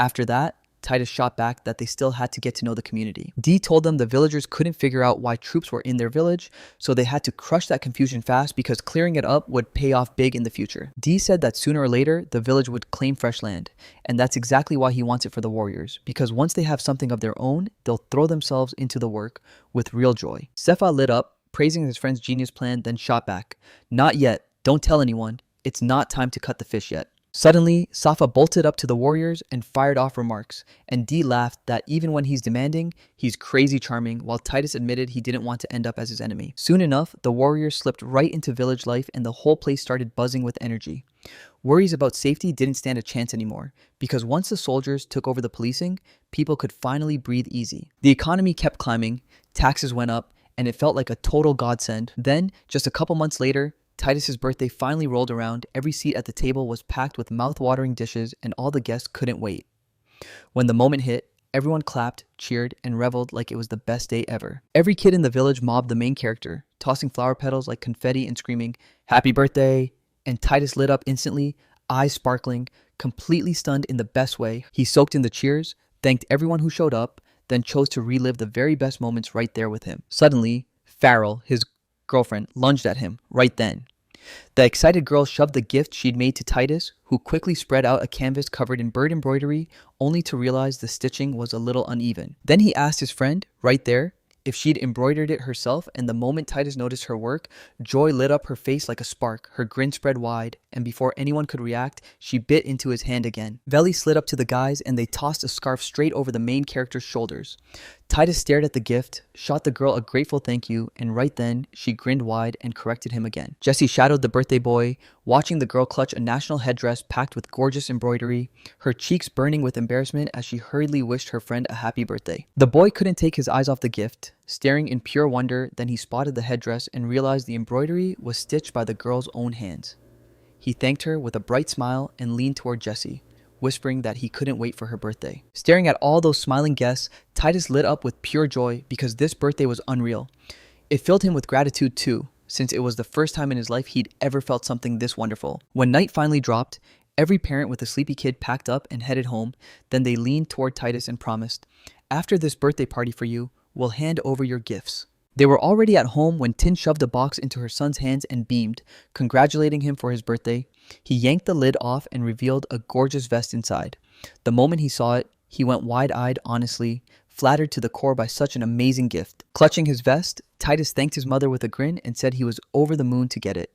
After that, Titus shot back that they still had to get to know the community. D told them the villagers couldn't figure out why troops were in their village, so they had to crush that confusion fast because clearing it up would pay off big in the future. D said that sooner or later, the village would claim fresh land, and that's exactly why he wants it for the warriors, because once they have something of their own, they'll throw themselves into the work with real joy. Sepha lit up, praising his friend's genius plan, then shot back, "Not yet, don't tell anyone, it's not time to cut the fish yet." Suddenly, Safa bolted up to the warriors and fired off remarks, and Dee laughed that even when he's demanding, he's crazy charming, while Titus admitted he didn't want to end up as his enemy. Soon enough, the warriors slipped right into village life and the whole place started buzzing with energy. Worries about safety didn't stand a chance anymore, because once the soldiers took over the policing, people could finally breathe easy. The economy kept climbing, taxes went up, and it felt like a total godsend. Then, just a couple months later, Titus's birthday finally rolled around. Every seat at the table was packed with mouth-watering dishes, and all the guests couldn't wait. When the moment hit, everyone clapped, cheered, and reveled like it was the best day ever. Every kid in the village mobbed the main character, tossing flower petals like confetti and screaming, "Happy birthday!" And Titus lit up instantly, eyes sparkling, completely stunned in the best way. He soaked in the cheers, thanked everyone who showed up, then chose to relive the very best moments right there with him. Suddenly, Farrell, his girlfriend, lunged at him right then. The excited girl shoved the gift she'd made to Titus, who quickly spread out a canvas covered in bird embroidery, only to realize the stitching was a little uneven. Then he asked his friend, right there, if she'd embroidered it herself, and the moment Titus noticed her work, joy lit up her face like a spark, her grin spread wide, and before anyone could react, she bit into his hand again. Veli slid up to the guys, and they tossed a scarf straight over the main character's shoulders. Titus stared at the gift, shot the girl a grateful thank you, and right then, she grinned wide and corrected him again. Jessie shadowed the birthday boy, watching the girl clutch a national headdress packed with gorgeous embroidery, her cheeks burning with embarrassment as she hurriedly wished her friend a happy birthday. The boy couldn't take his eyes off the gift, staring in pure wonder. Then he spotted the headdress and realized the embroidery was stitched by the girl's own hands. He thanked her with a bright smile and leaned toward Jessie, whispering that he couldn't wait for her birthday. Staring at all those smiling guests, Titus lit up with pure joy because this birthday was unreal. It filled him with gratitude too, since it was the first time in his life he'd ever felt something this wonderful. When night finally dropped, every parent with a sleepy kid packed up and headed home. Then they leaned toward Titus and promised, After this birthday party for you, we'll hand over your gifts. They were already at home when Tin shoved a box into her son's hands and beamed, congratulating him for his birthday. He yanked the lid off and revealed a gorgeous vest inside. The moment he saw it, he went wide-eyed, honestly, flattered to the core by such an amazing gift. Clutching his vest, Titus thanked his mother with a grin and said he was over the moon to get it.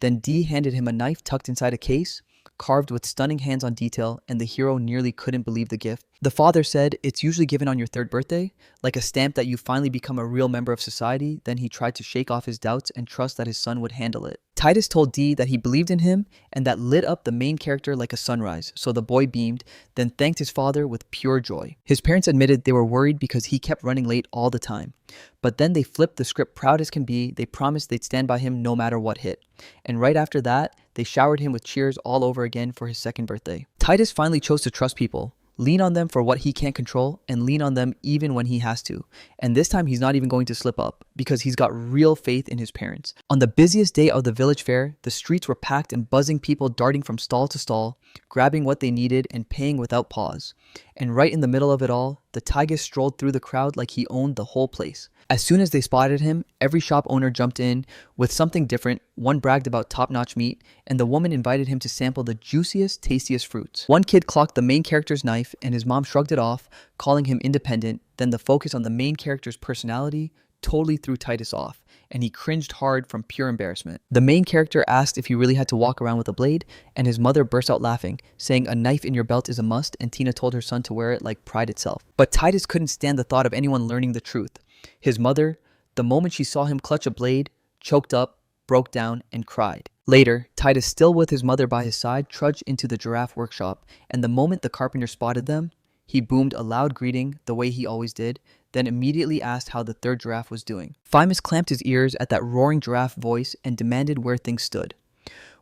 Then Dee handed him a knife tucked inside a case, carved with stunning hands-on detail, and the hero nearly couldn't believe the gift. The father said it's usually given on your third birthday, like a stamp that you finally become a real member of society. Then he tried to shake off his doubts and trust that his son would handle it. Titus told Dee that he believed in him, and that lit up the main character like a sunrise, so the boy beamed, then thanked his father with pure joy. His parents admitted they were worried because he kept running late all the time. But then they flipped the script proud as can be. They promised they'd stand by him no matter what hit. And right after that, they showered him with cheers all over again for his second birthday. Titus finally chose to trust people, lean on them for what he can't control, and lean on them even when he has to. And this time he's not even going to slip up, because he's got real faith in his parents. On the busiest day of the village fair, the streets were packed and buzzing, people darting from stall to stall, grabbing what they needed and paying without pause. And right in the middle of it all, the Tigers strolled through the crowd like he owned the whole place. As soon as they spotted him, every shop owner jumped in with something different. One bragged about top-notch meat, and the woman invited him to sample the juiciest, tastiest fruits. One kid clocked the main character's knife, and his mom shrugged it off, calling him independent. Then the focus on the main character's personality totally threw Titus off, and he cringed hard from pure embarrassment. The main character asked if he really had to walk around with a blade, and his mother burst out laughing, saying a knife in your belt is a must, and Tina told her son to wear it like pride itself. But Titus couldn't stand the thought of anyone learning the truth. His mother, the moment she saw him clutch a blade, choked up, broke down, and cried. Later, Titus, still with his mother by his side, trudged into the giraffe workshop, and the moment the carpenter spotted them, he boomed a loud greeting the way he always did, then immediately asked how the third giraffe was doing. Fimus clamped his ears at that roaring giraffe voice and demanded where things stood.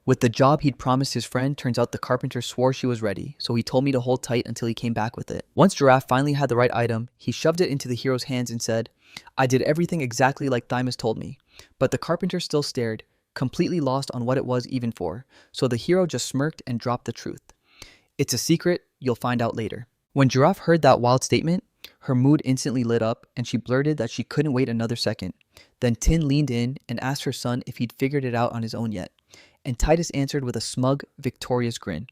With the job he'd promised his friend, turns out the carpenter swore she was ready, so he told me to hold tight until he came back with it. Once Giraffe finally had the right item, he shoved it into the hero's hands and said, I did everything exactly like Thymus told me. But the carpenter still stared, completely lost on what it was even for, so the hero just smirked and dropped the truth. It's a secret, you'll find out later. When Giraffe heard that wild statement, her mood instantly lit up, and she blurted that she couldn't wait another second. Then Tin leaned in and asked her son if he'd figured it out on his own yet. And Titus answered with a smug, victorious grin.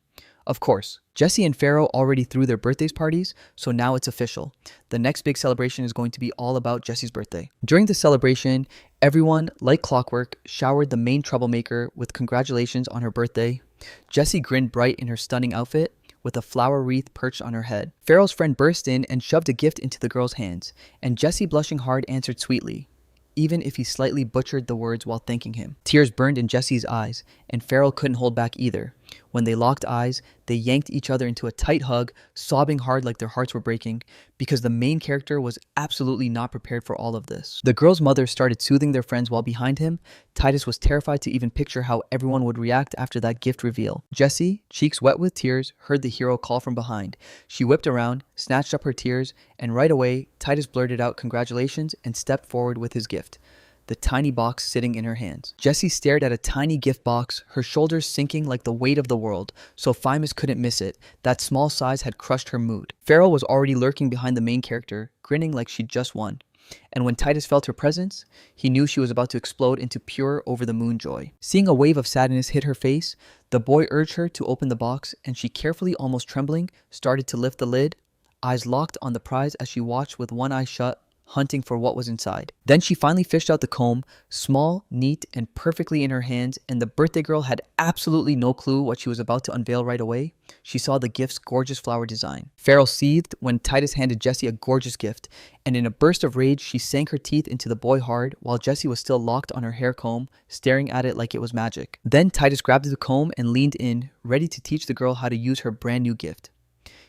Of course, Jesse and Pharaoh already threw their birthday parties, so now it's official. The next big celebration is going to be all about Jesse's birthday. During the celebration, everyone, like clockwork, showered the main troublemaker with congratulations on her birthday. Jessie grinned bright in her stunning outfit, with a flower wreath perched on her head. Pharaoh's friend burst in and shoved a gift into the girl's hands, and Jesse, blushing hard, answered sweetly, even if he slightly butchered the words while thanking him. Tears burned in Jesse's eyes, and Pharaoh couldn't hold back either. When they locked eyes, they yanked each other into a tight hug, sobbing hard like their hearts were breaking, because the main character was absolutely not prepared for all of this. The girl's mother started soothing their friends while behind him. Titus was terrified to even picture how everyone would react after that gift reveal. Jessie, cheeks wet with tears, heard the hero call from behind. She whipped around, snatched up her tears, and right away, Titus blurted out congratulations and stepped forward with his gift, the tiny box sitting in her hands. Jessie stared at a tiny gift box, her shoulders sinking like the weight of the world, so Fimus couldn't miss it. That small size had crushed her mood. Pharaoh was already lurking behind the main character, grinning like she'd just won. And when Titus felt her presence, he knew she was about to explode into pure over-the-moon joy. Seeing a wave of sadness hit her face, the boy urged her to open the box, and she carefully, almost trembling, started to lift the lid, eyes locked on the prize as she watched with one eye shut, hunting for what was inside. Then she finally fished out the comb, small, neat, and perfectly in her hands, and the birthday girl had absolutely no clue what she was about to unveil right away. She saw the gift's gorgeous flower design. Pharaoh seethed when Titus handed Jessie a gorgeous gift, and in a burst of rage, she sank her teeth into the boy hard, while Jessie was still locked on her hair comb, staring at it like it was magic. Then Titus grabbed the comb and leaned in, ready to teach the girl how to use her brand new gift.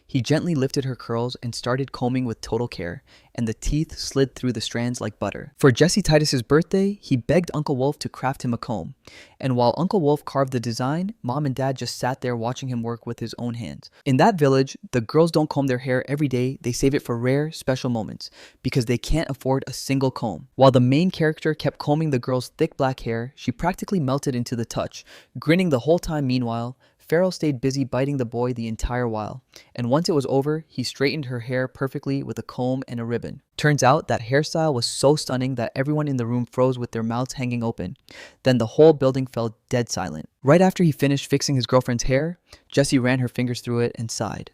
He gently lifted her curls and started combing with total care, and the teeth slid through the strands like butter. For Jesse Titus's birthday, he begged Uncle Wolf to craft him a comb, and while Uncle Wolf carved the design, Mom and Dad just sat there watching him work with his own hands. In that village, the girls don't comb their hair every day, they save it for rare, special moments, because they can't afford a single comb. While the main character kept combing the girl's thick black hair, she practically melted into the touch, grinning the whole time. Meanwhile, Farrell stayed busy biting the boy the entire while, and once it was over, he straightened her hair perfectly with a comb and a ribbon. Turns out that hairstyle was so stunning that everyone in the room froze with their mouths hanging open. Then the whole building fell dead silent. Right after he finished fixing his girlfriend's hair, Jessie ran her fingers through it and sighed.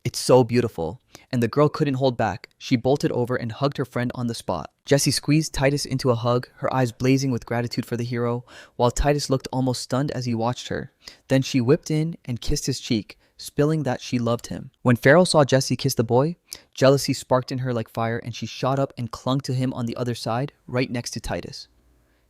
"It's so beautiful." And the girl couldn't hold back. She bolted over and hugged her friend on the spot. Jessie squeezed Titus into a hug, her eyes blazing with gratitude for the hero, while Titus looked almost stunned as he watched her. Then she whipped in and kissed his cheek, spilling that she loved him. When Farrell saw Jessie kiss the boy, jealousy sparked in her like fire, and she shot up and clung to him on the other side, right next to Titus.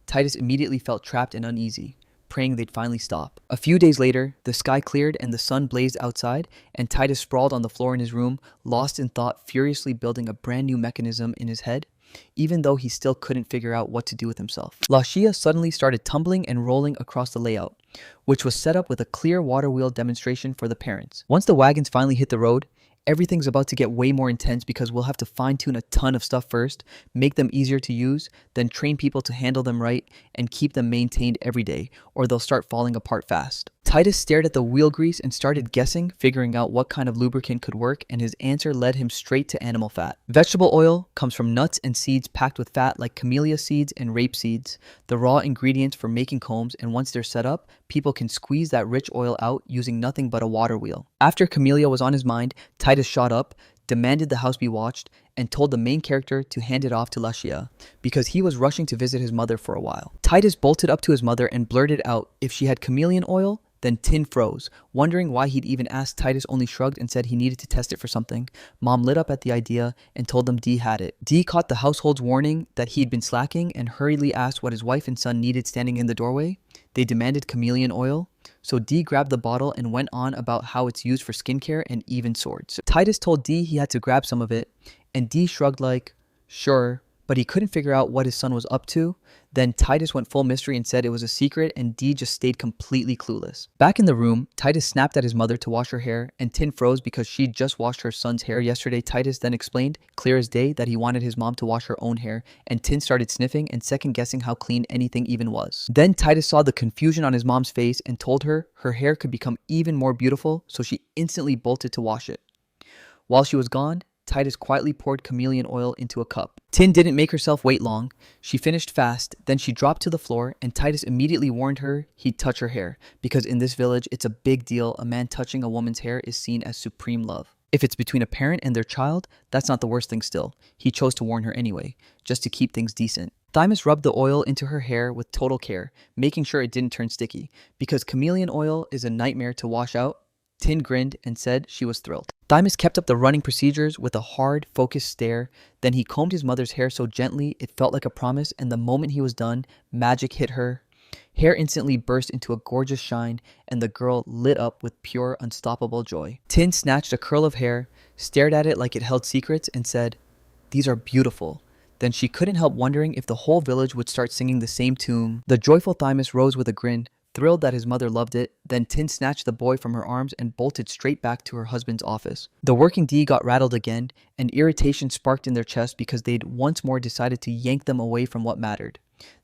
Titus immediately felt trapped and uneasy, praying they'd finally stop. A few days later, the sky cleared and the sun blazed outside, and Titus sprawled on the floor in his room, lost in thought, furiously building a brand new mechanism in his head, even though he still couldn't figure out what to do with himself. Lashia suddenly started tumbling and rolling across the layout, which was set up with a clear water wheel demonstration for the parents. Once the wagons finally hit the road, everything's about to get way more intense because we'll have to fine-tune a ton of stuff first, make them easier to use, then train people to handle them right, and keep them maintained every day, or they'll start falling apart fast. Titus stared at the wheel grease and started guessing, figuring out what kind of lubricant could work, and his answer led him straight to animal fat. Vegetable oil comes from nuts and seeds packed with fat like camellia seeds and rape seeds, the raw ingredients for making combs, and once they're set up, people can squeeze that rich oil out using nothing but a water wheel. After camellia was on his mind, Titus shot up, demanded the house be watched, and told the main character to hand it off to Lashia, because he was rushing to visit his mother for a while. Titus bolted up to his mother and blurted out if she had chameleon oil. Then Tin froze, wondering why he'd even asked. Titus only shrugged and said he needed to test it for something. Mom lit up at the idea and told them Dee had it. Dee caught the household's warning that he'd been slacking and hurriedly asked what his wife and son needed standing in the doorway. They demanded chameleon oil, so Dee grabbed the bottle and went on about how it's used for skincare and even swords. Titus told Dee he had to grab some of it, and Dee shrugged like, sure, but he couldn't figure out what his son was up to. Then Titus went full mystery and said it was a secret, and Dee just stayed completely clueless. Back in the room, Titus snapped at his mother to wash her hair, and Tin froze because she'd just washed her son's hair yesterday. Titus then explained, clear as day, that he wanted his mom to wash her own hair, and Tin started sniffing and second-guessing how clean anything even was. Then Titus saw the confusion on his mom's face and told her her hair could become even more beautiful, so she instantly bolted to wash it. While she was gone, Titus quietly poured chameleon oil into a cup. Tin didn't make herself wait long. She finished fast, then she dropped to the floor, and Titus immediately warned her he'd touch her hair, because in this village, it's a big deal. A man touching a woman's hair is seen as supreme love. If it's between a parent and their child, that's not the worst thing still. He chose to warn her anyway, just to keep things decent. Thymus rubbed the oil into her hair with total care, making sure it didn't turn sticky. Because chameleon oil is a nightmare to wash out, Tin grinned and said she was thrilled. Thymus kept up the running procedures with a hard, focused stare. Then he combed his mother's hair so gently it felt like a promise, and the moment he was done, magic hit her. Hair instantly burst into a gorgeous shine, and the girl lit up with pure, unstoppable joy. Tin snatched a curl of hair, stared at it like it held secrets, and said, "These are beautiful." Then she couldn't help wondering if the whole village would start singing the same tune. The joyful Thymus rose with a grin, thrilled that his mother loved it. Then Tin snatched the boy from her arms and bolted straight back to her husband's office. The working Dee got rattled again, and irritation sparked in their chest because they'd once more decided to yank them away from what mattered.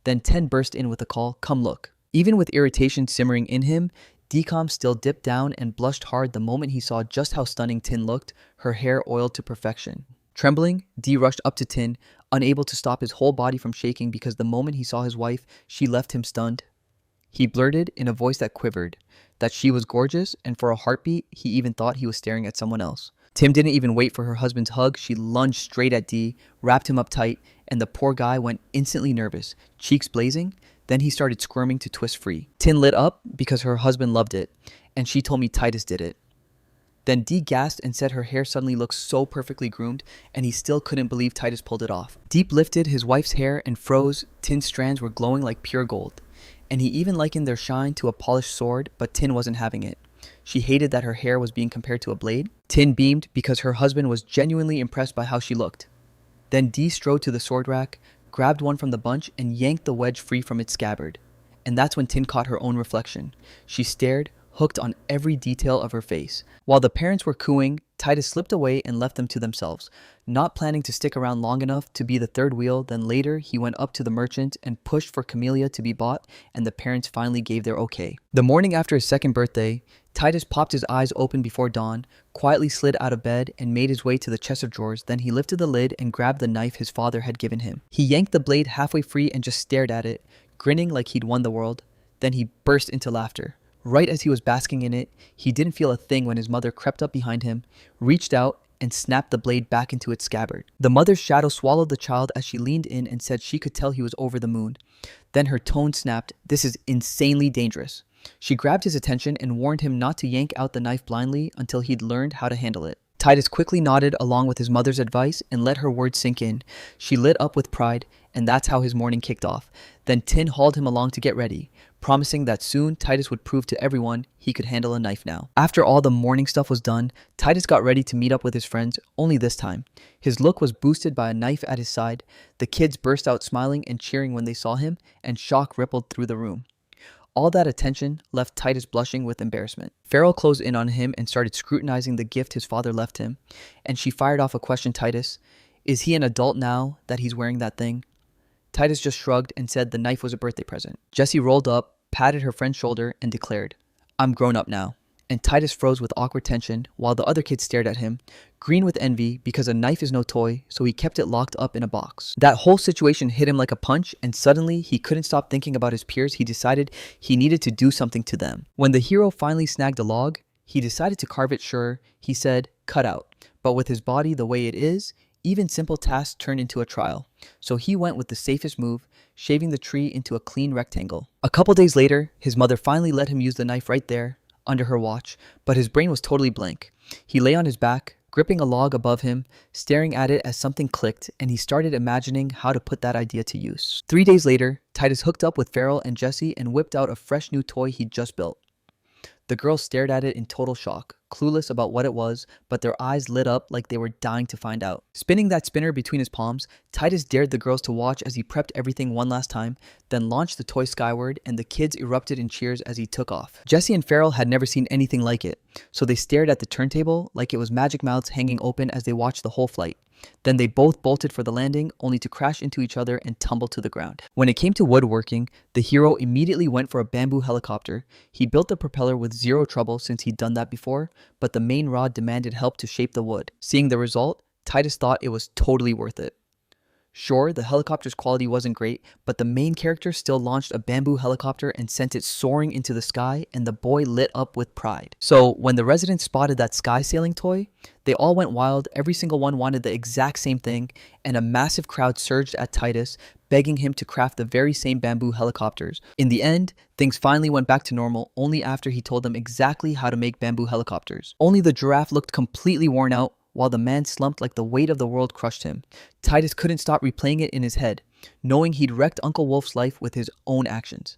Then Ten burst in with a call, "Come look." Even with irritation simmering in him, Decom still dipped down and blushed hard the moment he saw just how stunning Tin looked, her hair oiled to perfection. Trembling, Dee rushed up to Tin, unable to stop his whole body from shaking because the moment he saw his wife, she left him stunned. He blurted in a voice that quivered that she was gorgeous, and for a heartbeat, he even thought he was staring at someone else. Tim didn't even wait for her husband's hug. She lunged straight at Dee, wrapped him up tight, and the poor guy went instantly nervous, cheeks blazing. Then he started squirming to twist free. Tin lit up because her husband loved it, and she told me Titus did it. Then Dee gasped and said her hair suddenly looked so perfectly groomed, and he still couldn't believe Titus pulled it off. Deep lifted his wife's hair and froze. Tin's strands were glowing like pure gold, and he even likened their shine to a polished sword, but Tin wasn't having it. She hated that her hair was being compared to a blade. Tin beamed because her husband was genuinely impressed by how she looked. Then Dee strode to the sword rack, grabbed one from the bunch, and yanked the wedge free from its scabbard. And that's when Tin caught her own reflection. She stared, hooked on every detail of her face. While the parents were cooing, Titus slipped away and left them to themselves, not planning to stick around long enough to be the third wheel. Then later, he went up to the merchant and pushed for Camellia to be bought, and the parents finally gave their okay. The morning after his second birthday, Titus popped his eyes open before dawn, quietly slid out of bed, and made his way to the chest of drawers. Then he lifted the lid and grabbed the knife his father had given him. He yanked the blade halfway free and just stared at it, grinning like he'd won the world. Then he burst into laughter. Right as he was basking in it, he didn't feel a thing when his mother crept up behind him, reached out, and snapped the blade back into its scabbard. The mother's shadow swallowed the child as she leaned in and said she could tell he was over the moon. Then her tone snapped, "This is insanely dangerous." She grabbed his attention and warned him not to yank out the knife blindly until he'd learned how to handle it. Titus quickly nodded along with his mother's advice and let her words sink in. She lit up with pride, and that's how his morning kicked off. Then Tin hauled him along to get ready, promising that soon Titus would prove to everyone he could handle a knife now. After all the morning stuff was done, Titus got ready to meet up with his friends, only this time. His look was boosted by a knife at his side. The kids burst out smiling and cheering when they saw him, and shock rippled through the room. All that attention left Titus blushing with embarrassment. Farrell closed in on him and started scrutinizing the gift his father left him, and she fired off a question. Titus, is he an adult now that he's wearing that thing? Titus just shrugged and said the knife was a birthday present. Jessie rolled up, patted her friend's shoulder, and declared, "I'm grown up now." And Titus froze with awkward tension while the other kids stared at him, green with envy because a knife is no toy, so he kept it locked up in a box. That whole situation hit him like a punch, and suddenly he couldn't stop thinking about his peers. He decided he needed to do something to them. When the hero finally snagged a log, he decided to carve it. Sure, he said, cut out. But with his body the way it is, even simple tasks turned into a trial. So he went with the safest move, shaving the tree into a clean rectangle. A couple days later, his mother finally let him use the knife right there, under her watch, but his brain was totally blank. He lay on his back, gripping a log above him, staring at it as something clicked, and he started imagining how to put that idea to use. 3 days later, Titus hooked up with Farrell and Jessie and whipped out a fresh new toy he'd just built. The girls stared at it in total shock, clueless about what it was, but their eyes lit up like they were dying to find out. Spinning that spinner between his palms, Titus dared the girls to watch as he prepped everything one last time, then launched the toy skyward, and the kids erupted in cheers as he took off. Jessie and Farrell had never seen anything like it, so they stared at the turntable like it was magic mouths hanging open as they watched the whole flight. Then they both bolted for the landing, only to crash into each other and tumble to the ground. When it came to woodworking, the hero immediately went for a bamboo helicopter. He built the propeller with zero trouble since he'd done that before, but the main rod demanded help to shape the wood. Seeing the result, Titus thought it was totally worth it. Sure, the helicopter's quality wasn't great, but the main character still launched a bamboo helicopter and sent it soaring into the sky, and the boy lit up with pride. So when the residents spotted that sky sailing toy, they all went wild. Every single one wanted the exact same thing, and a massive crowd surged at Titus, begging him to craft the very same bamboo helicopters. In the end, things finally went back to normal only after he told them exactly how to make bamboo helicopters. Only the giraffe looked completely worn out, while the man slumped like the weight of the world crushed him. Titus couldn't stop replaying it in his head, knowing he'd wrecked Uncle Wolf's life with his own actions.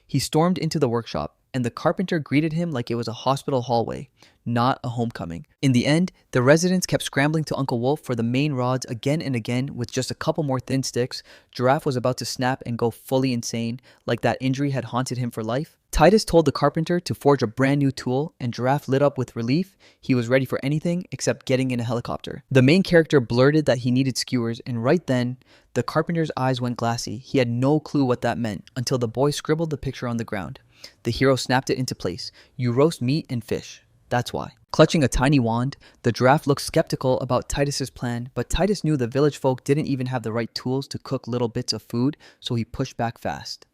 He stormed into the workshop, and the carpenter greeted him like it was a hospital hallway, not a homecoming. In the end, the residents kept scrambling to Uncle Wolf for the main rods again and again. With just a couple more thin sticks, Giraffe was about to snap and go fully insane, like that injury had haunted him for life. Titus told the carpenter to forge a brand new tool, and Giraffe lit up with relief. He was ready for anything except getting in a helicopter. The main character blurted that he needed skewers, and right then, the carpenter's eyes went glassy. He had no clue what that meant until the boy scribbled the picture on the ground. The hero snapped it into place. You roast meat and fish. That's why. Clutching a tiny wand, the giraffe looked skeptical about Titus's plan, but Titus knew the village folk didn't even have the right tools to cook little bits of food, so he pushed back fast.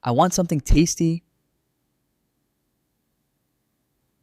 I want something tasty.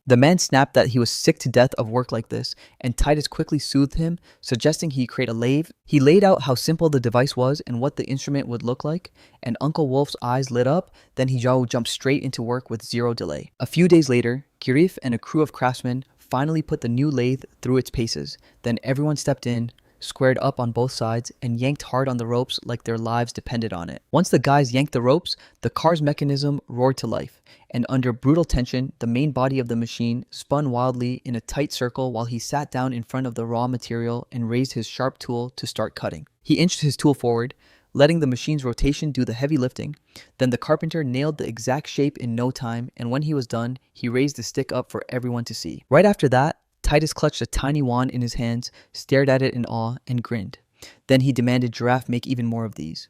The man snapped that he was sick to death of work like this, and Titus quickly soothed him, suggesting he create a lathe. He laid out how simple the device was and what the instrument would look like, and Uncle Wolf's eyes lit up. Then he jumped straight into work with zero delay. A few days later, Giraffe and a crew of craftsmen finally put the new lathe through its paces. Then everyone stepped in, squared up on both sides, and yanked hard on the ropes like their lives depended on it. Once the guys yanked the ropes, the car's mechanism roared to life, and under brutal tension, the main body of the machine spun wildly in a tight circle while he sat down in front of the raw material and raised his sharp tool to start cutting. He inched his tool forward, letting the machine's rotation do the heavy lifting. Then the carpenter nailed the exact shape in no time, and when he was done, he raised the stick up for everyone to see. Right after that, Titus clutched a tiny wand in his hands, stared at it in awe, and grinned. Then he demanded Giraffe make even more of these.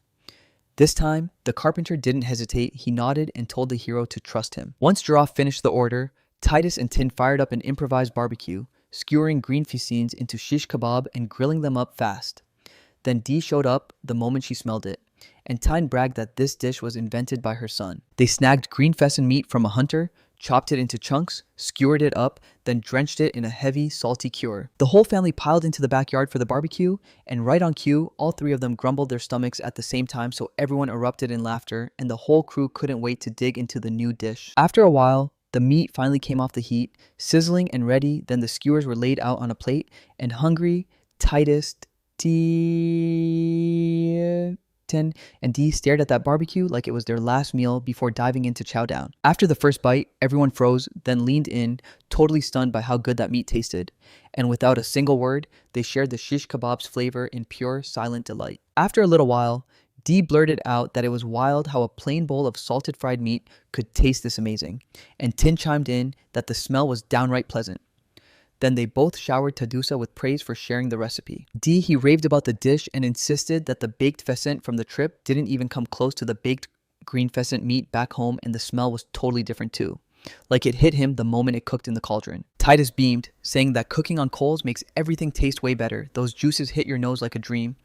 This time, the carpenter didn't hesitate. He nodded and told the hero to trust him. Once Giraffe finished the order, Titus and Tin fired up an improvised barbecue, skewering green fusenes into shish kebab and grilling them up fast. Then Dee showed up the moment she smelled it, and Tyne bragged that this dish was invented by her son. They snagged green pheasant meat from a hunter, chopped it into chunks, skewered it up, then drenched it in a heavy, salty cure. The whole family piled into the backyard for the barbecue, and right on cue, all three of them grumbled their stomachs at the same time, so everyone erupted in laughter, and the whole crew couldn't wait to dig into the new dish. After a while, the meat finally came off the heat, sizzling and ready. Then the skewers were laid out on a plate, and hungry Titus, Tin and Dee stared at that barbecue like it was their last meal before diving into chow down. After the first bite, everyone froze, then leaned in, totally stunned by how good that meat tasted. And without a single word, they shared the shish kebab's flavor in pure, silent delight. After a little while, Dee blurted out that it was wild how a plain bowl of salted fried meat could taste this amazing, and Tin chimed in that the smell was downright pleasant. Then they both showered Tadusa with praise for sharing the recipe. Dee, he raved about the dish and insisted that the baked pheasant from the trip didn't even come close to the baked green pheasant meat back home, and the smell was totally different too. Like it hit him the moment it cooked in the cauldron. Titus beamed, saying that cooking on coals makes everything taste way better. Those juices hit your nose like a dream,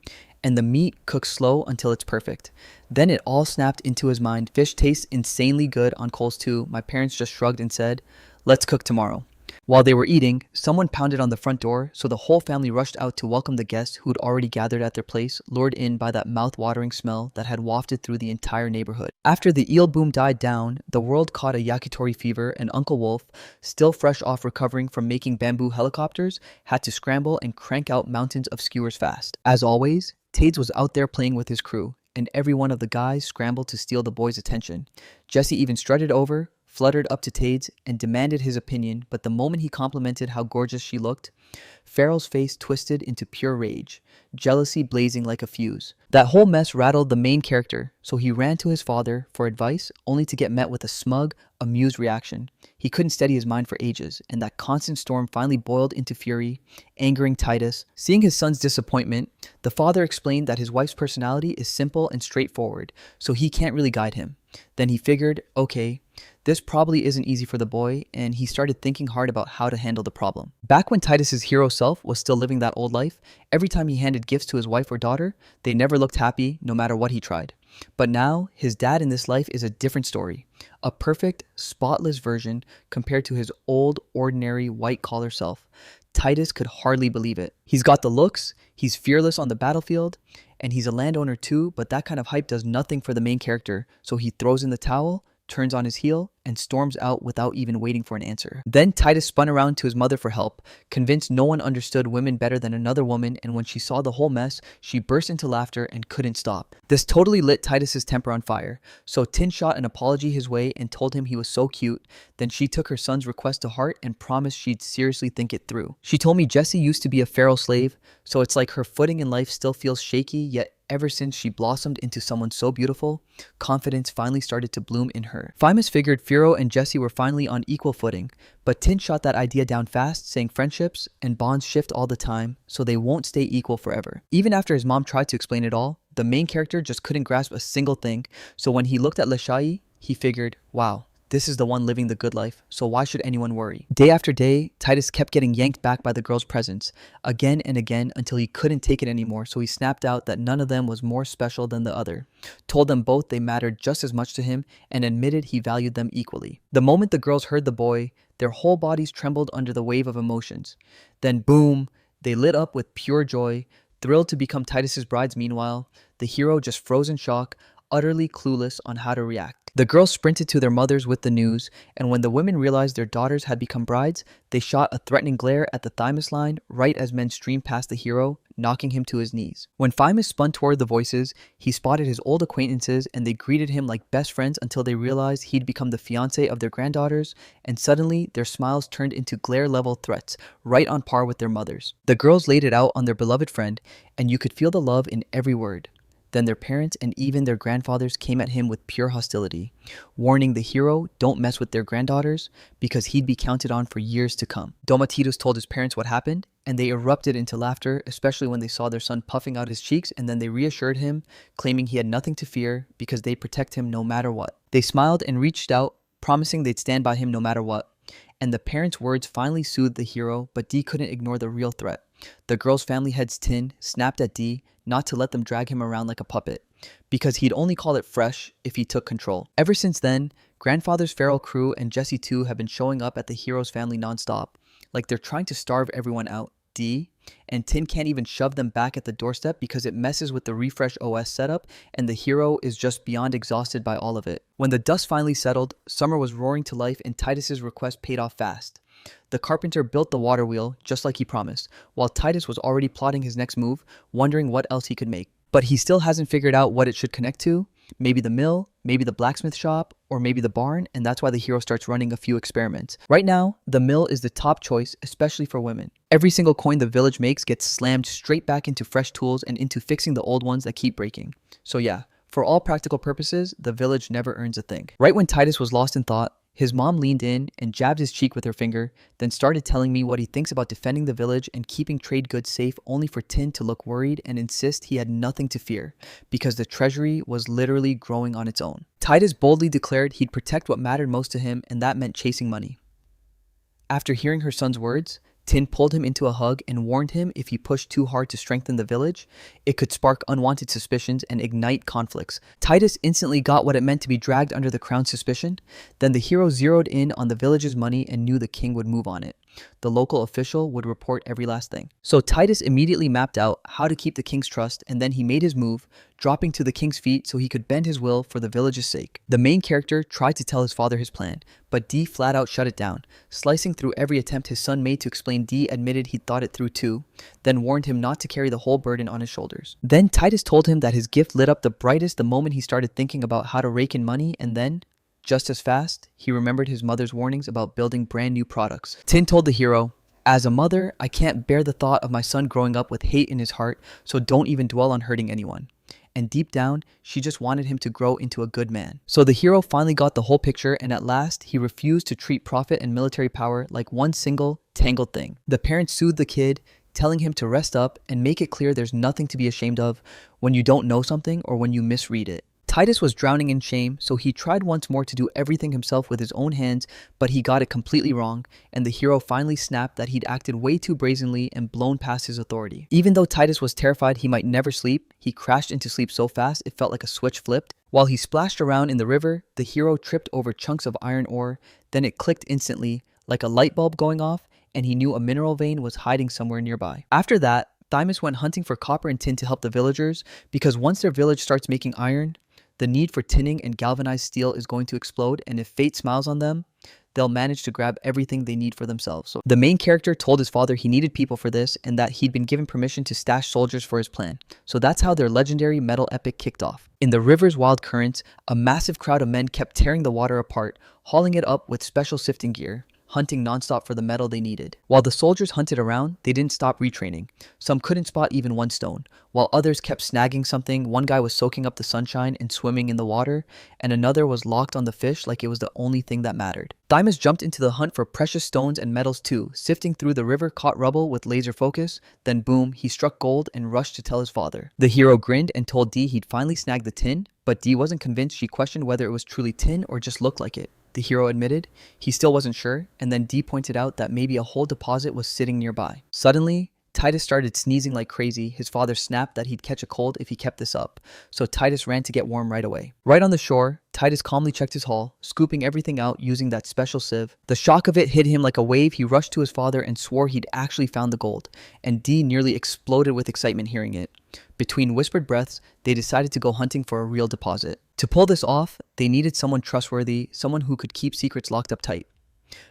and the meat cooks slow until it's perfect. Then it all snapped into his mind. Fish tastes insanely good on coals too. My parents just shrugged and said, "Let's cook tomorrow." While they were eating, someone pounded on the front door, so the whole family rushed out to welcome the guests who'd already gathered at their place, lured in by that mouth-watering smell that had wafted through the entire neighborhood. After the eel boom died down, the world caught a yakitori fever, and Uncle Wolf, still fresh off recovering from making bamboo helicopters, had to scramble and crank out mountains of skewers fast. As always, Tades was out there playing with his crew, and every one of the guys scrambled to steal the boys' attention. Jesse even strutted over, fluttered up to Tades, and demanded his opinion, but the moment he complimented how gorgeous she looked, Farrell's face twisted into pure rage, jealousy blazing like a fuse. That whole mess rattled the main character, so he ran to his father for advice, only to get met with a smug, amused reaction. He couldn't steady his mind for ages, and that constant storm finally boiled into fury, angering Titus. Seeing his son's disappointment, the father explained that his wife's personality is simple and straightforward, so he can't really guide him. Then he figured, okay, this probably isn't easy for the boy, and he started thinking hard about how to handle the problem. Back when Titus's hero self was still living that old life, every time he handed gifts to his wife or daughter, they never looked happy no matter what he tried. But now, his dad in this life is a different story. A perfect, spotless version compared to his old, ordinary, white-collar self. Titus could hardly believe it. He's got the looks, he's fearless on the battlefield, and he's a landowner too, but that kind of hype does nothing for the main character, so he throws in the towel, turns on his heel, and storms out without even waiting for an answer. Then Titus spun around to his mother for help, convinced no one understood women better than another woman, and when she saw the whole mess, she burst into laughter and couldn't stop. This totally lit Titus's temper on fire, so Tin shot an apology his way and told him he was so cute. Then she took her son's request to heart and promised she'd seriously think it through. She told me Jessie used to be a feral slave, so it's like her footing in life still feels shaky, yet ever since she blossomed into someone so beautiful, confidence finally started to bloom in her. Fimus figured Firo and Jessie were finally on equal footing, but Tin shot that idea down fast, saying friendships and bonds shift all the time, so they won't stay equal forever. Even after his mom tried to explain it all, the main character just couldn't grasp a single thing, so when he looked at Leshai, he figured, wow, this is the one living the good life, so why should anyone worry? Day after day, Titus kept getting yanked back by the girl's presence, again and again until he couldn't take it anymore, so he snapped out that none of them was more special than the other, told them both they mattered just as much to him, and admitted he valued them equally. The moment the girls heard the boy, their whole bodies trembled under the wave of emotions. Then boom, they lit up with pure joy, thrilled to become Titus's brides. Meanwhile, the hero just froze in shock, utterly clueless on how to react. The girls sprinted to their mothers with the news, and when the women realized their daughters had become brides, they shot a threatening glare at the thymus line right as men streamed past the hero, knocking him to his knees. When Fimus spun toward the voices, he spotted his old acquaintances, and they greeted him like best friends until they realized he'd become the fiancé of their granddaughters, and suddenly their smiles turned into glare-level threats, right on par with their mothers. The girls laid it out on their beloved friend, and you could feel the love in every word. Then their parents and even their grandfathers came at him with pure hostility, warning the hero don't mess with their granddaughters because he'd be counted on for years to come. Domititus told his parents what happened, and they erupted into laughter, especially when they saw their son puffing out his cheeks, and then they reassured him, claiming he had nothing to fear because they'd protect him no matter what. They smiled and reached out, promising they'd stand by him no matter what. And the parents' words finally soothed the hero, but Dee couldn't ignore the real threat. The girl's family head's Tin snapped at Dee not to let them drag him around like a puppet, because he'd only call it fresh if he took control. Ever since then, Grandfather's feral crew and Jesse too have been showing up at the hero's family nonstop, like they're trying to starve everyone out. Dee and Tin can't even shove them back at the doorstep because it messes with the refresh OS setup, and the hero is just beyond exhausted by all of it. When the dust finally settled, summer was roaring to life and Titus's request paid off fast. The carpenter built the water wheel just like he promised, while Titus was already plotting his next move, wondering what else he could make. But he still hasn't figured out what it should connect to. Maybe the mill, maybe the blacksmith shop, or maybe the barn, and that's why the hero starts running a few experiments. Right now, the mill is the top choice, especially for women. Every single coin the village makes gets slammed straight back into fresh tools and into fixing the old ones that keep breaking. So yeah, for all practical purposes, the village never earns a thing. Right when Titus was lost in thought, his mom leaned in and jabbed his cheek with her finger, then started telling me what he thinks about defending the village and keeping trade goods safe, only for Tin to look worried and insist he had nothing to fear, because the treasury was literally growing on its own. Titus boldly declared he'd protect what mattered most to him, and that meant chasing money. After hearing her son's words, Tin pulled him into a hug and warned him if he pushed too hard to strengthen the village, it could spark unwanted suspicions and ignite conflicts. Titus instantly got what it meant to be dragged under the crown's suspicion. Then the hero zeroed in on the village's money and knew the king would move on it. The local official would report every last thing. So Titus immediately mapped out how to keep the king's trust, and then he made his move, dropping to the king's feet so he could bend his will for the village's sake. The main character tried to tell his father his plan, but Dee flat out shut it down. Slicing through every attempt his son made to explain, Dee admitted he'd thought it through too, then warned him not to carry the whole burden on his shoulders. Then Titus told him that his gift lit up the brightest the moment he started thinking about how to rake in money, and then, just as fast, he remembered his mother's warnings about building brand new products. Tin told the hero, "As a mother, I can't bear the thought of my son growing up with hate in his heart, so don't even dwell on hurting anyone." And deep down, she just wanted him to grow into a good man. So the hero finally got the whole picture, and at last, he refused to treat profit and military power like one single, tangled thing. The parents soothed the kid, telling him to rest up and make it clear there's nothing to be ashamed of when you don't know something or when you misread it. Titus was drowning in shame, so he tried once more to do everything himself with his own hands, but he got it completely wrong, and the hero finally snapped that he'd acted way too brazenly and blown past his authority. Even though Titus was terrified he might never sleep, he crashed into sleep so fast it felt like a switch flipped. While he splashed around in the river, the hero tripped over chunks of iron ore, then it clicked instantly, like a light bulb going off, and he knew a mineral vein was hiding somewhere nearby. After that, Thymus went hunting for copper and tin to help the villagers, because once their village starts making iron, the need for tinning and galvanized steel is going to explode, and if fate smiles on them, they'll manage to grab everything they need for themselves. So the main character told his father he needed people for this and that he'd been given permission to stash soldiers for his plan. So that's how their legendary metal epic kicked off. In the river's wild currents, a massive crowd of men kept tearing the water apart, hauling it up with special sifting gear, hunting nonstop for the metal they needed. While the soldiers hunted around, they didn't stop retraining. Some couldn't spot even one stone, while others kept snagging something. One guy was soaking up the sunshine and swimming in the water, and another was locked on the fish like it was the only thing that mattered. Thymus jumped into the hunt for precious stones and metals too, sifting through the river, caught rubble with laser focus, then boom, he struck gold and rushed to tell his father. The hero grinned and told Dee he'd finally snagged the tin, but Dee wasn't convinced. She questioned whether it was truly tin or just looked like it. The hero admitted he still wasn't sure, and then Dee pointed out that maybe a whole deposit was sitting nearby. Suddenly, Titus started sneezing like crazy. His father snapped that he'd catch a cold if he kept this up, so Titus ran to get warm right away. Right on the shore, Titus calmly checked his haul, scooping everything out using that special sieve. The shock of it hit him like a wave. He rushed to his father and swore he'd actually found the gold, and Dee nearly exploded with excitement hearing it. Between whispered breaths, they decided to go hunting for a real deposit. To pull this off, they needed someone trustworthy, someone who could keep secrets locked up tight.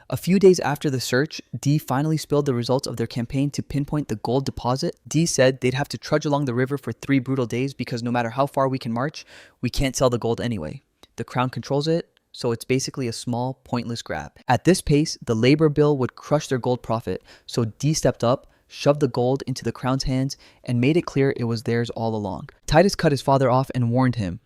A few days after the search, Dee finally spilled the results of their campaign to pinpoint the gold deposit. Dee said they'd have to trudge along the river for 3 brutal days because no matter how far we can march, we can't sell the gold anyway. The crown controls it, so it's basically a small, pointless grab. At this pace, the labor bill would crush their gold profit, so Dee stepped up, shoved the gold into the crown's hands, and made it clear it was theirs all along. Titus cut his father off and warned him,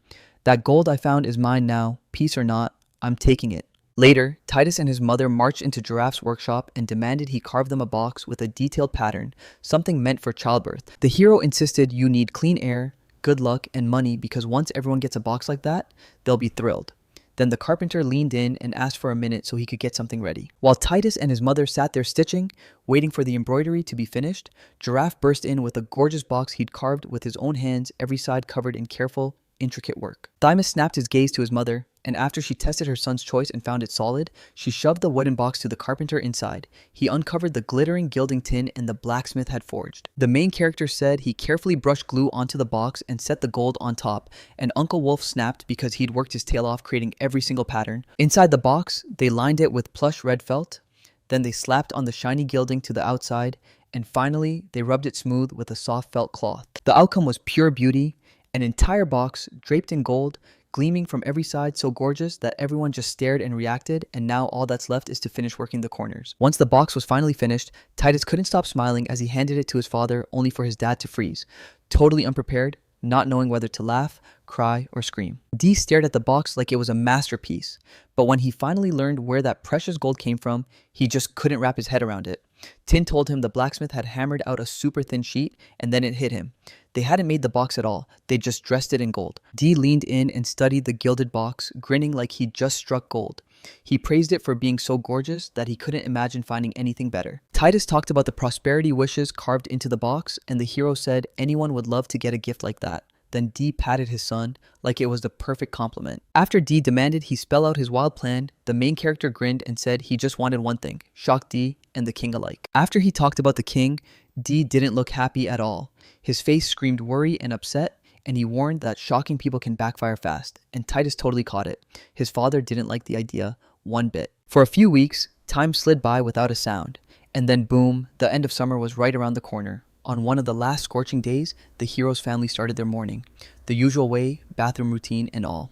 "That gold I found is mine now, peace or not, I'm taking it." Later, Titus and his mother marched into Giraffe's workshop and demanded he carve them a box with a detailed pattern, something meant for childbirth. The hero insisted you need clean air, good luck, and money because once everyone gets a box like that, they'll be thrilled. Then the carpenter leaned in and asked for a minute so he could get something ready. While Titus and his mother sat there stitching, waiting for the embroidery to be finished, Giraffe burst in with a gorgeous box he'd carved with his own hands, every side covered in careful, intricate work. Thymus snapped his gaze to his mother, and after she tested her son's choice and found it solid, she shoved the wooden box to the carpenter inside. He uncovered the glittering gilding tin and the blacksmith had forged. The main character said he carefully brushed glue onto the box and set the gold on top, and Uncle Wolf snapped because he'd worked his tail off creating every single pattern. Inside the box, they lined it with plush red felt, then they slapped on the shiny gilding to the outside, and finally, they rubbed it smooth with a soft felt cloth. The outcome was pure beauty, an entire box draped in gold, gleaming from every side, so gorgeous that everyone just stared and reacted, and now all that's left is to finish working the corners. Once the box was finally finished, Titus couldn't stop smiling as he handed it to his father, only for his dad to freeze, totally unprepared, not knowing whether to laugh, cry, or scream. Dee stared at the box like it was a masterpiece, but when he finally learned where that precious gold came from, he just couldn't wrap his head around it. Tin told him the blacksmith had hammered out a super thin sheet, and then it hit him. They hadn't made the box at all, they just dressed it in gold. Dee leaned in and studied the gilded box, grinning like he'd just struck gold. He praised it for being so gorgeous that he couldn't imagine finding anything better. Titus talked about the prosperity wishes carved into the box, and the hero said anyone would love to get a gift like that. Then Dee patted his son like it was the perfect compliment. After Dee demanded he spell out his wild plan, the main character grinned and said he just wanted one thing, shock Dee and the king alike. After he talked about the king, Dee didn't look happy at all. His face screamed worry and upset, and he warned that shocking people can backfire fast, and Titus totally caught it. His father didn't like the idea one bit. For a few weeks, time slid by without a sound, and then boom, the end of summer was right around the corner. On one of the last scorching days, the hero's family started their mourning. The usual way, bathroom routine and all.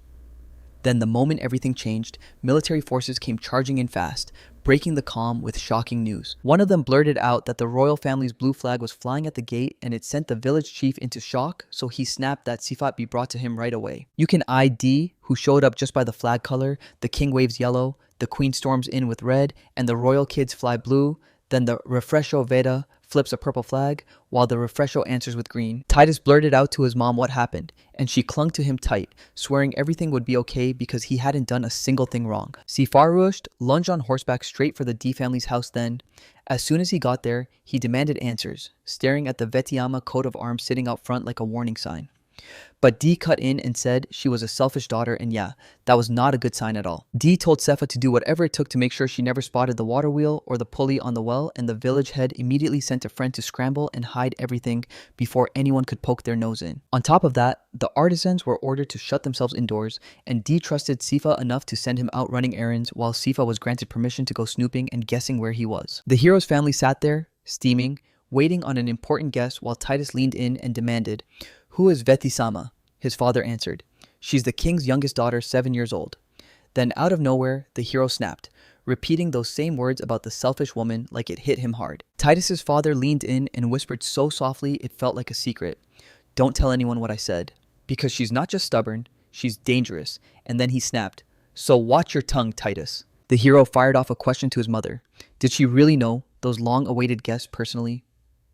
Then the moment everything changed, military forces came charging in fast, breaking the calm with shocking news. One of them blurted out that the royal family's blue flag was flying at the gate and it sent the village chief into shock, so he snapped that Sifat be brought to him right away. You can eye Dee, who showed up just by the flag color, the king waves yellow, the queen storms in with red, and the royal kids fly blue. Then the Refresho Veda flips a purple flag, while the Refresho answers with green. Titus blurted out to his mom what happened, and she clung to him tight, swearing everything would be okay because he hadn't done a single thing wrong. Sifarusht lunged on horseback straight for the D family's house then. As soon as he got there, he demanded answers, staring at the Vetiyama coat of arms sitting out front like a warning sign. But Dee cut in and said she was a selfish daughter, and yeah, that was not a good sign at all. Dee told Sepha to do whatever it took to make sure she never spotted the water wheel or the pulley on the well, and the village head immediately sent a friend to scramble and hide everything before anyone could poke their nose in. On top of that, the artisans were ordered to shut themselves indoors, and Dee trusted Sifa enough to send him out running errands while Sifa was granted permission to go snooping and guessing where he was. The hero's family sat there, steaming, waiting on an important guest while Titus leaned in and demanded, "Who is Vetisama?" His father answered, "She's the king's youngest daughter, 7 years old." Then out of nowhere, the hero snapped, repeating those same words about the selfish woman like it hit him hard. Titus's father leaned in and whispered so softly it felt like a secret, "Don't tell anyone what I said, because she's not just stubborn, she's dangerous." And then he snapped, "So watch your tongue, Titus." The hero fired off a question to his mother. Did she really know those long-awaited guests personally?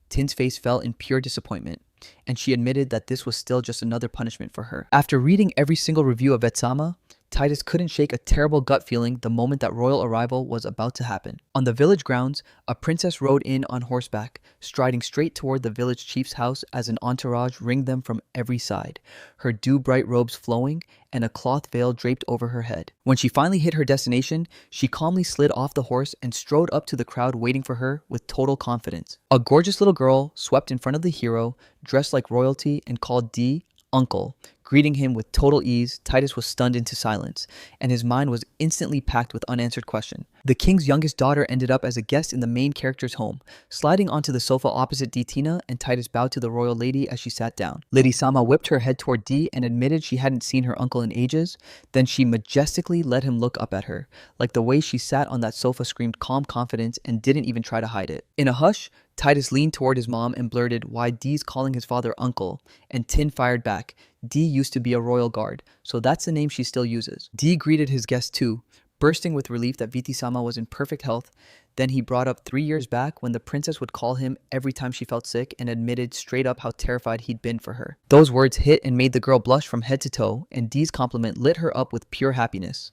Tin's face fell in pure disappointment, and she admitted that this was still just another punishment for her. After reading every single review of Vetsama, Titus couldn't shake a terrible gut feeling the moment that royal arrival was about to happen. On the village grounds, a princess rode in on horseback, striding straight toward the village chief's house as an entourage ringed them from every side, her dew-bright robes flowing and a cloth veil draped over her head. When she finally hit her destination, she calmly slid off the horse and strode up to the crowd waiting for her with total confidence. A gorgeous little girl swept in front of the hero, dressed like royalty and called Dee Uncle, Greeting him with total ease, Titus was stunned into silence, and his mind was instantly packed with unanswered questions. The king's youngest daughter ended up as a guest in the main character's home, sliding onto the sofa opposite D. Tina, and Titus bowed to the royal lady as she sat down. Lady Sama whipped her head toward D and admitted she hadn't seen her uncle in ages. Then she majestically let him look up at her, like the way she sat on that sofa screamed calm confidence and didn't even try to hide it. In a hush, Titus leaned toward his mom and blurted why D's calling his father uncle, and Tin fired back. D used to be a royal guard, so that's the name she still uses. D greeted his guest too, bursting with relief that Viti-sama was in perfect health. Then he brought up 3 years back when the princess would call him every time she felt sick and admitted straight up how terrified he'd been for her. Those words hit and made the girl blush from head to toe, and D's compliment lit her up with pure happiness.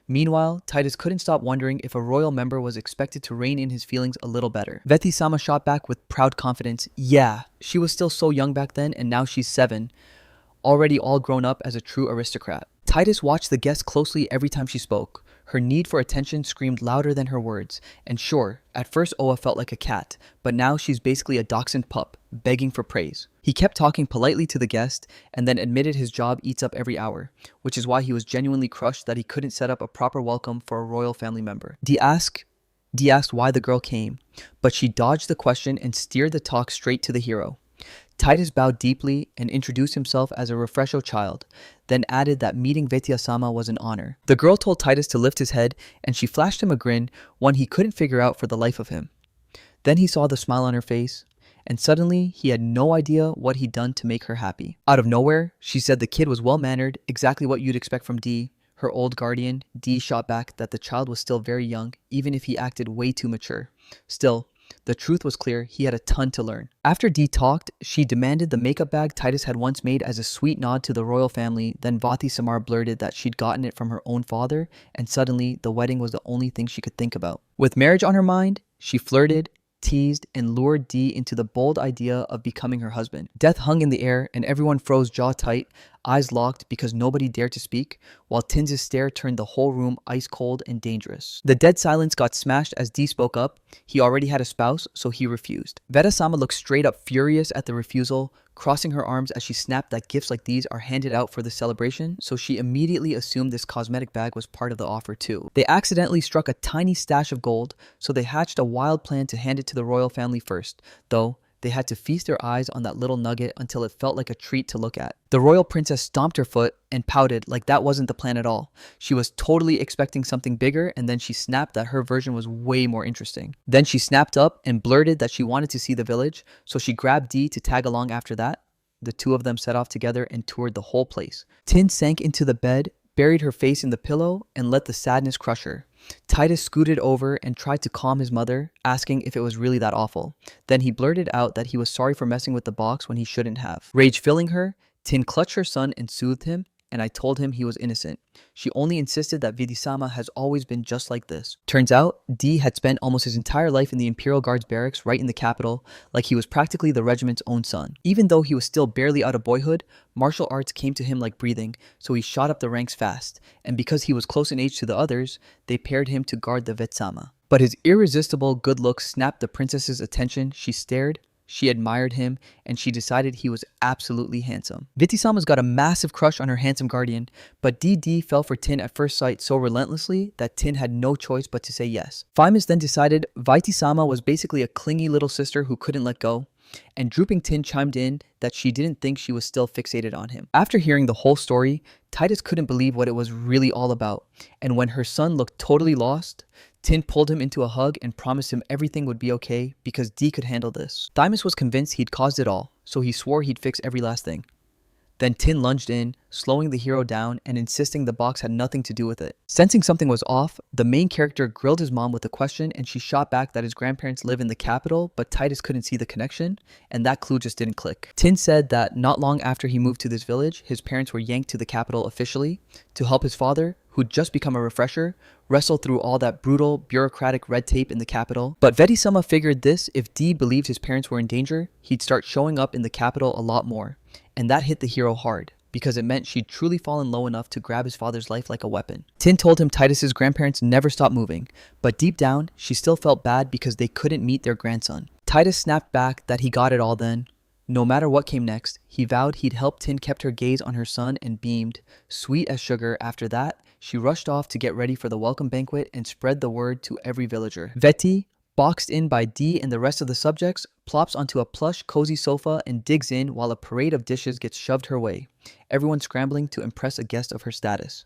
Meanwhile, Titus couldn't stop wondering if a royal member was expected to rein in his feelings a little better. Veti-sama shot back with proud confidence. Yeah, she was still so young back then, and now she's 7, already all grown up as a true aristocrat. Titus watched the guest closely every time she spoke. Her need for attention screamed louder than her words. And sure, at first Oa felt like a cat, but now she's basically a dachshund pup, begging for praise. He kept talking politely to the guest, and then admitted his job eats up every hour, which is why he was genuinely crushed that he couldn't set up a proper welcome for a royal family member. D asked why the girl came, but she dodged the question and steered the talk straight to the hero. Titus bowed deeply and introduced himself as a refresho child, then added that meeting Vetia-sama was an honor. The girl told Titus to lift his head, and she flashed him a grin, one he couldn't figure out for the life of him. Then he saw the smile on her face, and suddenly he had no idea what he'd done to make her happy. Out of nowhere, she said the kid was well-mannered, exactly what you'd expect from D, her old guardian. D shot back that the child was still very young, even if he acted way too mature. Still, the truth was clear, he had a ton to learn. After Dee talked, she demanded the makeup bag Titus had once made as a sweet nod to the royal family. Then Vati Samar blurted that she'd gotten it from her own father, and suddenly the wedding was the only thing she could think about. With marriage on her mind, she flirted, teased, and lured Dee into the bold idea of becoming her husband. Death hung in the air, and everyone froze jaw tight, eyes locked because nobody dared to speak, while Tin's stare turned the whole room ice cold and dangerous. The dead silence got smashed as Dee spoke up. He already had a spouse, so he refused. Veta-sama looked straight up furious at the refusal, crossing her arms as she snapped that gifts like these are handed out for the celebration, so she immediately assumed this cosmetic bag was part of the offer too. They accidentally struck a tiny stash of gold, so they hatched a wild plan to hand it to the royal family first, though they had to feast their eyes on that little nugget until it felt like a treat to look at. The royal princess stomped her foot and pouted like that wasn't the plan at all. She was totally expecting something bigger, and then she snapped that her version was way more interesting. Then she snapped up and blurted that she wanted to see the village, so she grabbed Dee to tag along after that. The two of them set off together and toured the whole place. Tin sank into the bed, buried her face in the pillow, and let the sadness crush her. Titus scooted over and tried to calm his mother, asking if it was really that awful. Then he blurted out that he was sorry for messing with the box when he shouldn't have. Rage filling her, Tin clutched her son and soothed him, and I told him he was innocent. She only insisted that Vidisama has always been just like this. Turns out, D had spent almost his entire life in the Imperial Guards barracks right in the capital, like he was practically the regiment's own son. Even though he was still barely out of boyhood, martial arts came to him like breathing, so he shot up the ranks fast, and because he was close in age to the others, they paired him to guard the Vetsama. But his irresistible good looks snapped the princess's attention. She stared, she admired him, and she decided he was absolutely handsome. Vitisama's got a massive crush on her handsome guardian, but DD fell for Tin at first sight so relentlessly that Tin had no choice but to say yes. Fimus then decided Vitisama was basically a clingy little sister who couldn't let go, and Drooping Tin chimed in that she didn't think she was still fixated on him. After hearing the whole story, Titus couldn't believe what it was really all about, and when her son looked totally lost, Tin pulled him into a hug and promised him everything would be okay because D could handle this. Thymus was convinced he'd caused it all, so he swore he'd fix every last thing. Then Tin lunged in, slowing the hero down and insisting the box had nothing to do with it. Sensing something was off, the main character grilled his mom with a question, and she shot back that his grandparents live in the capital, but Titus couldn't see the connection, and that clue just didn't click. Tin said that not long after he moved to this village, his parents were yanked to the capital officially to help his father, who'd just become a refresher, wrestle through all that brutal, bureaucratic red tape in the capital. But Vetisama figured this: if D believed his parents were in danger, he'd start showing up in the capital a lot more. And that hit the hero hard, because it meant she'd truly fallen low enough to grab his father's life like a weapon. Tin told him Titus's grandparents never stopped moving, but deep down, she still felt bad because they couldn't meet their grandson. Titus snapped back that he got it all then. No matter what came next, he vowed he'd help. Tin kept her gaze on her son and beamed, sweet as sugar. After that, she rushed off to get ready for the welcome banquet and spread the word to every villager. Veti, boxed in by D and the rest of the subjects, plops onto a plush, cozy sofa and digs in while a parade of dishes gets shoved her way, everyone scrambling to impress a guest of her status.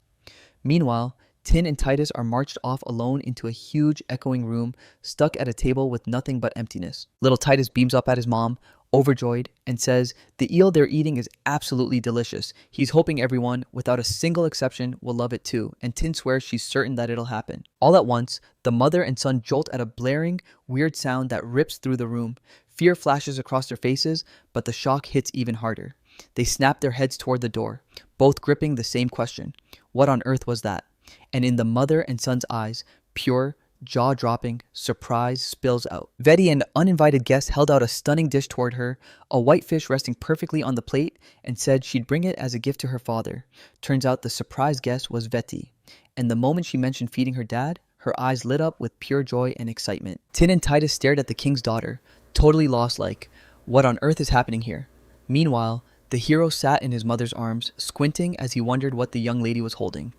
Meanwhile, Tin and Titus are marched off alone into a huge, echoing room, stuck at a table with nothing but emptiness. Little Titus beams up at his mom, overjoyed, and says the eel they're eating is absolutely delicious. He's hoping everyone, without a single exception, will love it too, and Tin swears she's certain that it'll happen. All at once, the mother and son jolt at a blaring, weird sound that rips through the room. Fear flashes across their faces, but the shock hits even harder. They snap their heads toward the door, both gripping the same question. What on earth was that? And in the mother and son's eyes, pure, jaw-dropping surprise spills out. Veti, an uninvited guest, held out a stunning dish toward her, a white fish resting perfectly on the plate, and said she'd bring it as a gift to her father. Turns out the surprise guest was Veti, and the moment she mentioned feeding her dad, her eyes lit up with pure joy and excitement. Tin and Titus stared at the king's daughter, totally lost, like, what on earth is happening here? Meanwhile, the hero sat in his mother's arms, squinting as he wondered what the young lady was holding.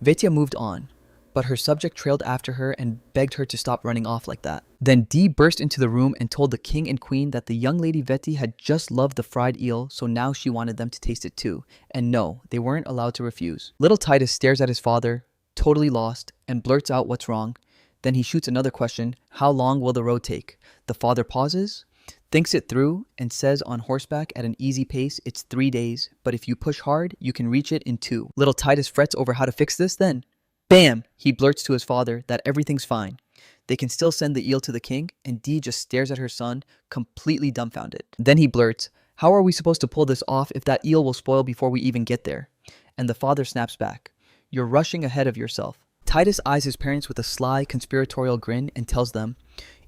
Vetia moved on, but her subject trailed after her and begged her to stop running off like that. Then Dee burst into the room and told the king and queen that the young lady Veti had just loved the fried eel, so now she wanted them to taste it too. And no, they weren't allowed to refuse. Little Titus stares at his father, totally lost, and blurts out what's wrong. Then he shoots another question, how long will the road take? The father pauses, thinks it through, and says on horseback at an easy pace it's 3 days, but if you push hard, you can reach it in 2. Little Titus frets over how to fix this then. Bam! He blurts to his father that everything's fine. They can still send the eel to the king, and Dee just stares at her son, completely dumbfounded. Then he blurts, how are we supposed to pull this off if that eel will spoil before we even get there? And the father snaps back, you're rushing ahead of yourself. Titus eyes his parents with a sly, conspiratorial grin and tells them,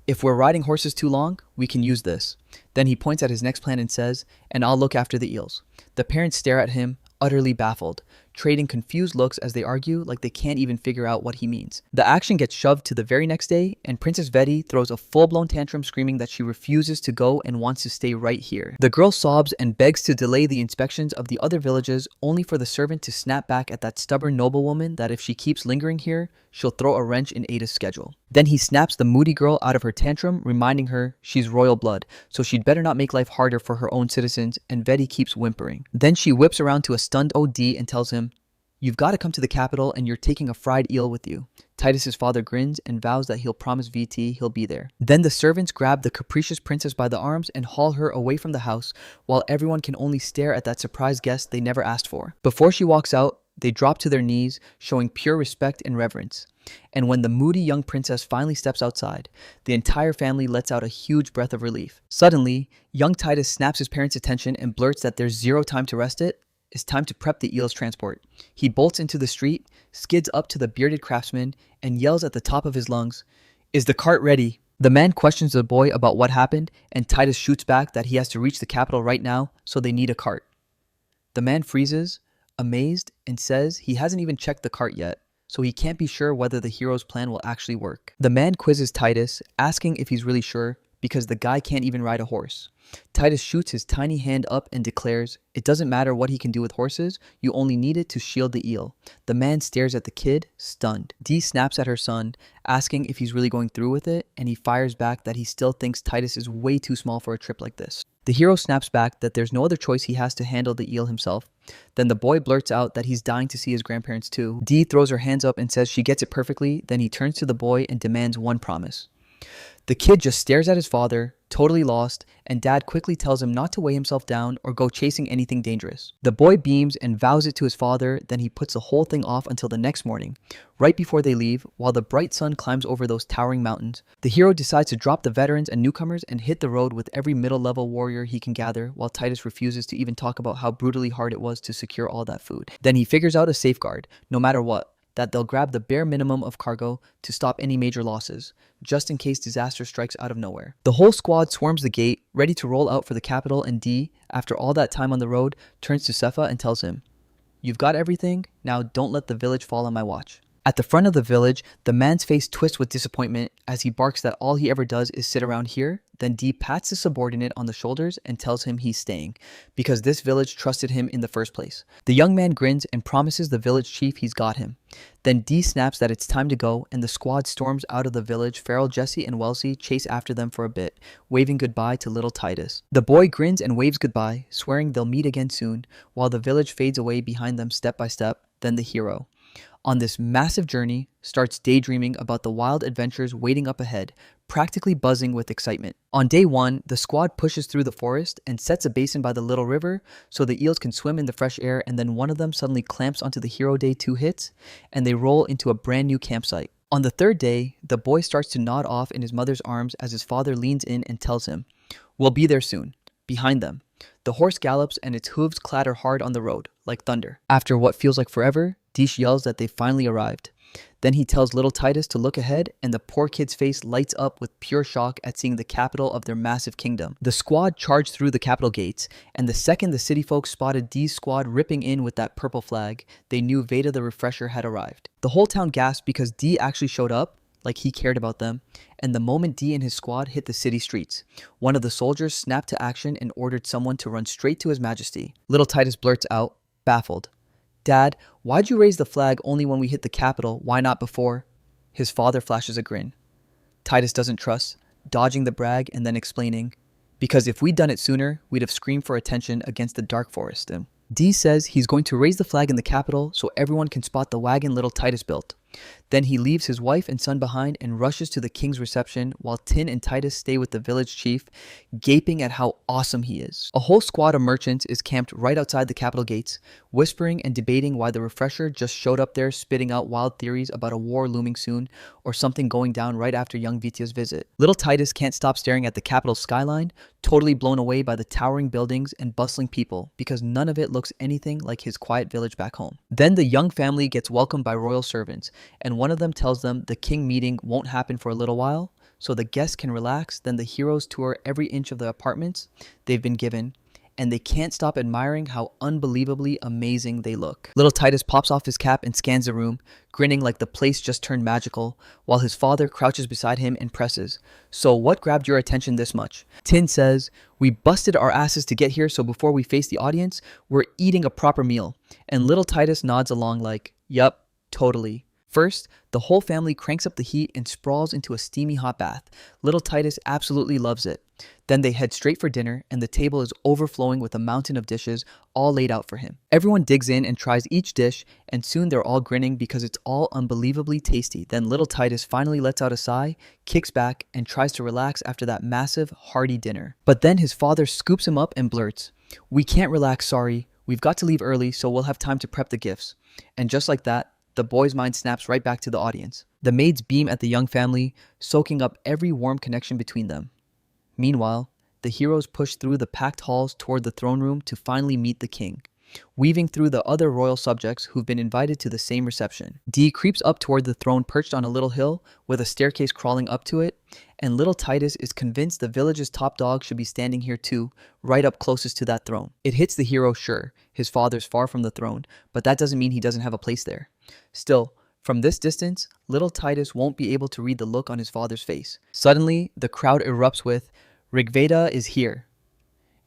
if we're riding horses too long, we can use this. Then he points at his next plan and says, and I'll look after the eels. The parents stare at him, utterly baffled, trading confused looks as they argue like they can't even figure out what he means. The action gets shoved to the very next day, and Princess Veti throws a full-blown tantrum screaming that she refuses to go and wants to stay right here. The girl sobs and begs to delay the inspections of the other villages, only for the servant to snap back at that stubborn noblewoman that if she keeps lingering here, she'll throw a wrench in Ada's schedule. Then he snaps the moody girl out of her tantrum, reminding her she's royal blood, so she'd better not make life harder for her own citizens, and Veti keeps whimpering. Then she whips around to a stunned OD and tells him, you've got to come to the capital and you're taking a fried eel with you. Titus's father grins and vows that he'll promise VT he'll be there. Then the servants grab the capricious princess by the arms and haul her away from the house, while everyone can only stare at that surprise guest they never asked for. Before she walks out, they drop to their knees, showing pure respect and reverence. And when the moody young princess finally steps outside, the entire family lets out a huge breath of relief. Suddenly, young Titus snaps his parents' attention and blurts that there's zero time to rest it. It's time to prep the eel's transport. He bolts into the street, skids up to the bearded craftsman, and yells at the top of his lungs, is the cart ready? The man questions the boy about what happened, and Titus shoots back that he has to reach the capital right now, so they need a cart. The man freezes, amazed, and says he hasn't even checked the cart yet, so he can't be sure whether the hero's plan will actually work. The man quizzes Titus, asking if he's really sure, because the guy can't even ride a horse. Titus shoots his tiny hand up and declares, it doesn't matter what he can do with horses, you only need it to shield the eel. The man stares at the kid, stunned. Dee snaps at her son, asking if he's really going through with it, and he fires back that he still thinks Titus is way too small for a trip like this. The hero snaps back that there's no other choice, he has to handle the eel himself. Then the boy blurts out that he's dying to see his grandparents too. Dee throws her hands up and says she gets it perfectly, then he turns to the boy and demands one promise. The kid just stares at his father, totally lost, and dad quickly tells him not to weigh himself down or go chasing anything dangerous. The boy beams and vows it to his father, then he puts the whole thing off until the next morning. Right before they leave, while the bright sun climbs over those towering mountains, the hero decides to drop the veterans and newcomers and hit the road with every middle-level warrior he can gather, while Titus refuses to even talk about how brutally hard it was to secure all that food. Then he figures out a safeguard, no matter what, that they'll grab the bare minimum of cargo to stop any major losses, just in case disaster strikes out of nowhere. The whole squad swarms the gate, ready to roll out for the capital, and Dee, after all that time on the road, turns to Sepha and tells him, you've got everything, now don't let the village fall on my watch. At the front of the village, the man's face twists with disappointment as he barks that all he ever does is sit around here. Then D pats his subordinate on the shoulders and tells him he's staying, because this village trusted him in the first place. The young man grins and promises the village chief he's got him. Then D snaps that it's time to go, and the squad storms out of the village. Farrell, Jesse, and Wellesley chase after them for a bit, waving goodbye to little Titus. The boy grins and waves goodbye, swearing they'll meet again soon, while the village fades away behind them step by step. Then the hero, on this massive journey, starts daydreaming about the wild adventures waiting up ahead, practically buzzing with excitement. On day 1, the squad pushes through the forest and sets a basin by the little river so the eels can swim in the fresh air, and then one of them suddenly clamps onto the hero. Day 2 hits, and they roll into a brand new campsite. On the 3rd day, the boy starts to nod off in his mother's arms as his father leans in and tells him, "We'll be there soon." Behind them, the horse gallops and its hooves clatter hard on the road, like thunder. After what feels like forever, Deesh yells that they finally arrived. Then he tells little Titus to look ahead, and the poor kid's face lights up with pure shock at seeing the capital of their massive kingdom. The squad charged through the capital gates, and the second the city folks spotted Dee's squad ripping in with that purple flag, they knew Veda the Refresher had arrived. The whole town gasped because Dee actually showed up, like he cared about them, and the moment Dee and his squad hit the city streets, one of the soldiers snapped to action and ordered someone to run straight to His Majesty. Little Titus blurts out, baffled, "Dad, why'd you raise the flag only when we hit the capital? Why not before?" His father flashes a grin. Titus doesn't trust, dodging the brag and then explaining, "Because if we'd done it sooner, we'd have screamed for attention against the Dark Forest." And Dee says he's going to raise the flag in the capital so everyone can spot the wagon little Titus built. Then he leaves his wife and son behind and rushes to the king's reception, while Tin and Titus stay with the village chief, gaping at how awesome he is. A whole squad of merchants is camped right outside the capital gates, whispering and debating why the Refresher just showed up there, spitting out wild theories about a war looming soon or something going down right after young Vitya's visit. Little Titus can't stop staring at the capital skyline, totally blown away by the towering buildings and bustling people, because none of it looks anything like his quiet village back home. Then the young family gets welcomed by royal servants, and one of them tells them the king meeting won't happen for a little while, so the guests can relax. Then the heroes tour every inch of the apartments they've been given, and they can't stop admiring how unbelievably amazing they look. Little Titus pops off his cap and scans the room, grinning like the place just turned magical, while his father crouches beside him and presses, "So what grabbed your attention this much?" Tin says, "We busted our asses to get here, so before we face the audience, we're eating a proper meal." And little Titus nods along like, "Yup, totally." First, the whole family cranks up the heat and sprawls into a steamy hot bath. Little Titus absolutely loves it. Then they head straight for dinner, and the table is overflowing with a mountain of dishes all laid out for him. Everyone digs in and tries each dish, and soon they're all grinning because it's all unbelievably tasty. Then little Titus finally lets out a sigh, kicks back, and tries to relax after that massive, hearty dinner. But then his father scoops him up and blurts, "We can't relax, sorry. We've got to leave early so we'll have time to prep the gifts." And just like that, the boy's mind snaps right back to the audience. The maids beam at the young family, soaking up every warm connection between them. Meanwhile, the heroes push through the packed halls toward the throne room to finally meet the king, weaving through the other royal subjects who've been invited to the same reception. Dee creeps up toward the throne perched on a little hill with a staircase crawling up to it, and little Titus is convinced the village's top dog should be standing here too, right up closest to that throne. It hits the hero, sure, his father's far from the throne, but that doesn't mean he doesn't have a place there. Still, from this distance, little Titus won't be able to read the look on his father's face. Suddenly, the crowd erupts with, "Rigveda is here."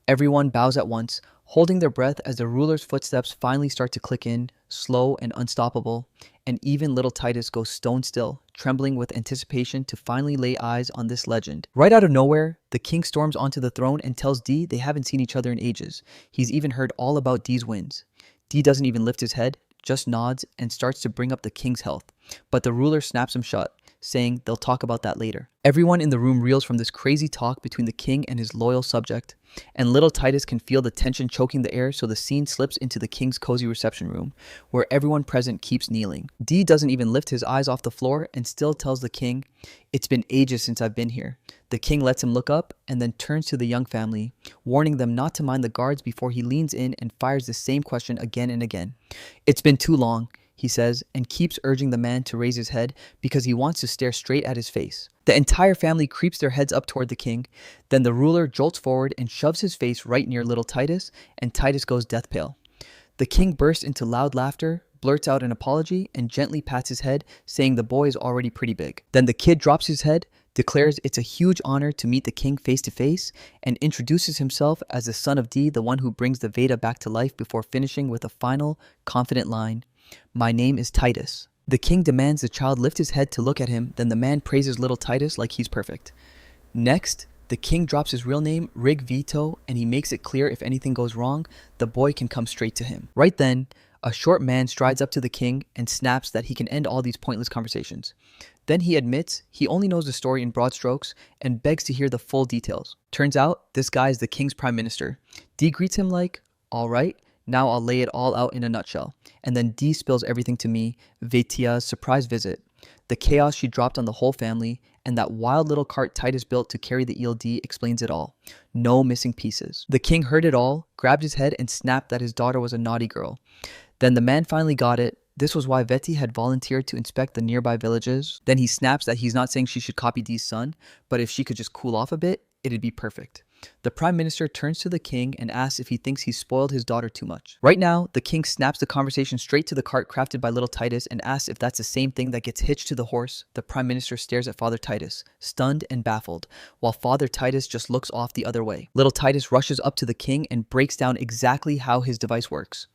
Everyone bows at once, holding their breath as the ruler's footsteps finally start to click in, slow and unstoppable, and even little Titus goes stone still, trembling with anticipation to finally lay eyes on this legend. Right out of nowhere, the king storms onto the throne and tells Dee they haven't seen each other in ages. He's even heard all about Dee's wins. Dee doesn't even lift his head, just nods and starts to bring up the king's health, but the ruler snaps him shut, saying they'll talk about that later. Everyone in the room reels from this crazy talk between the king and his loyal subject, and little Titus can feel the tension choking the air, so the scene slips into the king's cozy reception room, where everyone present keeps kneeling. Dee doesn't even lift his eyes off the floor and still tells the king, "It's been ages since I've been here." The king lets him look up and then turns to the young family, warning them not to mind the guards before he leans in and fires the same question again and again. "It's been too long," he says, and keeps urging the man to raise his head because he wants to stare straight at his face. The entire family creeps their heads up toward the king. Then the ruler jolts forward and shoves his face right near little Titus, and Titus goes death pale. The king bursts into loud laughter, blurts out an apology, and gently pats his head, saying the boy is already pretty big. Then the kid drops his head, declares it's a huge honor to meet the king face to face, and introduces himself as the son of D, the one who brings the Veda back to life, before finishing with a final, confident line, "My name is Titus." The king demands the child lift his head to look at him, then the man praises little Titus like he's perfect. Next, the king drops his real name, Rig Vito, and he makes it clear if anything goes wrong, the boy can come straight to him. Right then, a short man strides up to the king and snaps that he can end all these pointless conversations. Then he admits he only knows the story in broad strokes and begs to hear the full details. Turns out, this guy is the king's prime minister. D greets him like, "All right, now I'll lay it all out in a nutshell." And then D spills everything to me, Vetia's surprise visit, the chaos she dropped on the whole family, and that wild little cart Titus built to carry the eel. D explains it all. No missing pieces. The king heard it all, grabbed his head, and snapped that his daughter was a naughty girl. Then the man finally got it. This was why Veti had volunteered to inspect the nearby villages. Then he snaps that he's not saying she should copy D's son, but if she could just cool off a bit, it'd be perfect. The prime minister turns to the king and asks if he thinks he spoiled his daughter too much. Right now, the king snaps the conversation straight to the cart crafted by little Titus and asks if that's the same thing that gets hitched to the horse. The prime minister stares at Father Titus, stunned and baffled, while Father Titus just looks off the other way. Little Titus rushes up to the king and breaks down exactly how his device works,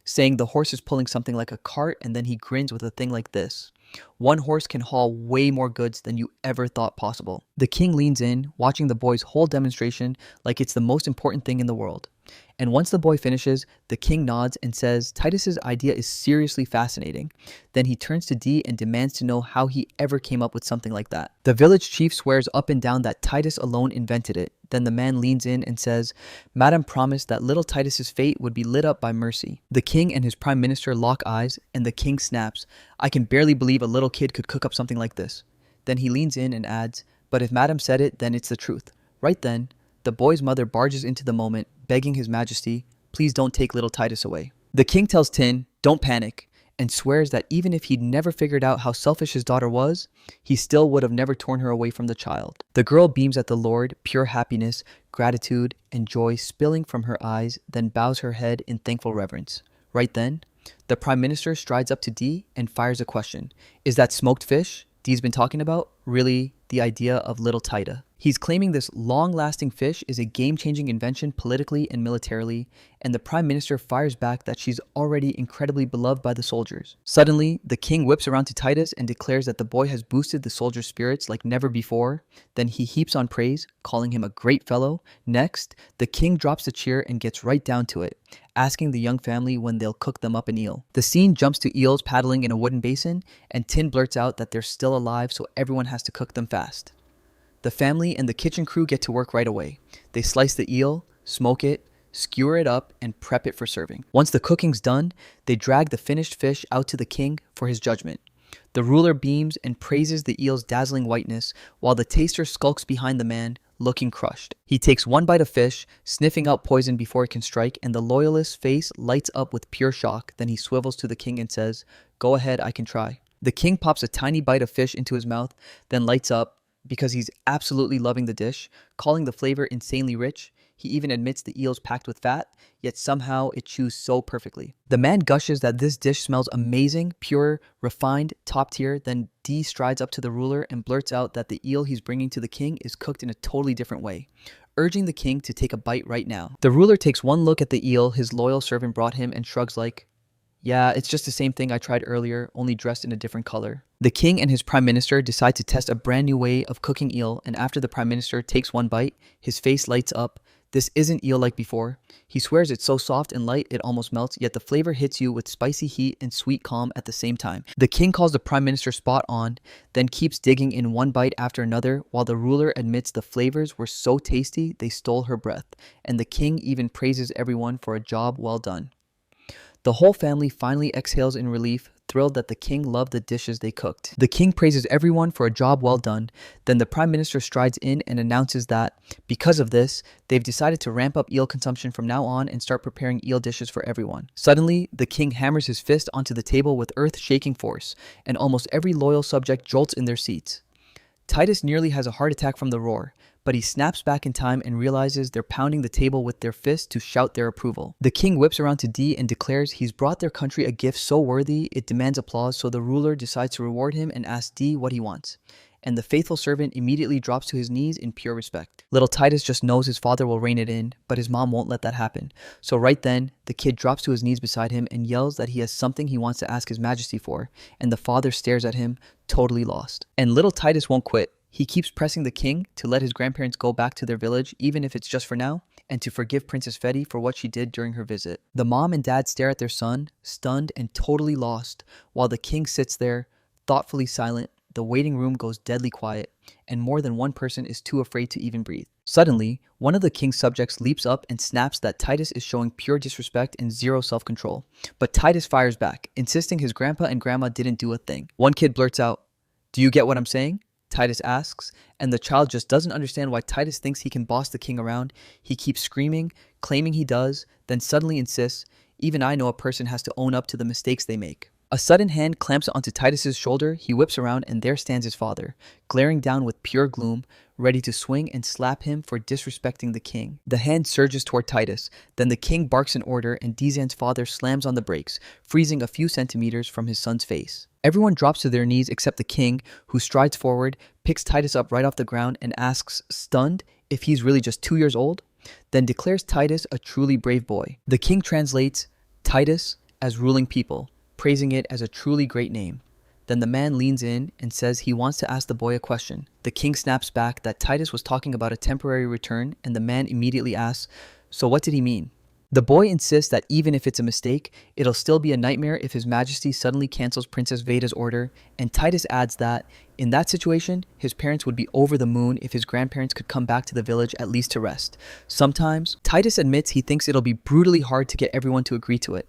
saying the horse is pulling something like a cart, and then he grins with a thing like this. One horse can haul way more goods than you ever thought possible. The king leans in, watching the boy's whole demonstration like it's the most important thing in the world. And once the boy finishes, the king nods and says Titus's idea is seriously fascinating. Then he turns to D and demands to know how he ever came up with something like that. The village chief swears up and down that Titus alone invented it. Then the man leans in and says, "Madam promised that little Titus's fate would be lit up by mercy." The king and his prime minister lock eyes, and the king snaps, "I can barely believe a little kid could cook up something like this." Then he leans in and adds, "But if Madam said it, then it's the truth." Right then, the boy's mother barges into the moment, begging His Majesty, "Please don't take little Titus away." The king tells Tin, "Don't panic," and swears that even if he'd never figured out how selfish his daughter was, he still would have never torn her away from the child. The girl beams at the Lord, pure happiness, gratitude, and joy spilling from her eyes, then bows her head in thankful reverence. Right then, the prime minister strides up to D and fires a question. Is that smoked fish D's been talking about really the idea of little Tita? He's claiming this long-lasting fish is a game-changing invention politically and militarily, and the prime minister fires back that she's already incredibly beloved by the soldiers. Suddenly, the king whips around to Titus and declares that the boy has boosted the soldiers' spirits like never before. Then he heaps on praise, calling him a great fellow. Next, the king drops the cheer and gets right down to it, asking the young family when they'll cook them up an eel. The scene jumps to eels paddling in a wooden basin, and Tin blurts out that they're still alive, so everyone has to cook them fast. The family and the kitchen crew get to work right away. They slice the eel, smoke it, skewer it up, and prep it for serving. Once the cooking's done, they drag the finished fish out to the king for his judgment. The ruler beams and praises the eel's dazzling whiteness, while the taster skulks behind the man, looking crushed. He takes one bite of fish, sniffing out poison before it can strike, and the loyalist's face lights up with pure shock. Then he swivels to the king and says, "Go ahead, I can try." The king pops a tiny bite of fish into his mouth, then lights up, because he's absolutely loving the dish, calling the flavor insanely rich. He even admits the eel's packed with fat, yet somehow it chews so perfectly. The man gushes that this dish smells amazing, pure, refined, top tier. Then D strides up to the ruler and blurts out that the eel he's bringing to the king is cooked in a totally different way, urging the king to take a bite right now. The ruler takes one look at the eel his loyal servant brought him and shrugs like, "Yeah, it's just the same thing I tried earlier, only dressed in a different color." The king and his prime minister decide to test a brand new way of cooking eel, and after the prime minister takes one bite, his face lights up. This isn't eel like before. He swears it's so soft and light it almost melts, yet the flavor hits you with spicy heat and sweet calm at the same time. The king calls the prime minister spot on, then keeps digging in one bite after another, while the ruler admits the flavors were so tasty they stole her breath, and the king even praises everyone for a job well done. The whole family finally exhales in relief, thrilled that the king loved the dishes they cooked. The king praises everyone for a job well done. Then the prime minister strides in and announces that, because of this, they've decided to ramp up eel consumption from now on and start preparing eel dishes for everyone. Suddenly, the king hammers his fist onto the table with earth-shaking force, and almost every loyal subject jolts in their seats. Titus nearly has a heart attack from the roar, but he snaps back in time and realizes they're pounding the table with their fists to shout their approval. The king whips around to D and declares he's brought their country a gift so worthy it demands applause, so the ruler decides to reward him and asks D what he wants. And the faithful servant immediately drops to his knees in pure respect. Little Titus just knows his father will rein it in, but his mom won't let that happen. So right then, the kid drops to his knees beside him and yells that he has something he wants to ask his majesty for, and the father stares at him, totally lost. And little Titus won't quit. He keeps pressing the king to let his grandparents go back to their village, even if it's just for now, and to forgive Princess Fetty for what she did during her visit. The mom and dad stare at their son, stunned and totally lost, while the king sits there, thoughtfully silent. The waiting room goes deadly quiet, and more than one person is too afraid to even breathe. Suddenly, one of the king's subjects leaps up and snaps that Titus is showing pure disrespect and zero self-control. But Titus fires back, insisting his grandpa and grandma didn't do a thing. One kid blurts out, "Do you get what I'm saying?" Titus asks, and the child just doesn't understand why Titus thinks he can boss the king around. He keeps screaming, claiming he does, then suddenly insists, "Even I know a person has to own up to the mistakes they make." A sudden hand clamps onto Titus's shoulder. He whips around and there stands his father, glaring down with pure gloom, ready to swing and slap him for disrespecting the king. The hand surges toward Titus. Then the king barks an order and Dizan's father slams on the brakes, freezing a few centimeters from his son's face. Everyone drops to their knees except the king, who strides forward, picks Titus up right off the ground and asks, stunned, if he's really just 2 years old, then declares Titus a truly brave boy. The king translates Titus as ruling people, praising it as a truly great name. Then the man leans in and says he wants to ask the boy a question. The king snaps back that Titus was talking about a temporary return, and the man immediately asks, "So what did he mean?" The boy insists that even if it's a mistake, it'll still be a nightmare if His Majesty suddenly cancels Princess Veda's order, and Titus adds that, in that situation, his parents would be over the moon if his grandparents could come back to the village at least to rest. Sometimes, Titus admits he thinks it'll be brutally hard to get everyone to agree to it,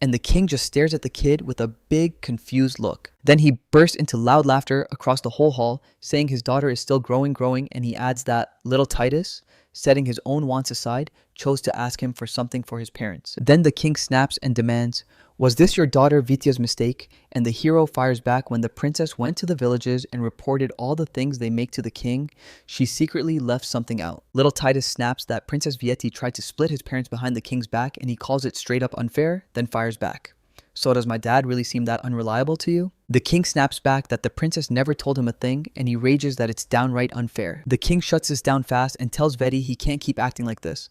and the king just stares at the kid with a big, confused look. Then he bursts into loud laughter across the whole hall, saying his daughter is still growing, and he adds that little Titus, setting his own wants aside, chose to ask him for something for his parents. Then the king snaps and demands, "Was this your daughter Vitya's mistake?" And the hero fires back, "When the princess went to the villages and reported all the things they make to the king, she secretly left something out." Little Titus snaps that Princess Vieti tried to split his parents behind the king's back, and he calls it straight up unfair, then fires back. "So does my dad really seem that unreliable to you?" The king snaps back that the princess never told him a thing, and he rages that it's downright unfair. The king shuts this down fast and tells Veti he can't keep acting like this.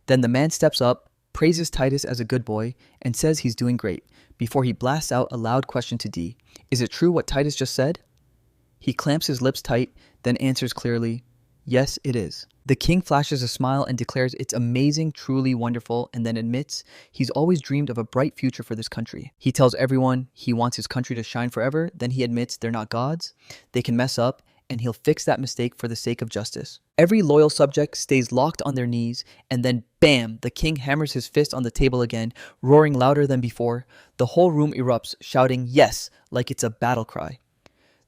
Then the man steps up, praises Titus as a good boy, and says he's doing great, before he blasts out a loud question to D. Is it true what Titus just said? He clamps his lips tight, then answers clearly, "Yes, it is." The king flashes a smile and declares it's amazing, truly wonderful, and then admits he's always dreamed of a bright future for this country. He tells everyone he wants his country to shine forever, then he admits they're not gods, they can mess up, and he'll fix that mistake for the sake of justice. Every loyal subject stays locked on their knees, and then bam, the king hammers his fist on the table again, roaring louder than before. The whole room erupts, shouting "yes" like it's a battle cry.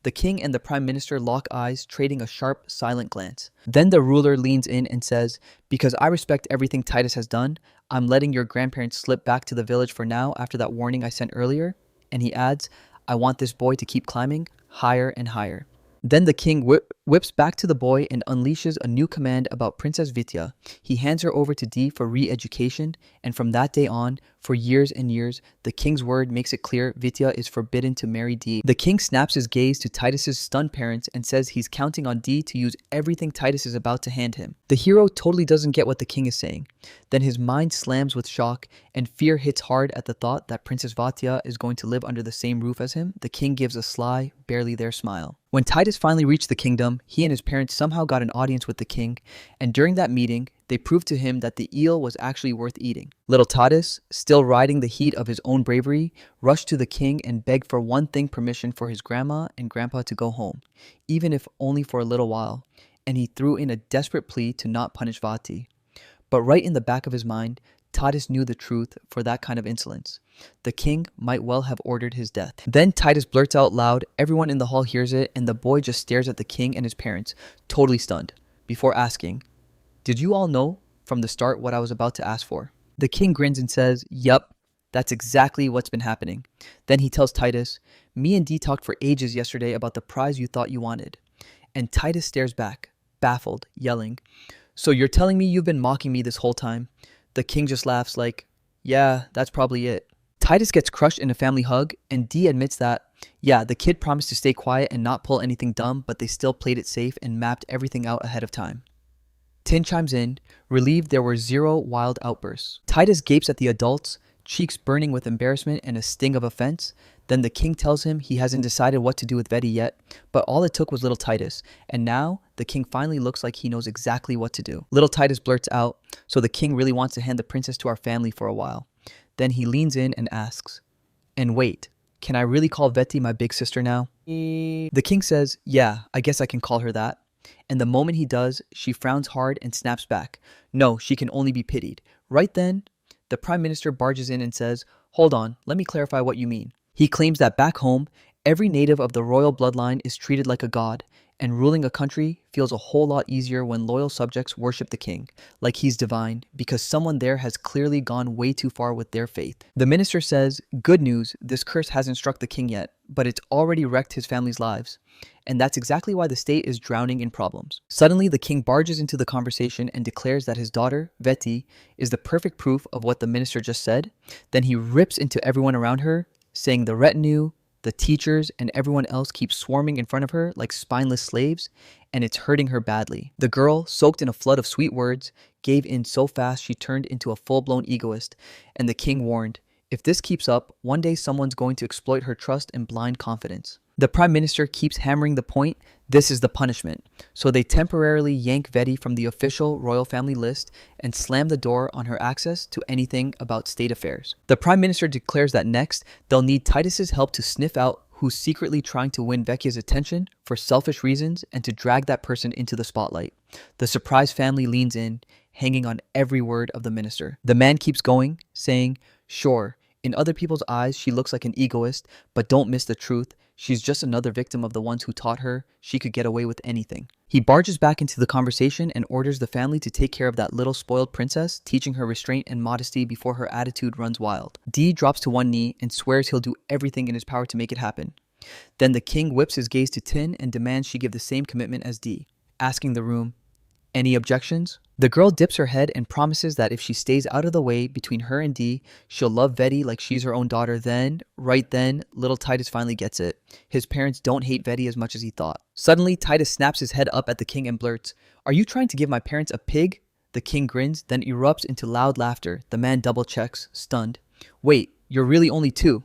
The king and the prime minister lock eyes, trading a sharp, silent glance. Then the ruler leans in and says, "Because I respect everything Titus has done, I'm letting your grandparents slip back to the village for now after that warning I sent earlier." And he adds, "I want this boy to keep climbing higher and higher." Then the king whips back to the boy and unleashes a new command about Princess Vitya. He hands her over to D for re-education, and from that day on, for years and years, the king's word makes it clear Vitya is forbidden to marry D. The king snaps his gaze to Titus's stunned parents and says he's counting on D to use everything Titus is about to hand him. The hero totally doesn't get what the king is saying. Then his mind slams with shock, and fear hits hard at the thought that Princess Vitya is going to live under the same roof as him. The king gives a sly, barely there smile. When Titus finally reached the kingdom, he and his parents somehow got an audience with the king, and during that meeting, they proved to him that the eel was actually worth eating. Little Titus, still riding the heat of his own bravery, rushed to the king and begged for one thing: permission for his grandma and grandpa to go home, even if only for a little while, and he threw in a desperate plea to not punish Vati. But right in the back of his mind, Titus knew the truth for that kind of insolence. The king might well have ordered his death. Then Titus blurts out loud, everyone in the hall hears it, and the boy just stares at the king and his parents, totally stunned, before asking, "Did you all know from the start what I was about to ask for?" The king grins and says, "Yup, that's exactly what's been happening." Then he tells Titus, "Me and Dee talked for ages yesterday about the prize you thought you wanted." And Titus stares back, baffled, yelling, "So you're telling me you've been mocking me this whole time?" The king just laughs like, "Yeah, that's probably it." Titus gets crushed in a family hug, and Dee admits that, yeah, the kid promised to stay quiet and not pull anything dumb, but they still played it safe and mapped everything out ahead of time. Tin chimes in, relieved there were 0 wild outbursts. Titus gapes at the adults, cheeks burning with embarrassment and a sting of offense. Then the king tells him he hasn't decided what to do with Veti yet, but all it took was little Titus, and now the king finally looks like he knows exactly what to do. Little Titus blurts out, "So the king really wants to hand the princess to our family for a while." Then he leans in and asks, "And wait, can I really call Veti my big sister now?" The king says, "Yeah, I guess I can call her that." And the moment he does, she frowns hard and snaps back. No, she can only be pitied. Right then, the prime minister barges in and says, "Hold on, let me clarify what you mean." He claims that back home, every native of the royal bloodline is treated like a god, and ruling a country feels a whole lot easier when loyal subjects worship the king, like he's divine, because someone there has clearly gone way too far with their faith. The minister says, "Good news, this curse hasn't struck the king yet, but it's already wrecked his family's lives. And that's exactly why the state is drowning in problems." Suddenly, the king barges into the conversation and declares that his daughter, Veti, is the perfect proof of what the minister just said. Then he rips into everyone around her, saying the retinue, the teachers, and everyone else keeps swarming in front of her like spineless slaves, and it's hurting her badly. The girl, soaked in a flood of sweet words, gave in so fast she turned into a full-blown egoist, and the king warned, if this keeps up, one day someone's going to exploit her trust and blind confidence. The prime minister keeps hammering the point, this is the punishment. So they temporarily yank Veti from the official royal family list and slam the door on her access to anything about state affairs. The prime minister declares that next, they'll need Titus's help to sniff out who's secretly trying to win Vecchia's attention for selfish reasons and to drag that person into the spotlight. The surprise family leans in, hanging on every word of the minister. The man keeps going, saying, "Sure, in other people's eyes, she looks like an egoist, but don't miss the truth. She's just another victim of the ones who taught her she could get away with anything." He barges back into the conversation and orders the family to take care of that little spoiled princess, teaching her restraint and modesty before her attitude runs wild. Dee drops to one knee and swears he'll do everything in his power to make it happen. Then the king whips his gaze to Tin and demands she give the same commitment as Dee, asking the room, "Any objections?" The girl dips her head and promises that if she stays out of the way between her and Dee, she'll love Veti like she's her own daughter. Then, right then, little Titus finally gets it. His parents don't hate Veti as much as he thought. Suddenly, Titus snaps his head up at the king and blurts, "Are you trying to give my parents a pig?" The king grins, then erupts into loud laughter. The man double checks, stunned. "Wait, you're really only 2.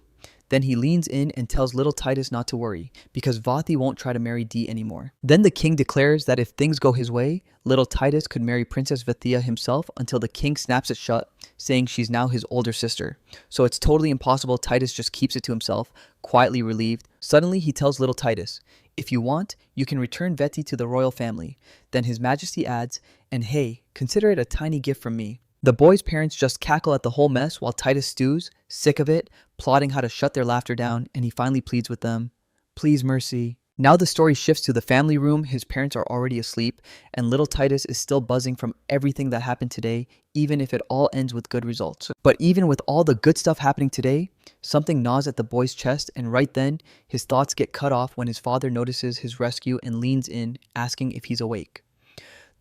Then he leans in and tells little Titus not to worry, because Vati won't try to marry Dee anymore. Then the king declares that if things go his way, little Titus could marry Princess Vethia himself until the king snaps it shut, saying she's now his older sister. So it's totally impossible Titus just keeps it to himself, quietly relieved. Suddenly he tells little Titus, "If you want, you can return Veti to the royal family." Then his majesty adds, "And hey, consider it a tiny gift from me." The boy's parents just cackle at the whole mess while Titus stews, sick of it, plotting how to shut their laughter down, and he finally pleads with them, "Please, mercy." Now the story shifts to the family room. His parents are already asleep, and little Titus is still buzzing from everything that happened today, even if it all ends with good results. But even with all the good stuff happening today, something gnaws at the boy's chest, and right then, his thoughts get cut off when his father notices his rescue and leans in, asking if he's awake.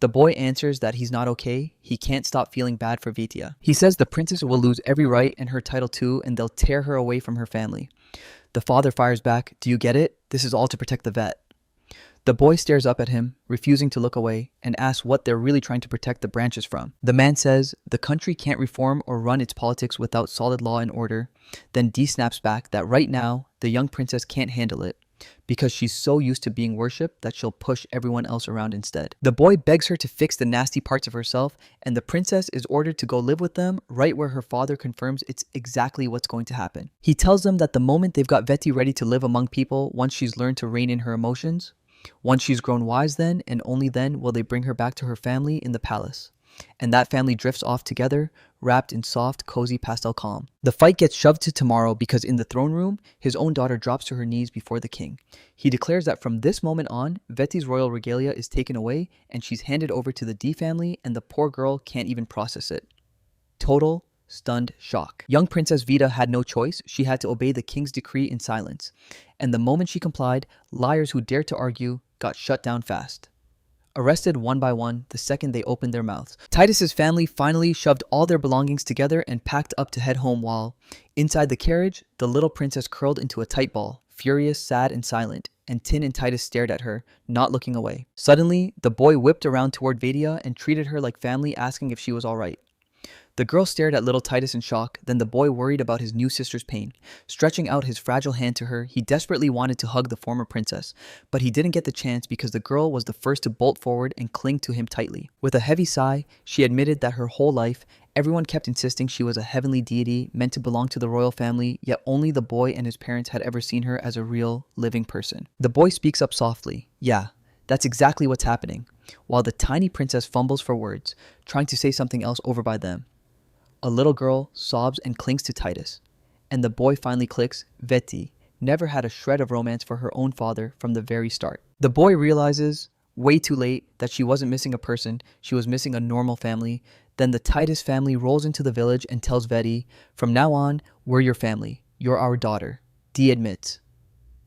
The boy answers that he's not okay. He can't stop feeling bad for Vitia. He says the princess will lose every right and her title too, and they'll tear her away from her family. The father fires back, "Do you get it? This is all to protect the vet." The boy stares up at him, refusing to look away, and asks what they're really trying to protect the branches from. The man says the country can't reform or run its politics without solid law and order. Then Dee snaps back that right now, the young princess can't handle it, because she's so used to being worshipped that she'll push everyone else around instead. The boy begs her to fix the nasty parts of herself, and the princess is ordered to go live with them right where her father confirms it's exactly what's going to happen. He tells them that the moment they've got Veti ready to live among people, once she's learned to rein in her emotions, once she's grown wise, then and only then will they bring her back to her family in the palace. And that family drifts off together, wrapped in soft, cozy pastel calm. The fight gets shoved to tomorrow because in the throne room, his own daughter drops to her knees before the king. He declares that from this moment on, Veti's royal regalia is taken away and she's handed over to the D family, and the poor girl can't even process it. Total, stunned shock. Young Princess Vita had no choice. She had to obey the king's decree in silence. And the moment she complied, liars who dared to argue got shut down fast. arrested one by one the second they opened their mouths. Titus's family finally shoved all their belongings together and packed up to head home while, inside the carriage, the little princess curled into a tight ball, furious, sad, and silent, and Tin and Titus stared at her, not looking away. Suddenly, the boy whipped around toward Vadia and treated her like family, asking if she was all right. The girl stared at little Titus in shock, then the boy worried about his new sister's pain. Stretching out his fragile hand to her, he desperately wanted to hug the former princess, but he didn't get the chance because the girl was the first to bolt forward and cling to him tightly. With a heavy sigh, she admitted that her whole life, everyone kept insisting she was a heavenly deity meant to belong to the royal family, yet only the boy and his parents had ever seen her as a real, living person. The boy speaks up softly. Yeah, that's exactly what's happening, while the tiny princess fumbles for words, trying to say something else over by them. A little girl sobs and clings to Titus, and the boy finally clicks. Veti never had a shred of romance for her own father from the very start. The boy realizes, way too late, that she wasn't missing a person, she was missing a normal family. Then the Titus family rolls into the village and tells Veti, from now on, we're your family. You're our daughter. Dee admits.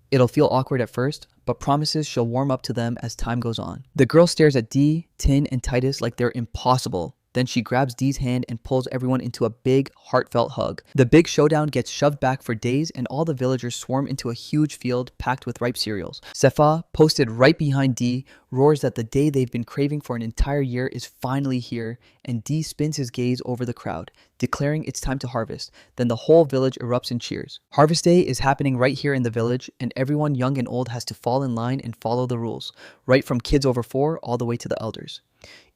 It'll feel awkward at first, but promises she'll warm up to them as time goes on. The girl stares at Dee, Tin, and Titus like they're impossible. Then she grabs Dee's hand and pulls everyone into a big, heartfelt hug. The big showdown gets shoved back for days, and all the villagers swarm into a huge field packed with ripe cereals. Sefa, posted right behind Dee, roars that the day they've been craving for an entire year is finally here, and Dee spins his gaze over the crowd, declaring it's time to harvest. Then the whole village erupts in cheers. Harvest Day is happening right here in the village, and everyone young and old has to fall in line and follow the rules, right from kids over 4 all the way to the elders.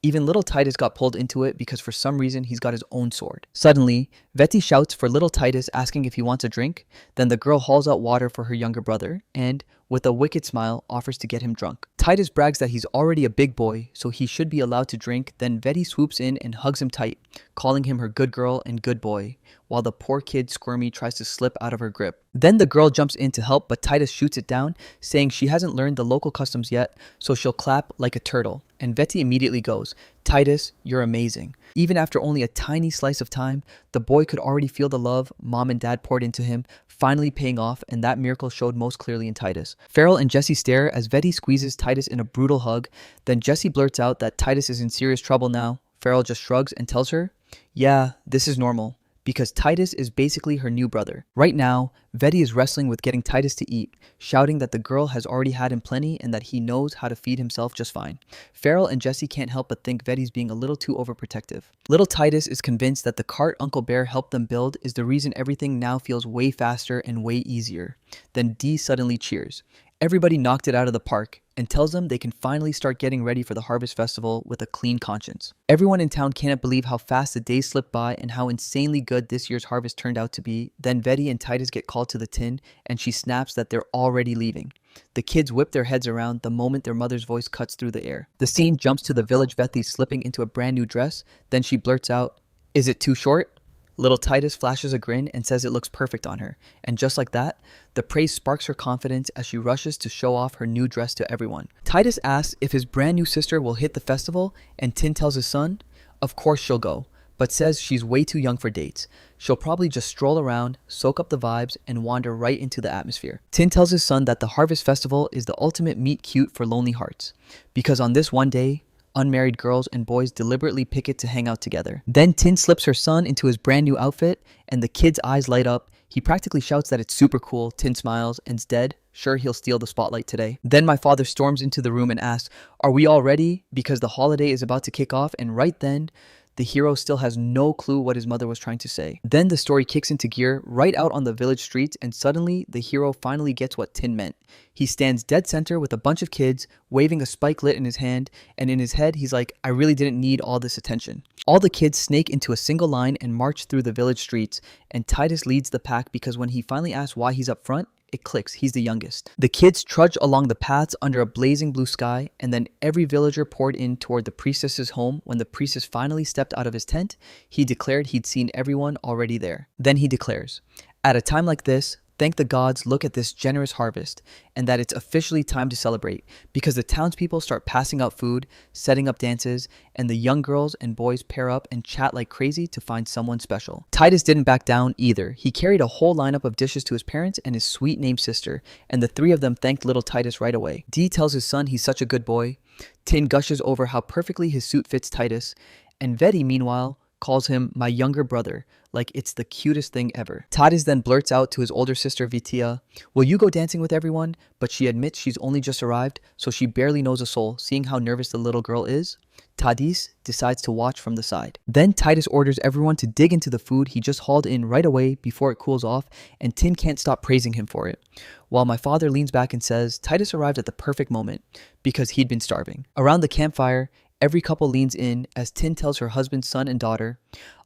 Even little Titus got pulled into it because for some reason he's got his own sword. Suddenly, Veti shouts for little Titus, asking if he wants a drink. Then the girl hauls out water for her younger brother and, with a wicked smile, offers to get him drunk. Titus brags that he's already a big boy, so he should be allowed to drink. Then Veti swoops in and hugs him tight, calling him her good girl and good boy, while the poor kid Squirmy tries to slip out of her grip. Then the girl jumps in to help, but Titus shoots it down, saying she hasn't learned the local customs yet, so she'll clap like a turtle. And Veti immediately goes, Titus, you're amazing. Even after only a tiny slice of time, the boy could already feel the love mom and dad poured into him, finally paying off, and that miracle showed most clearly in Titus. Farrell and Jesse stare as Veti squeezes Titus in a brutal hug. Then Jesse blurts out that Titus is in serious trouble now. Farrell just shrugs and tells her, yeah, this is normal, because Titus is basically her new brother. Right now, Veti is wrestling with getting Titus to eat, shouting that the girl has already had him plenty and that he knows how to feed himself just fine. Farrell and Jesse can't help but think Veti's being a little too overprotective. Little Titus is convinced that the cart Uncle Bear helped them build is the reason everything now feels way faster and way easier. Then Dee suddenly cheers. Everybody knocked it out of the park and tells them they can finally start getting ready for the Harvest Festival with a clean conscience. Everyone in town cannot believe how fast the days slip by and how insanely good this year's harvest turned out to be. Then Veti and Titus get called to the tin, and she snaps that they're already leaving. The kids whip their heads around the moment their mother's voice cuts through the air. The scene jumps to the village Veti slipping into a brand new dress. Then she blurts out, "Is it too short?" Little Titus flashes a grin and says it looks perfect on her. And just like that, the praise sparks her confidence as she rushes to show off her new dress to everyone. Titus asks if his brand new sister will hit the festival, and Tin tells his son, of course she'll go, but says she's way too young for dates. She'll probably just stroll around, soak up the vibes, and wander right into the atmosphere. Tin tells his son that the Harvest Festival is the ultimate meet cute for lonely hearts, because on this one day, unmarried girls and boys deliberately pick it to hang out together. Then Tin slips her son into his brand new outfit, and the kid's eyes light up. He practically shouts that it's super cool. Tin smiles and's dead. Sure, he'll steal the spotlight today. Then my father storms into the room and asks, "Are we all ready?" Because the holiday is about to kick off, and right then, the hero still has no clue what his mother was trying to say. Then the story kicks into gear right out on the village streets, and suddenly the hero finally gets what Tin meant. He stands dead center with a bunch of kids, waving a spike lit in his hand, and in his head he's like, I really didn't need all this attention. All the kids snake into a single line and march through the village streets, and Titus leads the pack because when he finally asks why he's up front, it clicks, he's the youngest. The kids trudge along the paths under a blazing blue sky, and then every villager poured in toward the priestess's home. When the priestess finally stepped out of his tent, he declared he'd seen everyone already there. Then he declares, at a time like this, thank the gods, look at this generous harvest, and that it's officially time to celebrate because the townspeople start passing out food, setting up dances, and the young girls and boys pair up and chat like crazy to find someone special. Titus didn't back down either. He carried a whole lineup of dishes to his parents and his sweet named sister, and the three of them thanked little Titus right away. Dee tells his son he's such a good boy. Tin gushes over how perfectly his suit fits Titus, and Vedi, meanwhile, calls him my younger brother, like it's the cutest thing ever. Titus then blurts out to his older sister Vitia, will you go dancing with everyone? But she admits she's only just arrived, so she barely knows a soul, seeing how nervous the little girl is. Tadis decides to watch from the side. Then Titus orders everyone to dig into the food he just hauled in right away before it cools off, and Tin can't stop praising him for it. While my father leans back and says Titus arrived at the perfect moment because he'd been starving. Around the campfire, every couple leans in as Tin tells her husband, son, and daughter,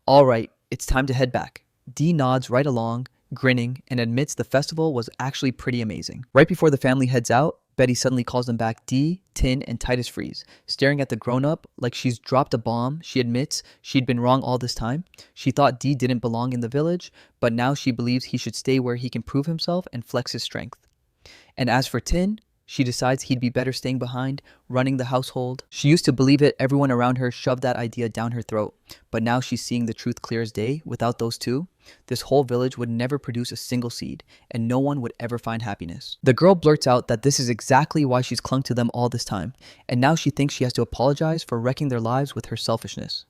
all right, it's time to head back. Dee nods right along, grinning, and admits the festival was actually pretty amazing. Right before the family heads out, Betty suddenly calls them back. Dee, Tin, and Titus freeze, staring at the grown-up like she's dropped a bomb. She admits she'd been wrong all this time. She thought Dee didn't belong in the village, but now she believes he should stay where he can prove himself and flex his strength. And as for Tin, she decides he'd be better staying behind, running the household. She used to believe it, everyone around her shoved that idea down her throat, but now she's seeing the truth clear as day. Without those two, this whole village would never produce a single seed, and no one would ever find happiness. The girl blurts out that this is exactly why she's clung to them all this time, and now she thinks she has to apologize for wrecking their lives with her selfishness.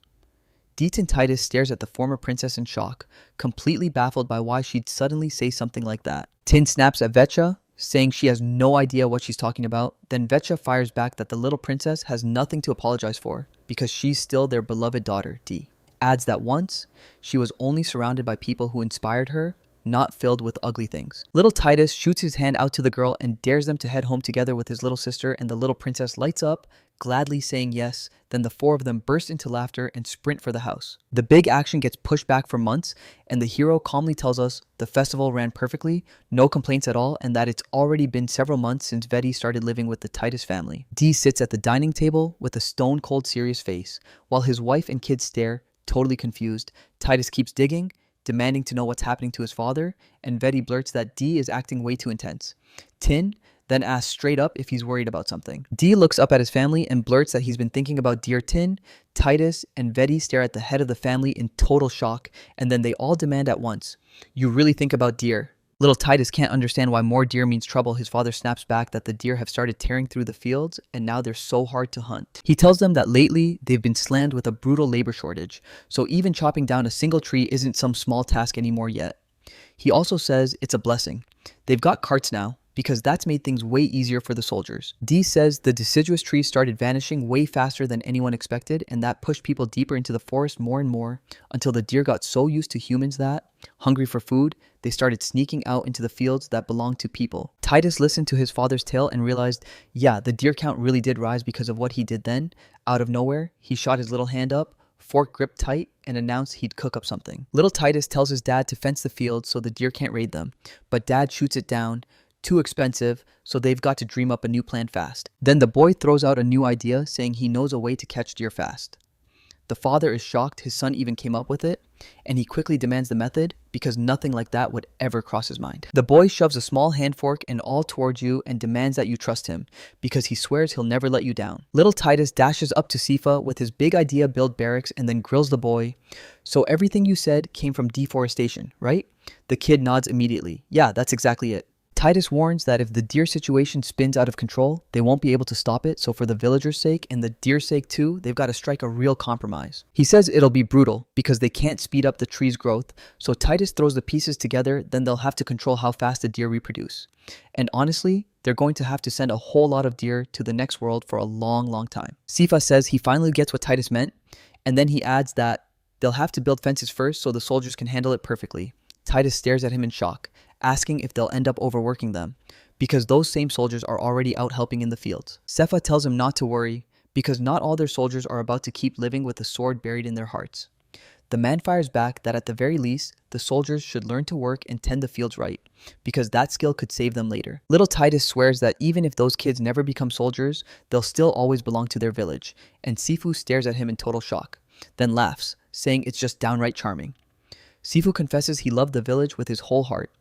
Deaton Titus stares at the former princess in shock, completely baffled by why she'd suddenly say something like that. Tin snaps at Vetcha, saying she has no idea what she's talking about. Then Vetcha fires back that the little princess has nothing to apologize for because she's still their beloved daughter, Dee. Adds that once, she was only surrounded by people who inspired her, not filled with ugly things. Little Titus shoots his hand out to the girl and dares them to head home together with his little sister, and the little princess lights up, gladly saying yes. Then the four of them burst into laughter and sprint for the house. The big action gets pushed back for months, and the hero calmly tells us the festival ran perfectly, no complaints at all, and that it's already been several months since Vedi started living with the Titus family. Dee sits at the dining table with a stone-cold serious face, while his wife and kids stare, totally confused. Titus keeps digging, demanding to know what's happening to his father, and Vedi blurts that Dee is acting way too intense. Tin then asks straight up if he's worried about something. Dee looks up at his family and blurts that he's been thinking about dear Tin. Titus and Vedi stare at the head of the family in total shock, and then they all demand at once, you really think about deer? Little Titus can't understand why more deer means trouble. His father snaps back that the deer have started tearing through the fields and now they're so hard to hunt. He tells them that lately they've been slammed with a brutal labor shortage, so even chopping down a single tree isn't some small task anymore yet. He also says it's a blessing. They've got carts now, because that's made things way easier for the soldiers. Dee says the deciduous trees started vanishing way faster than anyone expected, and that pushed people deeper into the forest more and more, until the deer got so used to humans that, hungry for food, they started sneaking out into the fields that belonged to people. Titus listened to his father's tale and realized, yeah, the deer count really did rise because of what he did then. Out of nowhere, he shot his little hand up, fork gripped tight, and announced he'd cook up something. Little Titus tells his dad to fence the fields so the deer can't raid them, but dad shoots it down. Too expensive, so they've got to dream up a new plan fast. Then the boy throws out a new idea, saying he knows a way to catch deer fast. The father is shocked his son even came up with it, and he quickly demands the method because nothing like that would ever cross his mind. The boy shoves a small hand fork and all towards you and demands that you trust him because he swears he'll never let you down. Little Titus dashes up to Sifa with his big idea build barracks and then grills the boy. So everything you said came from deforestation, right? The kid nods immediately. Yeah, that's exactly it. Titus warns that if the deer situation spins out of control, they won't be able to stop it, so for the villagers' sake and the deer's sake too, they've got to strike a real compromise. He says it'll be brutal because they can't speed up the tree's growth, so Titus throws the pieces together, then they'll have to control how fast the deer reproduce. And honestly, they're going to have to send a whole lot of deer to the next world for a long, long time. Sifa says he finally gets what Titus meant, and then he adds that they'll have to build fences first so the soldiers can handle it perfectly. Titus stares at him in shock, asking if they'll end up overworking them, because those same soldiers are already out helping in the fields. Sefa tells him not to worry, because not all their soldiers are about to keep living with a sword buried in their hearts. The man fires back that at the very least, the soldiers should learn to work and tend the fields right, because that skill could save them later. Little Titus swears that even if those kids never become soldiers, they'll still always belong to their village, and Sifu stares at him in total shock, then laughs, saying it's just downright charming. Sifu confesses he loved the village with his whole heart.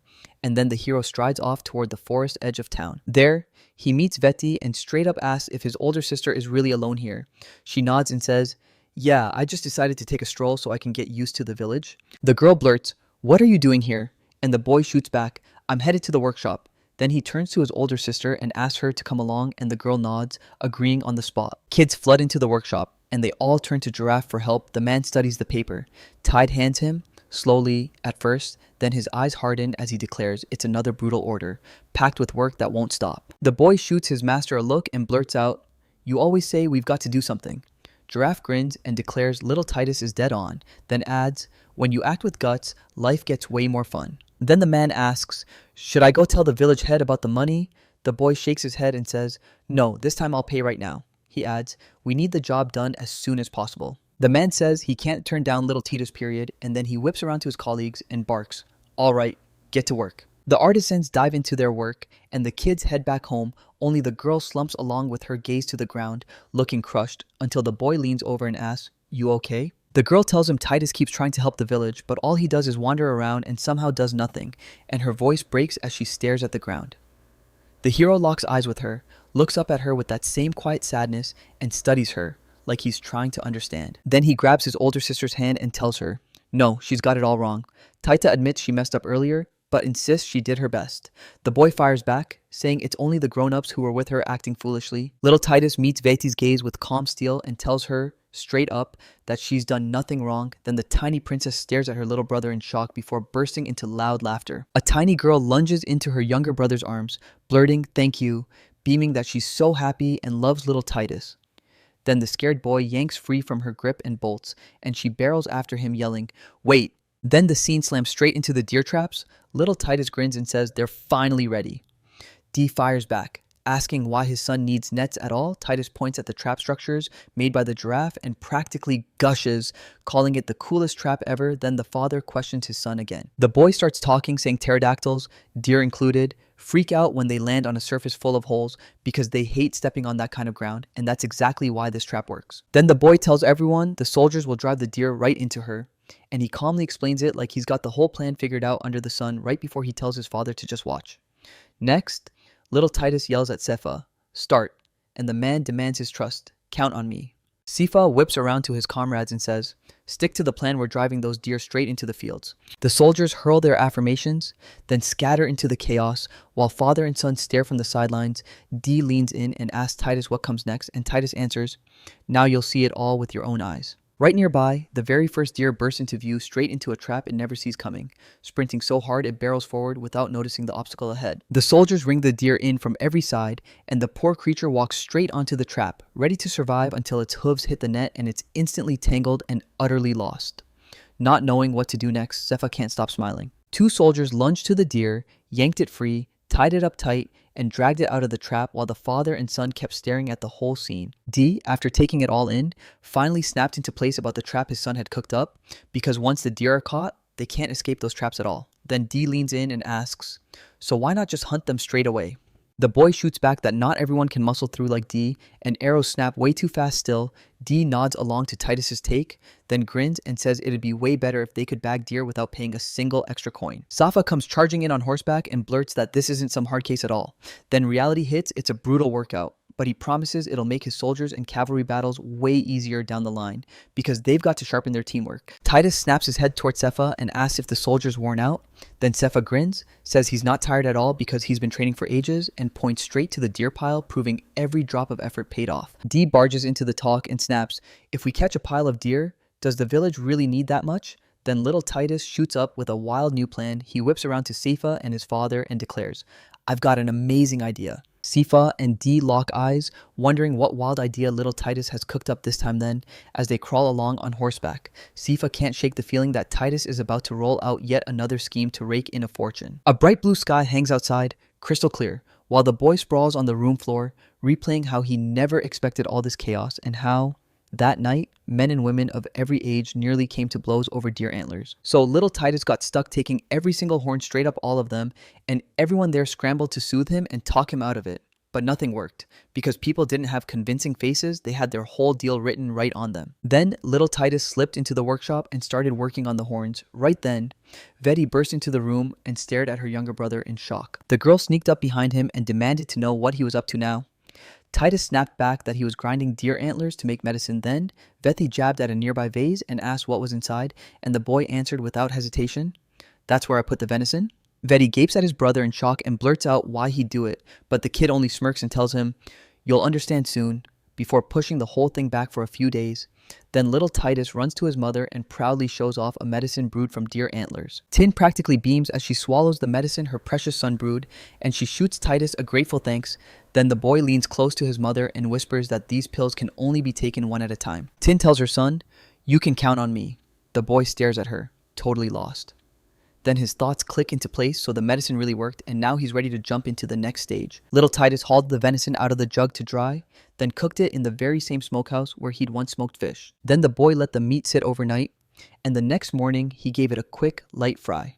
and then the hero strides off toward the forest edge of town. There, he meets Veti and straight up asks if his older sister is really alone here. She nods and says, "Yeah, I just decided to take a stroll so I can get used to the village." The girl blurts, "What are you doing here?" And the boy shoots back, "I'm headed to the workshop." Then he turns to his older sister and asks her to come along, and the girl nods, agreeing on the spot. Kids flood into the workshop, and they all turn to Giraffe for help. The man studies the paper. Tide hands him, slowly at first, then his eyes harden as he declares it's another brutal order, packed with work that won't stop. The boy shoots his master a look and blurts out, "You always say we've got to do something." Giraffe grins and declares little Titus is dead on, then adds, "When you act with guts, life gets way more fun." Then the man asks, "Should I go tell the village head about the money?" The boy shakes his head and says, "No, this time I'll pay right now." He adds, "We need the job done as soon as possible." The man says he can't turn down little Titus period, and then he whips around to his colleagues and barks, "All right, get to work." The artisans dive into their work, and the kids head back home, only the girl slumps along with her gaze to the ground, looking crushed, until the boy leans over and asks, "You okay?" The girl tells him Titus keeps trying to help the village, but all he does is wander around and somehow does nothing, and her voice breaks as she stares at the ground. The hero locks eyes with her, looks up at her with that same quiet sadness, and studies her, like he's trying to understand. Then he grabs his older sister's hand and tells her, "No, she's got it all wrong. Taita admits she messed up earlier, but insists she did her best." The boy fires back, saying it's only the grown-ups who were with her acting foolishly. Little Titus meets Veti's gaze with calm steel and tells her, straight up, that she's done nothing wrong. Then the tiny princess stares at her little brother in shock before bursting into loud laughter. A tiny girl lunges into her younger brother's arms, blurting, "Thank you," beaming that she's so happy and loves little Titus. Then the scared boy yanks free from her grip and bolts, and she barrels after him yelling, "Wait!" Then the scene slams straight into the deer traps. Little Titus grins and says they're finally ready. D fires back. Asking why his son needs nets at all, Titus points at the trap structures made by the giraffe and practically gushes, calling it the coolest trap ever. Then the father questions his son again. The boy starts talking, saying pterodactyls, deer included, freak out when they land on a surface full of holes because they hate stepping on that kind of ground, and that's exactly why this trap works. Then the boy tells everyone the soldiers will drive the deer right into her, and he calmly explains it like he's got the whole plan figured out under the sun right before he tells his father to just watch. Next, little Titus yells at Sepha, "Start," and the man demands his trust, "Count on me." Sepha whips around to his comrades and says, "Stick to the plan, we're driving those deer straight into the fields." The soldiers hurl their affirmations, then scatter into the chaos, while father and son stare from the sidelines. D leans in and asks Titus what comes next, and Titus answers, "Now you'll see it all with your own eyes." Right nearby, the very first deer bursts into view straight into a trap it never sees coming, sprinting so hard it barrels forward without noticing the obstacle ahead. The soldiers ring the deer in from every side, and the poor creature walks straight onto the trap, ready to survive until its hooves hit the net and it's instantly tangled and utterly lost. Not knowing what to do next, Sepha can't stop smiling. Two soldiers lunged to the deer, yanked it free, tied it up tight, and dragged it out of the trap while the father and son kept staring at the whole scene. D, after taking it all in, finally snapped into place about the trap his son had cooked up, because once the deer are caught, they can't escape those traps at all. Then D leans in and asks, "So why not just hunt them straight away?" The boy shoots back that not everyone can muscle through like D, and arrows snap way too fast still. D nods along to Titus's take, then grins and says it'd be way better if they could bag deer without paying a single extra coin. Safa comes charging in on horseback and blurts that this isn't some hard case at all. Then reality hits, it's a brutal workout, but he promises it'll make his soldiers and cavalry battles way easier down the line, because they've got to sharpen their teamwork. Titus snaps his head towards Sepha and asks if the soldier's worn out. Then Sepha grins, says he's not tired at all because he's been training for ages, and points straight to the deer pile, proving every drop of effort paid off. D barges into the talk and snaps, "If we catch a pile of deer, does the village really need that much?" Then little Titus shoots up with a wild new plan. He whips around to Sepha and his father and declares, "I've got an amazing idea." Sepha and D lock eyes, wondering what wild idea little Titus has cooked up this time then, as they crawl along on horseback. Sepha can't shake the feeling that Titus is about to roll out yet another scheme to rake in a fortune. A bright blue sky hangs outside, crystal clear, while the boy sprawls on the room floor, replaying how he never expected all this chaos and how, that night, men and women of every age nearly came to blows over deer antlers. So little Titus got stuck taking every single horn straight up all of them, and everyone there scrambled to soothe him and talk him out of it. but nothing worked. Because people didn't have convincing faces, they had their whole deal written right on them. Then little Titus slipped into the workshop and started working on the horns. Right then, Veti burst into the room and stared at her younger brother in shock. The girl sneaked up behind him and demanded to know what he was up to now. Titus snapped back that he was grinding deer antlers to make medicine. Then, Veti jabbed at a nearby vase and asked what was inside, and the boy answered without hesitation, "That's where I put the venison." Veti gapes at his brother in shock and blurts out why he'd do it, but the kid only smirks and tells him, "You'll understand soon," before pushing the whole thing back for a few days. Then little Titus runs to his mother and proudly shows off a medicine brewed from deer antlers. Tin practically beams as she swallows the medicine her precious son brewed, and she shoots Titus a grateful thanks. Then the boy leans close to his mother and whispers that these pills can only be taken one at a time. Tin tells her son, "You can count on me." The boy stares at her, totally lost. Then his thoughts click into place, so the medicine really worked, and now he's ready to jump into the next stage. Little Titus hauled the venison out of the jug to dry, then cooked it in the very same smokehouse where he'd once smoked fish. Then the boy let the meat sit overnight, and the next morning he gave it a quick, light fry.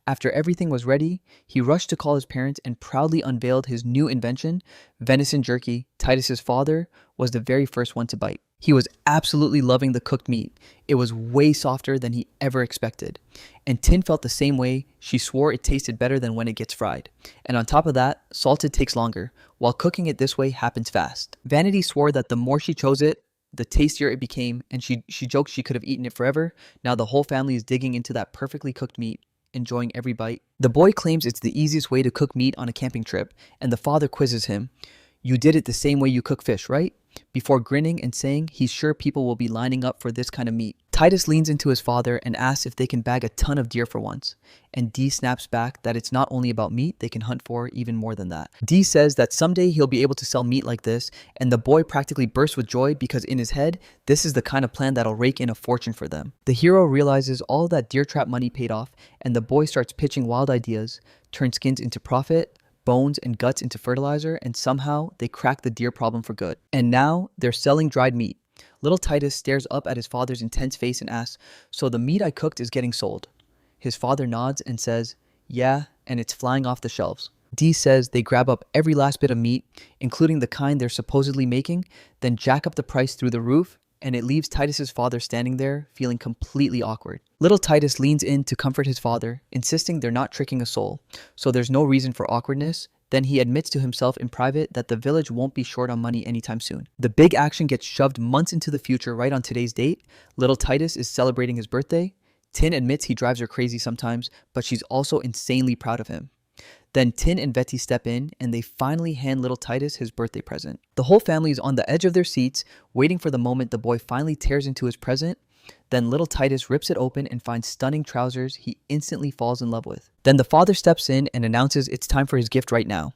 After everything was ready, he rushed to call his parents and proudly unveiled his new invention, venison jerky. Titus's father was the very first one to bite. He was absolutely loving the cooked meat. It was way softer than he ever expected. And Tin felt the same way. She swore it tasted better than when it gets fried. And on top of that, salted takes longer, while cooking it this way happens fast. Vanity swore that the more she chose it, the tastier it became, and she joked she could have eaten it forever. Now the whole family is digging into that perfectly cooked meat, enjoying every bite. The boy claims it's the easiest way to cook meat on a camping trip, and the father quizzes him. "You did it the same way you cook fish, right?" Before grinning and saying he's sure people will be lining up for this kind of meat. Titus leans into his father and asks if they can bag a ton of deer for once. And D snaps back that it's not only about meat, they can hunt for even more than that. D says that someday he'll be able to sell meat like this, and the boy practically bursts with joy because in his head, this is the kind of plan that'll rake in a fortune for them. The hero realizes all that deer trap money paid off, and the boy starts pitching wild ideas, turn skins into profit, bones and guts into fertilizer, and somehow they crack the deer problem for good. And now they're selling dried meat. Little Titus stares up at his father's intense face and asks, "So the meat I cooked is getting sold?" His father nods and says, "Yeah, and it's flying off the shelves." D says they grab up every last bit of meat, including the kind they're supposedly making, then jack up the price through the roof, and it leaves Titus's father standing there, feeling completely awkward. Little Titus leans in to comfort his father, insisting they're not tricking a soul, so there's no reason for awkwardness. Then he admits to himself in private that the village won't be short on money anytime soon. The big action gets shoved months into the future right on today's date. Little Titus is celebrating his birthday. Tin admits he drives her crazy sometimes, but she's also insanely proud of him. Then Tin and Veti step in, and they finally hand little Titus his birthday present. The whole family is on the edge of their seats, waiting for the moment the boy finally tears into his present. Then little Titus rips it open and finds stunning trousers he instantly falls in love with. Then the father steps in and announces it's time for his gift right now.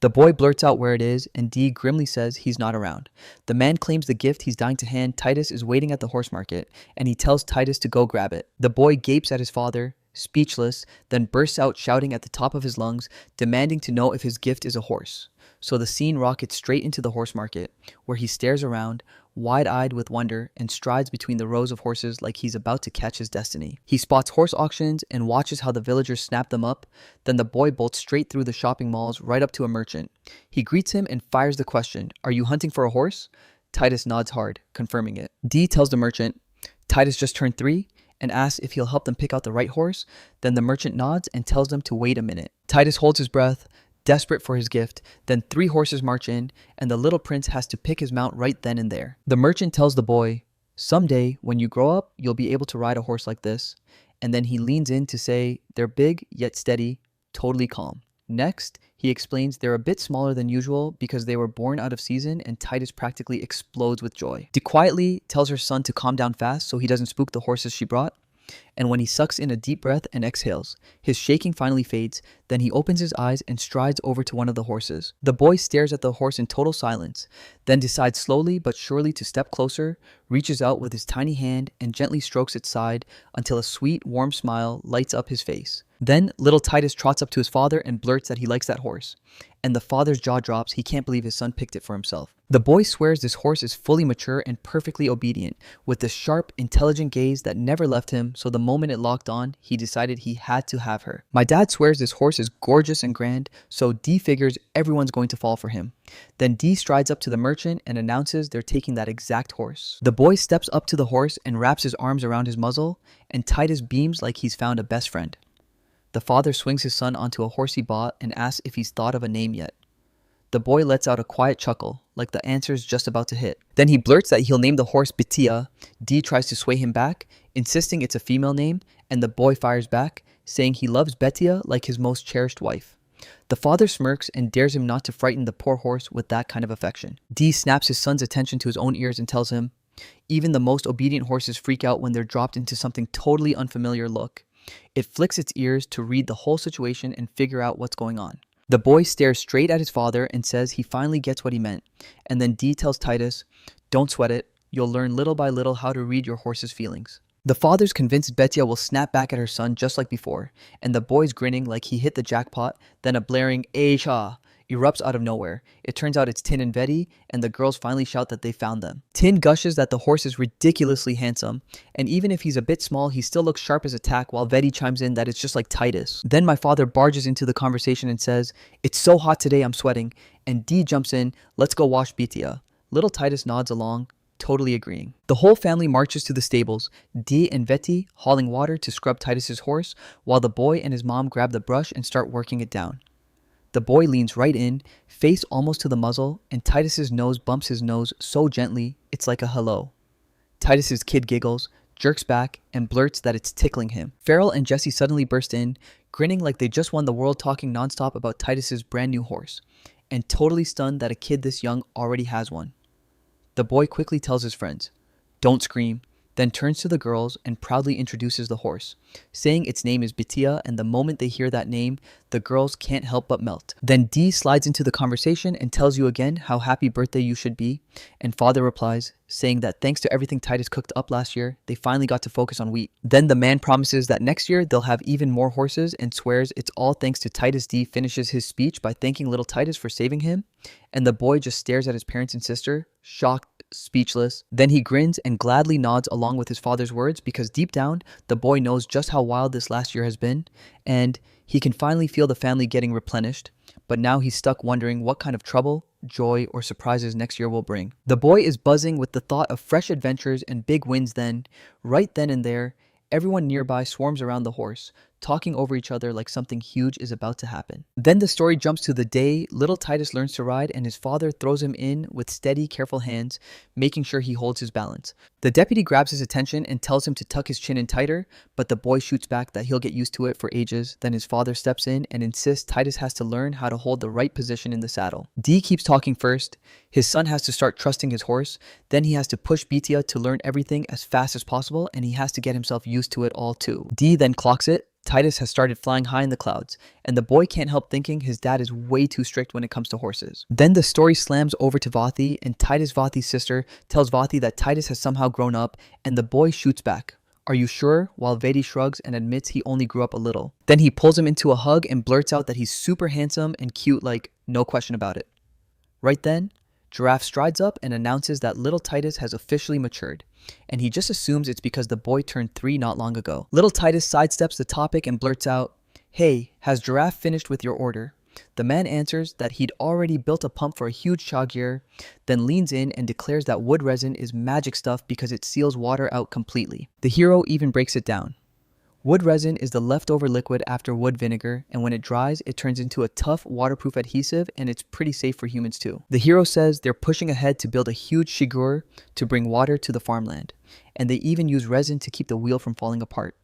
The boy blurts out where it is, and D grimly says he's not around. The man claims the gift he's dying to hand Titus is waiting at the horse market, and he tells Titus to go grab it. The boy gapes at his father, speechless, then bursts out shouting at the top of his lungs, demanding to know if his gift is a horse. So the scene rockets straight into the horse market, where he stares around, wide-eyed with wonder, and strides between the rows of horses like he's about to catch his destiny. He spots horse auctions and watches how the villagers snap them up. Then the boy bolts straight through the shopping malls right up to a merchant. He greets him and fires the question, "Are you hunting for a horse?" Titus nods hard, confirming it. D tells the merchant, Titus just turned 3, and asks if he'll help them pick out the right horse. Then the merchant nods and tells them to wait a minute. Titus holds his breath, desperate for his gift. Then 3 horses march in, and the little prince has to pick his mount right then and there. The merchant tells the boy, "Someday, when you grow up, you'll be able to ride a horse like this." And then he leans in to say, "They're big, yet steady, totally calm." Next, he explains they're a bit smaller than usual because they were born out of season, and Titus practically explodes with joy. Dee quietly tells her son to calm down fast so he doesn't spook the horses she brought. And when he sucks in a deep breath and exhales, his shaking finally fades. Then he opens his eyes and strides over to one of the horses. The boy stares at the horse in total silence, then decides slowly but surely to step closer, reaches out with his tiny hand and gently strokes its side until a sweet, warm smile lights up his face. Then little Titus trots up to his father and blurts that he likes that horse. And the father's jaw drops. He can't believe his son picked it for himself. The boy swears this horse is fully mature and perfectly obedient, with the sharp, intelligent gaze that never left him, so the moment it locked on, he decided he had to have her. My dad swears this horse is gorgeous and grand, so D figures everyone's going to fall for him. Then D strides up to the merchant and announces they're taking that exact horse. The boy steps up to the horse and wraps his arms around his muzzle, and Titus beams like he's found a best friend. The father swings his son onto a horse he bought and asks if he's thought of a name yet. The boy lets out a quiet chuckle, like the answer's just about to hit. Then he blurts that he'll name the horse Betia. D tries to sway him back, insisting it's a female name, and the boy fires back, saying he loves Betia like his most cherished wife. The father smirks and dares him not to frighten the poor horse with that kind of affection. D snaps his son's attention to his own ears and tells him, even the most obedient horses freak out when they're dropped into something totally unfamiliar. Look. It flicks its ears to read the whole situation and figure out what's going on. The boy stares straight at his father and says he finally gets what he meant, and then D tells Titus, don't sweat it, you'll learn little by little how to read your horse's feelings. The father's convinced Betia will snap back at her son just like before, and the boy's grinning like he hit the jackpot, then a blaring "Aisha" erupts out of nowhere. It turns out it's Tin and Vedi, and the girls finally shout that they found them. Tin gushes that the horse is ridiculously handsome, and even if he's a bit small, he still looks sharp as a tack, while Vedi chimes in that it's just like Titus. Then my father barges into the conversation and says, it's so hot today I'm sweating, and D jumps in, let's go wash Betia. Little Titus nods along, totally agreeing. The whole family marches to the stables, D and Veti hauling water to scrub Titus's horse, while the boy and his mom grab the brush and start working it down. The boy leans right in, face almost to the muzzle, and Titus's nose bumps his nose so gently, it's like a hello. Titus's kid giggles, jerks back, and blurts that it's tickling him. Farrell and Jesse suddenly burst in, grinning like they just won the world, talking nonstop about Titus's brand new horse, and totally stunned that a kid this young already has one. The boy quickly tells his friends, don't scream, then turns to the girls and proudly introduces the horse, saying its name is Betia, and the moment they hear that name, the girls can't help but melt. Then D slides into the conversation and tells you again how happy birthday you should be, and father replies, saying that thanks to everything Titus cooked up last year, they finally got to focus on wheat. Then the man promises that next year they'll have even more horses and swears it's all thanks to Titus. D finishes his speech by thanking little Titus for saving him, and the boy just stares at his parents and sister, shocked, speechless. Then he grins and gladly nods along with his father's words, because deep down, the boy knows just how wild this last year has been, and he can finally feel the family getting replenished, but now he's stuck wondering what kind of trouble, joy, or surprises next year will bring. The boy is buzzing with the thought of fresh adventures and big wins then, right then and there, everyone nearby swarms around the horse, talking over each other like something huge is about to happen. Then the story jumps to the day little Titus learns to ride, and his father throws him in with steady, careful hands, making sure he holds his balance. The deputy grabs his attention and tells him to tuck his chin in tighter, but the boy shoots back that he'll get used to it for ages. Then his father steps in and insists Titus has to learn how to hold the right position in the saddle. D keeps talking first. His son has to start trusting his horse, then he has to push Betia to learn everything as fast as possible, and he has to get himself used to it all too. D then clocks it. Titus has started flying high in the clouds, and the boy can't help thinking his dad is way too strict when it comes to horses. Then the story slams over to Vathi, and Titus, Vathi's sister, tells Vathi that Titus has somehow grown up, and the boy shoots back, "Are you sure?" while Vedi shrugs and admits he only grew up a little. Then he pulls him into a hug and blurts out that he's super handsome and cute, like, no question about it. Right then, Giraffe strides up and announces that little Titus has officially matured, and he just assumes it's because the boy turned 3 not long ago. Little Titus sidesteps the topic and blurts out, "Hey, has Giraffe finished with your order?" The man answers that he'd already built a pump for a huge chagir, then leans in and declares that wood resin is magic stuff because it seals water out completely. The hero even breaks it down. Wood resin is the leftover liquid after wood vinegar, and when it dries, it turns into a tough, waterproof adhesive, and it's pretty safe for humans too. The hero says they're pushing ahead to build a huge shigur to bring water to the farmland, and they even use resin to keep the wheel from falling apart.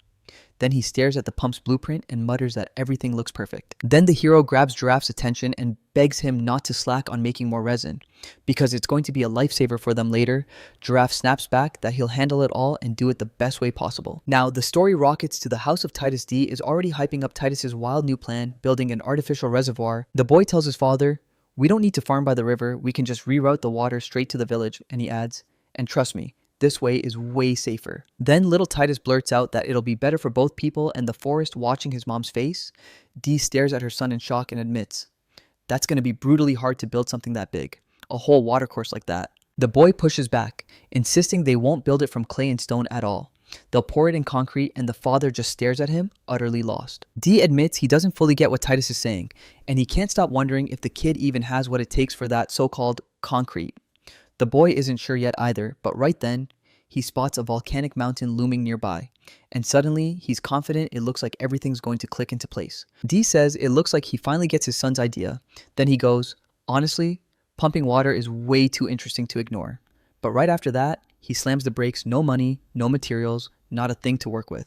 Then he stares at the pump's blueprint and mutters that everything looks perfect. Then the hero grabs Giraffe's attention and begs him not to slack on making more resin, because it's going to be a lifesaver for them later. Giraffe snaps back that he'll handle it all and do it the best way possible. Now, the story rockets to the house of Titus. D is already hyping up Titus's wild new plan, building an artificial reservoir. The boy tells his father, "We don't need to farm by the river, we can just reroute the water straight to the village," and he adds, "And trust me, this way is way safer." Then little Titus blurts out that it'll be better for both people and the forest. Watching his mom's face, Dee stares at her son in shock and admits, "That's going to be brutally hard to build something that big. A whole watercourse like that." The boy pushes back, insisting they won't build it from clay and stone at all. They'll pour it in concrete and the father just stares at him, utterly lost. D admits he doesn't fully get what Titus is saying, and he can't stop wondering if the kid even has what it takes for that so-called concrete. The boy isn't sure yet either, but right then, he spots a volcanic mountain looming nearby, and suddenly he's confident it looks like everything's going to click into place. D says it looks like he finally gets his son's idea. Then he goes, honestly, pumping water is way too interesting to ignore. But right after that, he slams the brakes, no money, no materials, not a thing to work with.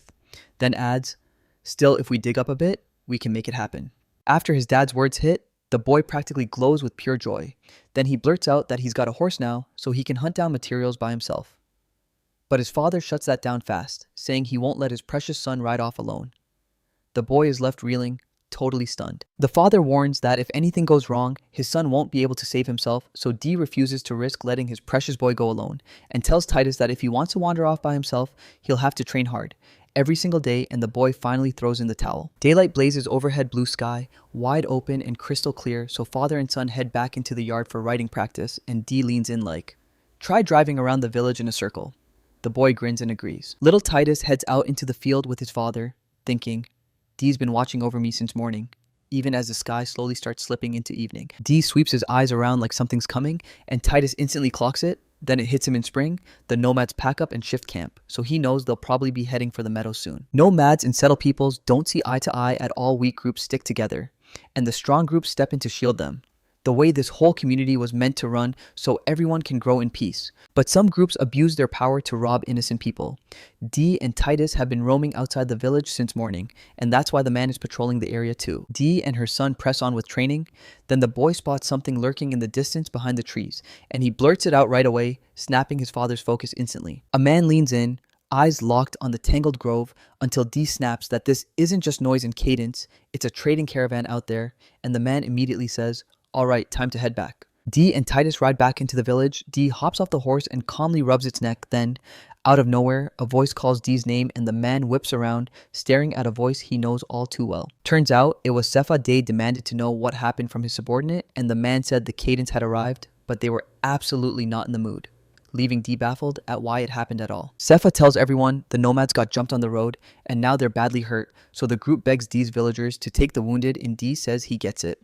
Then adds, still, if we dig up a bit, we can make it happen. After his dad's words hit, the boy practically glows with pure joy. Then he blurts out that he's got a horse now, so he can hunt down materials by himself. But his father shuts that down fast, saying he won't let his precious son ride off alone. The boy is left reeling, totally stunned. The father warns that if anything goes wrong, his son won't be able to save himself, so D refuses to risk letting his precious boy go alone, and tells Titus that if he wants to wander off by himself, he'll have to train hard, every single day, and the boy finally throws in the towel. Daylight blazes overhead, blue sky, wide open and crystal clear, so father and son head back into the yard for riding practice, and D leans in like, try driving around the village in a circle. The boy grins and agrees. Little Titus heads out into the field with his father, thinking, D's been watching over me since morning, even as the sky slowly starts slipping into evening. D sweeps his eyes around like something's coming, and Titus instantly clocks it. Then it hits him in spring. The nomads pack up and shift camp, so he knows they'll probably be heading for the meadow soon. Nomads and settled peoples don't see eye to eye at all. Weak groups stick together, and the strong groups step in to shield them. The way this whole community was meant to run so everyone can grow in peace. But some groups abuse their power to rob innocent people. D and Titus have been roaming outside the village since morning, and that's why the man is patrolling the area too. D and her son press on with training. Then the boy spots something lurking in the distance behind the trees, and he blurts it out right away, snapping his father's focus instantly. A man leans in, eyes locked on the tangled grove, until D snaps that this isn't just noise and cadence, it's a trading caravan out there, and the man immediately says, all right, time to head back. D and Titus ride back into the village. D hops off the horse and calmly rubs its neck. Then, out of nowhere, a voice calls D's name and the man whips around, staring at a voice he knows all too well. Turns out, it was Sefa. Day demanded to know what happened from his subordinate, and the man said the cadence had arrived, but they were absolutely not in the mood, leaving D baffled at why it happened at all. Sefa tells everyone the nomads got jumped on the road, and now they're badly hurt, so the group begs D's villagers to take the wounded, and D says he gets it.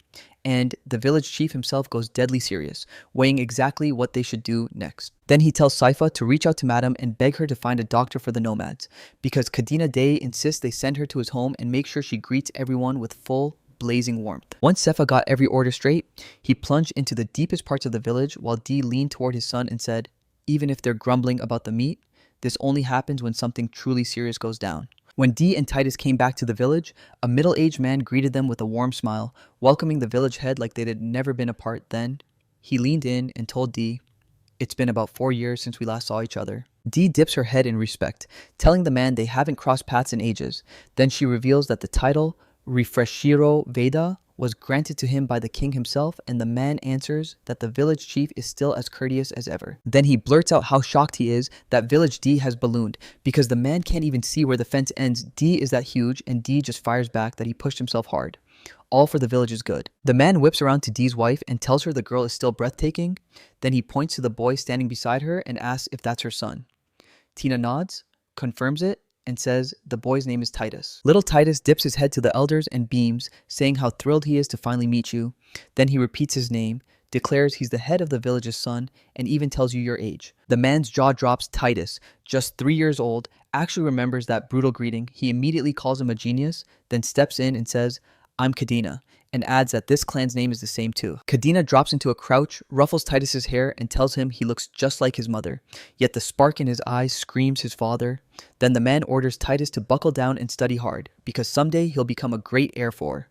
And the village chief himself goes deadly serious, weighing exactly what they should do next. Then he tells Saifa to reach out to Madam and beg her to find a doctor for the nomads, because Kadina Day insists they send her to his home and make sure she greets everyone with full, blazing warmth. Once Sefa got every order straight, he plunged into the deepest parts of the village while D leaned toward his son and said, even if they're grumbling about the meat, this only happens when something truly serious goes down. When D and Titus came back to the village, a middle-aged man greeted them with a warm smile, welcoming the village head like they had never been apart. Then, he leaned in and told D, it's been about 4 years since we last saw each other. D dips her head in respect, telling the man they haven't crossed paths in ages. Then she reveals that the title, Refreshiro Veda, was granted to him by the king himself, and the man answers that the village chief is still as courteous as ever. Then he blurts out how shocked he is that village D has ballooned, because the man can't even see where the fence ends. D is that huge, and D just fires back that he pushed himself hard. All for the village's good. The man whips around to D's wife and tells her the girl is still breathtaking. Then he points to the boy standing beside her and asks if that's her son. Tina nods, confirms it, and says the boy's name is Titus. Little Titus dips his head to the elders and beams, saying how thrilled he is to finally meet you. Then he repeats his name, declares he's the head of the village's son, and even tells you your age. The man's jaw drops. Titus, just 3 years old, actually remembers that brutal greeting. He immediately calls him a genius, then steps in and says, I'm Kadina, and adds that this clan's name is the same too. Kadina drops into a crouch, ruffles Titus's hair, and tells him he looks just like his mother, yet the spark in his eyes screams his father. Then the man orders Titus to buckle down and study hard, because someday he'll become a great heir for.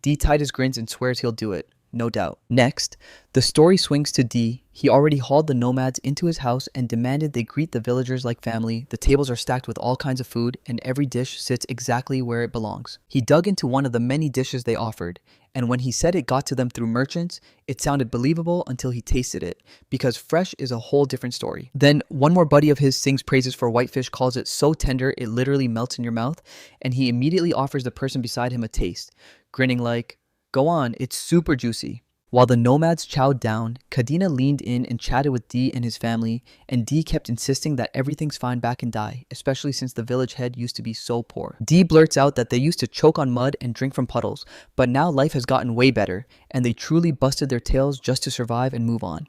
D. Titus grins and swears he'll do it, no doubt. Next, the story swings to D. He already hauled the nomads into his house and demanded they greet the villagers like family. The tables are stacked with all kinds of food, and every dish sits exactly where it belongs. He dug into one of the many dishes they offered, and when he said it got to them through merchants, it sounded believable until he tasted it, because fresh is a whole different story. Then one more buddy of his sings praises for whitefish, calls it so tender it literally melts in your mouth, and he immediately offers the person beside him a taste, grinning like, go on, it's super juicy. While the nomads chowed down, Kadena leaned in and chatted with D and his family, and D kept insisting that everything's fine back in Dai, especially since the village head used to be so poor. D blurts out that they used to choke on mud and drink from puddles, but now life has gotten way better, and they truly busted their tails just to survive and move on.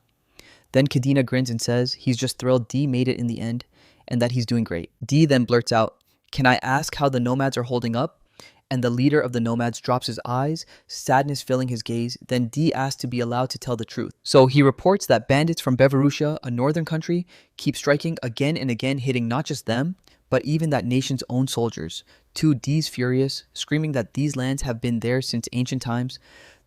Then Kadena grins and says he's just thrilled D made it in the end, and that he's doing great. D then blurts out, "Can I ask how the nomads are holding up?" And the leader of the nomads drops his eyes, sadness filling his gaze. Then D asks to be allowed to tell the truth. So he reports that bandits from Belarus, a northern country, keep striking again and again, hitting not just them, but even that nation's own soldiers. D's furious, screaming that these lands have been theirs since ancient times.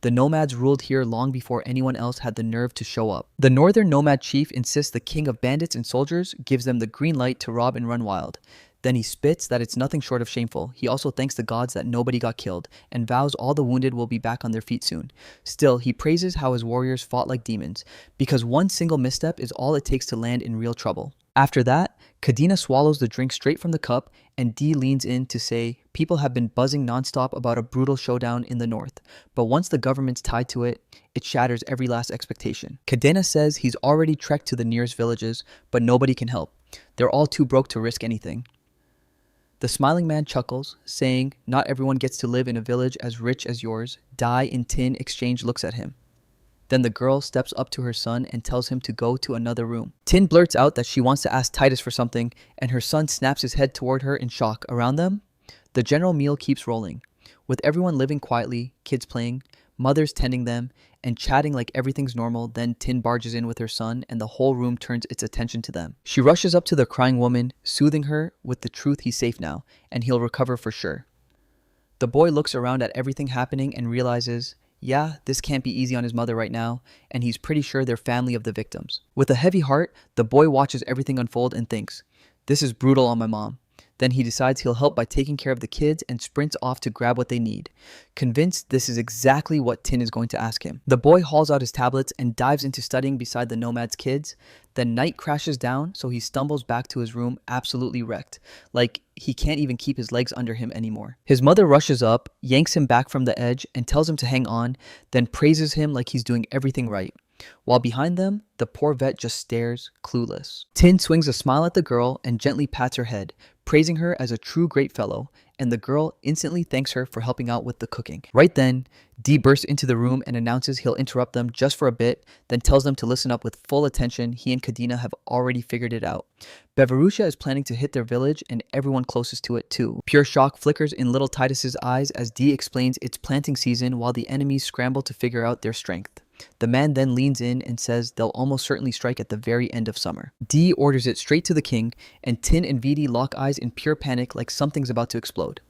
The nomads ruled here long before anyone else had the nerve to show up. The northern nomad chief insists the king of bandits and soldiers gives them the green light to rob and run wild. Then he spits that it's nothing short of shameful. He also thanks the gods that nobody got killed, and vows all the wounded will be back on their feet soon. Still, he praises how his warriors fought like demons, because one single misstep is all it takes to land in real trouble. After that, Kadena swallows the drink straight from the cup, and D leans in to say people have been buzzing nonstop about a brutal showdown in the north, but once the government's tied to it, it shatters every last expectation. Kadena says he's already trekked to the nearest villages, but nobody can help. They're all too broke to risk anything. The smiling man chuckles, saying, "Not everyone gets to live in a village as rich as yours." Dai in Tin exchange looks at him. Then the girl steps up to her son and tells him to go to another room. Tin blurts out that she wants to ask Titus for something, and her son snaps his head toward her in shock. Around them, the general meal keeps rolling, with everyone living quietly, kids playing, mothers tending them, and chatting like everything's normal. Then Tin barges in with her son, and the whole room turns its attention to them. She rushes up to the crying woman, soothing her with the truth he's safe now, and he'll recover for sure. The boy looks around at everything happening and realizes, yeah, this can't be easy on his mother right now, and he's pretty sure they're family of the victims. With a heavy heart, the boy watches everything unfold and thinks, this is brutal on my mom. Then he decides he'll help by taking care of the kids and sprints off to grab what they need, convinced this is exactly what Tin is going to ask him. The boy hauls out his tablets and dives into studying beside the nomad's kids. Then night crashes down, so he stumbles back to his room absolutely wrecked, like he can't even keep his legs under him anymore. His mother rushes up, yanks him back from the edge, and tells him to hang on, then praises him like he's doing everything right. While behind them, the poor vet just stares, clueless. Tin swings a smile at the girl and gently pats her head, praising her as a true great fellow, and the girl instantly thanks her for helping out with the cooking. Right then, D bursts into the room and announces he'll interrupt them just for a bit, then tells them to listen up with full attention. He and Kadena have already figured it out. Belarus is planning to hit their village and everyone closest to it too. Pure shock flickers in little Titus's eyes as D explains it's planting season while the enemies scramble to figure out their strength. The man then leans in and says they'll almost certainly strike at the very end of summer. D orders it straight to the king, and Tin and Vidi lock eyes in pure panic like something's about to explode.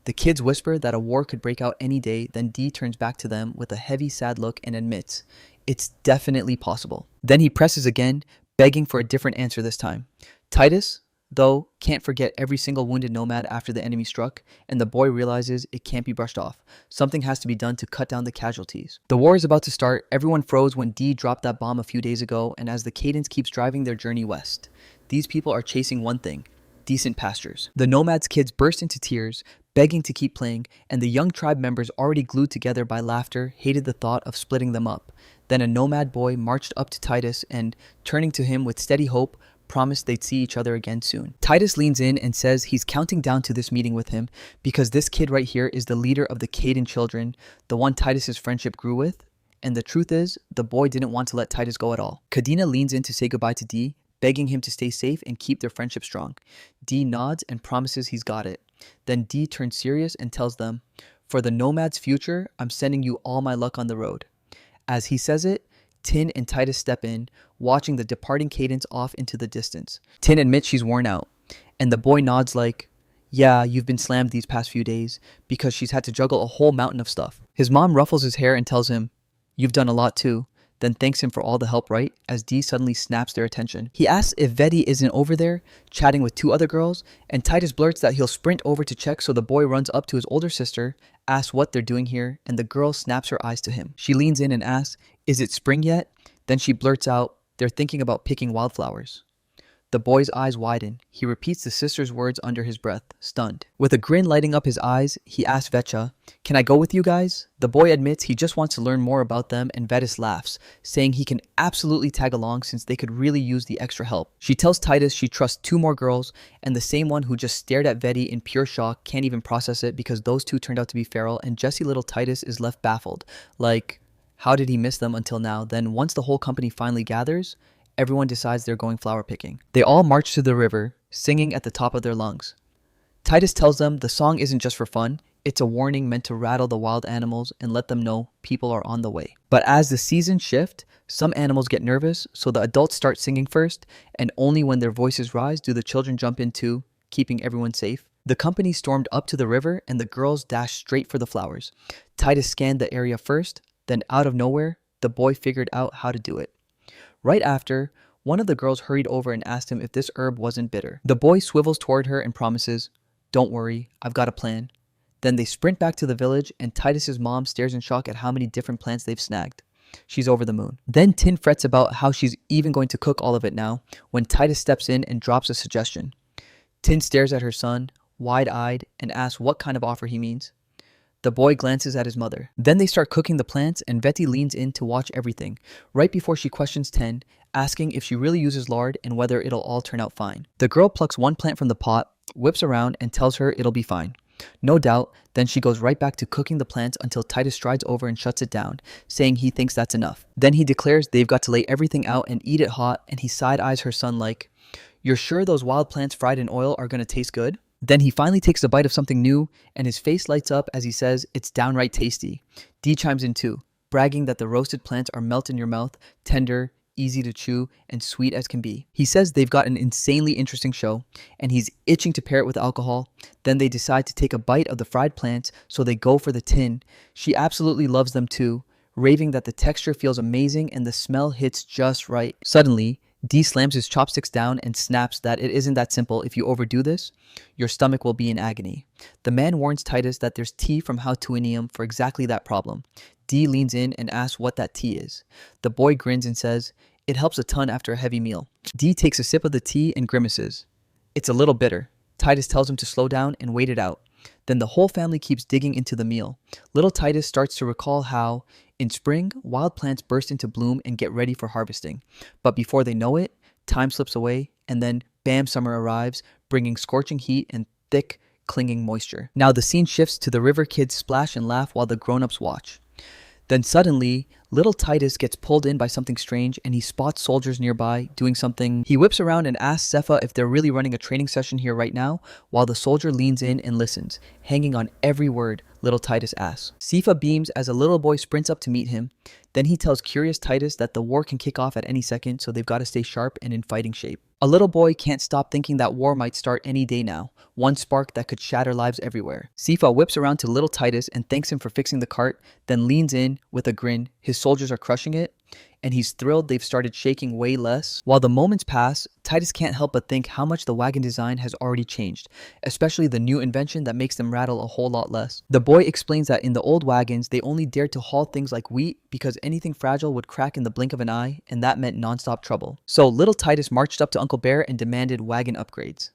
The kids whisper that a war could break out any day, then D turns back to them with a heavy, sad look and admits, it's definitely possible. Then he presses again, begging for a different answer this time. Titus, though, can't forget every single wounded nomad after the enemy struck, and the boy realizes it can't be brushed off. Something has to be done to cut down the casualties. The war is about to start. Everyone froze when D dropped that bomb a few days ago, and as the cadence keeps driving their journey west, these people are chasing one thing: decent pastures. The nomads' kids burst into tears, begging to keep playing, and the young tribe members, already glued together by laughter, hated the thought of splitting them up. Then a nomad boy marched up to Titus and, turning to him with steady hope, promised they'd see each other again soon. Titus leans in and says he's counting down to this meeting with him because this kid right here is the leader of the Caden children, the one Titus's friendship grew with. And the truth is, the boy didn't want to let Titus go at all. Kadena leans in to say goodbye to D, begging him to stay safe and keep their friendship strong. D nods and promises he's got it. Then D turns serious and tells them, for the nomad's future, I'm sending you all my luck on the road. As he says it, Tin and Titus step in, watching the departing cadence off into the distance. Tin admits she's worn out, and the boy nods like, yeah, you've been slammed these past few days, because she's had to juggle a whole mountain of stuff. His mom ruffles his hair and tells him, you've done a lot too, then thanks him for all the help, right? As D suddenly snaps their attention. He asks if Vedi isn't over there, chatting with two other girls, and Titus blurts that he'll sprint over to check, so the boy runs up to his older sister, asks what they're doing here, and the girl snaps her eyes to him. She leans in and asks, is it spring yet? Then she blurts out, they're thinking about picking wildflowers. The boy's eyes widen. He repeats the sister's words under his breath, stunned. With a grin lighting up his eyes, he asks Vetcha, "Can I go with you guys?" The boy admits he just wants to learn more about them, and Vetis laughs, saying he can absolutely tag along since they could really use the extra help. She tells Titus she trusts 2 more girls, and the same one who just stared at Veti in pure shock can't even process it because those 2 turned out to be feral, and Jesse little Titus is left baffled. Like, how did he miss them until now? Then once the whole company finally gathers, everyone decides they're going flower picking. They all march to the river, singing at the top of their lungs. Titus tells them the song isn't just for fun, it's a warning meant to rattle the wild animals and let them know people are on the way. But as the seasons shift, some animals get nervous, so the adults start singing first, and only when their voices rise do the children jump in too, keeping everyone safe. The company stormed up to the river and the girls dashed straight for the flowers. Titus scanned the area first, then out of nowhere, the boy figured out how to do it. Right after, one of the girls hurried over and asked him if this herb wasn't bitter. The boy swivels toward her and promises, "Don't worry, I've got a plan." Then they sprint back to the village, and Titus's mom stares in shock at how many different plants they've snagged. She's over the moon. Then Tin frets about how she's even going to cook all of it now, when Titus steps in and drops a suggestion. Tin stares at her son, wide-eyed, and asks what kind of offer he means. The boy glances at his mother. Then they start cooking the plants, and Veti leans in to watch everything, right before she questions Ten, asking if she really uses lard and whether it'll all turn out fine. The girl plucks one plant from the pot, whips around, and tells her it'll be fine. No doubt, then she goes right back to cooking the plants until Titus strides over and shuts it down, saying he thinks that's enough. Then he declares they've got to lay everything out and eat it hot, and he side-eyes her son like, "You're sure those wild plants fried in oil are gonna taste good?" Then he finally takes a bite of something new, and his face lights up as he says it's downright tasty. Dee chimes in too, bragging that the roasted plants are melt in your mouth, tender, easy to chew, and sweet as can be. He says they've got an insanely interesting show, and he's itching to pair it with alcohol. Then they decide to take a bite of the fried plants, so they go for the Tin. She absolutely loves them too, raving that the texture feels amazing and the smell hits just right. Suddenly, Dee slams his chopsticks down and snaps that it isn't that simple. If you overdo this, your stomach will be in agony. The man warns Titus that there's tea from Hautuinium for exactly that problem. Dee leans in and asks what that tea is. The boy grins and says, "It helps a ton after a heavy meal." Dee takes a sip of the tea and grimaces. "It's a little bitter." Titus tells him to slow down and wait it out. Then the whole family keeps digging into the meal. Little Titus starts to recall how, in spring, wild plants burst into bloom and get ready for harvesting. But before they know it, time slips away, and then bam, summer arrives, bringing scorching heat and thick, clinging moisture. Now the scene shifts to the river kids splash and laugh while the grown-ups watch. Then suddenly, little Titus gets pulled in by something strange, and he spots soldiers nearby doing something. He whips around and asks Sepha if they're really running a training session here right now, while the soldier leans in and listens, hanging on every word little Titus asks. Sepha beams as a little boy sprints up to meet him. Then he tells curious Titus that the war can kick off at any second, so they've got to stay sharp and in fighting shape. A little boy can't stop thinking that war might start any day now, one spark that could shatter lives everywhere. Sepha whips around to little Titus and thanks him for fixing the cart, then leans in with a grin. His soldiers are crushing it, and he's thrilled they've started shaking way less. While the moments pass, Titus can't help but think how much the wagon design has already changed, especially the new invention that makes them rattle a whole lot less. The boy explains that in the old wagons, they only dared to haul things like wheat because anything fragile would crack in the blink of an eye, and that meant nonstop trouble. So little Titus marched up to Uncle Bear and demanded wagon upgrades.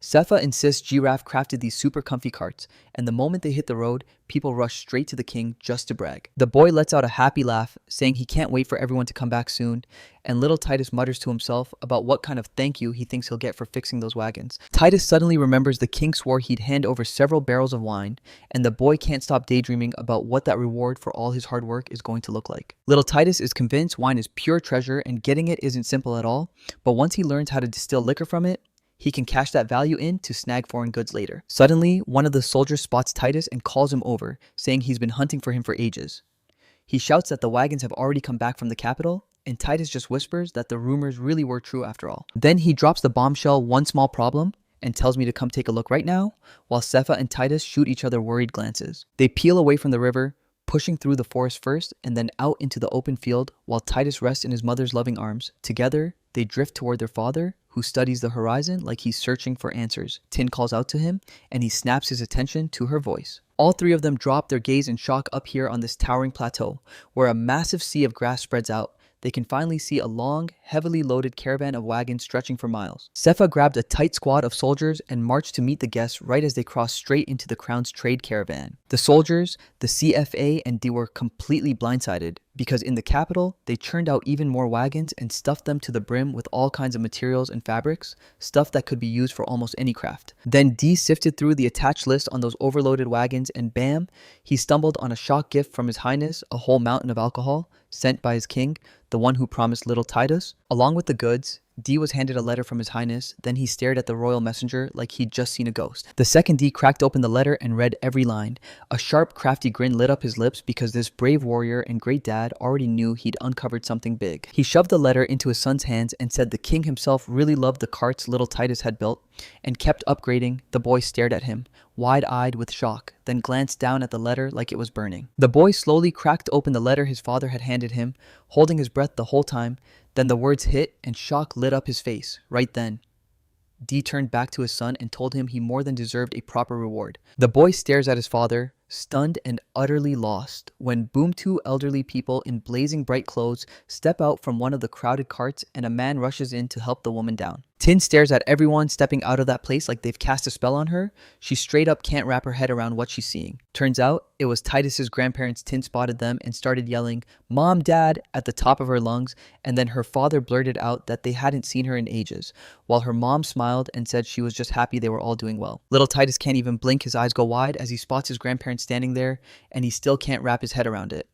Sepha insists Giraffe crafted these super comfy carts, and the moment they hit the road, people rush straight to the king just to brag. The boy lets out a happy laugh, saying he can't wait for everyone to come back soon, and little Titus mutters to himself about what kind of thank you he thinks he'll get for fixing those wagons. Titus suddenly remembers the king swore he'd hand over several barrels of wine, and the boy can't stop daydreaming about what that reward for all his hard work is going to look like. Little Titus is convinced wine is pure treasure and getting it isn't simple at all, but once he learns how to distill liquor from it, he can cash that value in to snag foreign goods later. Suddenly, one of the soldiers spots Titus and calls him over, saying he's been hunting for him for ages. He shouts that the wagons have already come back from the capital, and Titus just whispers that the rumors really were true after all. Then he drops the bombshell "one small problem" and tells me to come take a look right now, while Sepha and Titus shoot each other worried glances. They peel away from the river, pushing through the forest first and then out into the open field while Titus rests in his mother's loving arms. Together, they drift toward their father, who studies the horizon like he's searching for answers. Tin calls out to him, and he snaps his attention to her voice. All three of them drop their gaze in shock up here on this towering plateau, where a massive sea of grass spreads out. they can finally see a long, heavily loaded caravan of wagons stretching for miles. Sepha grabbed a tight squad of soldiers and marched to meet the guests right as they crossed straight into the crown's trade caravan. The soldiers, the CFA, and D were completely blindsided because in the capital, they churned out even more wagons and stuffed them to the brim with all kinds of materials and fabrics, stuff that could be used for almost any craft. Then D sifted through the attached list on those overloaded wagons and bam, he stumbled on a shock gift from His Highness, a whole mountain of alcohol, sent by his king, the one who promised little Titus. Along with the goods, D was handed a letter from His Highness, then he stared at the royal messenger like he'd just seen a ghost. The second D cracked open the letter and read every line. A sharp, crafty grin lit up his lips because this brave warrior and great dad already knew he'd uncovered something big. He shoved the letter into his son's hands and said the king himself really loved the carts little Titus had built and kept upgrading. The boy stared at him, wide-eyed with shock, then glanced down at the letter like it was burning. The boy slowly cracked open the letter his father had handed him, holding his breath the whole time. Then the words hit and shock lit up his face. Right then, D turned back to his son and told him he more than deserved a proper reward. The boy stares at his father, stunned and utterly lost, when boom, two elderly people in blazing bright clothes step out from one of the crowded carts and a man rushes in to help the woman down. Tin stares at everyone stepping out of that place like they've cast a spell on her. She straight up can't wrap her head around what she's seeing. Turns out, it was Titus's grandparents. Tin spotted them and started yelling, "Mom, Dad," at the top of her lungs, and then her father blurted out that they hadn't seen her in ages, while her mom smiled and said she was just happy they were all doing well. Little Titus can't even blink, his eyes go wide as he spots his grandparents standing there, and he still can't wrap his head around it.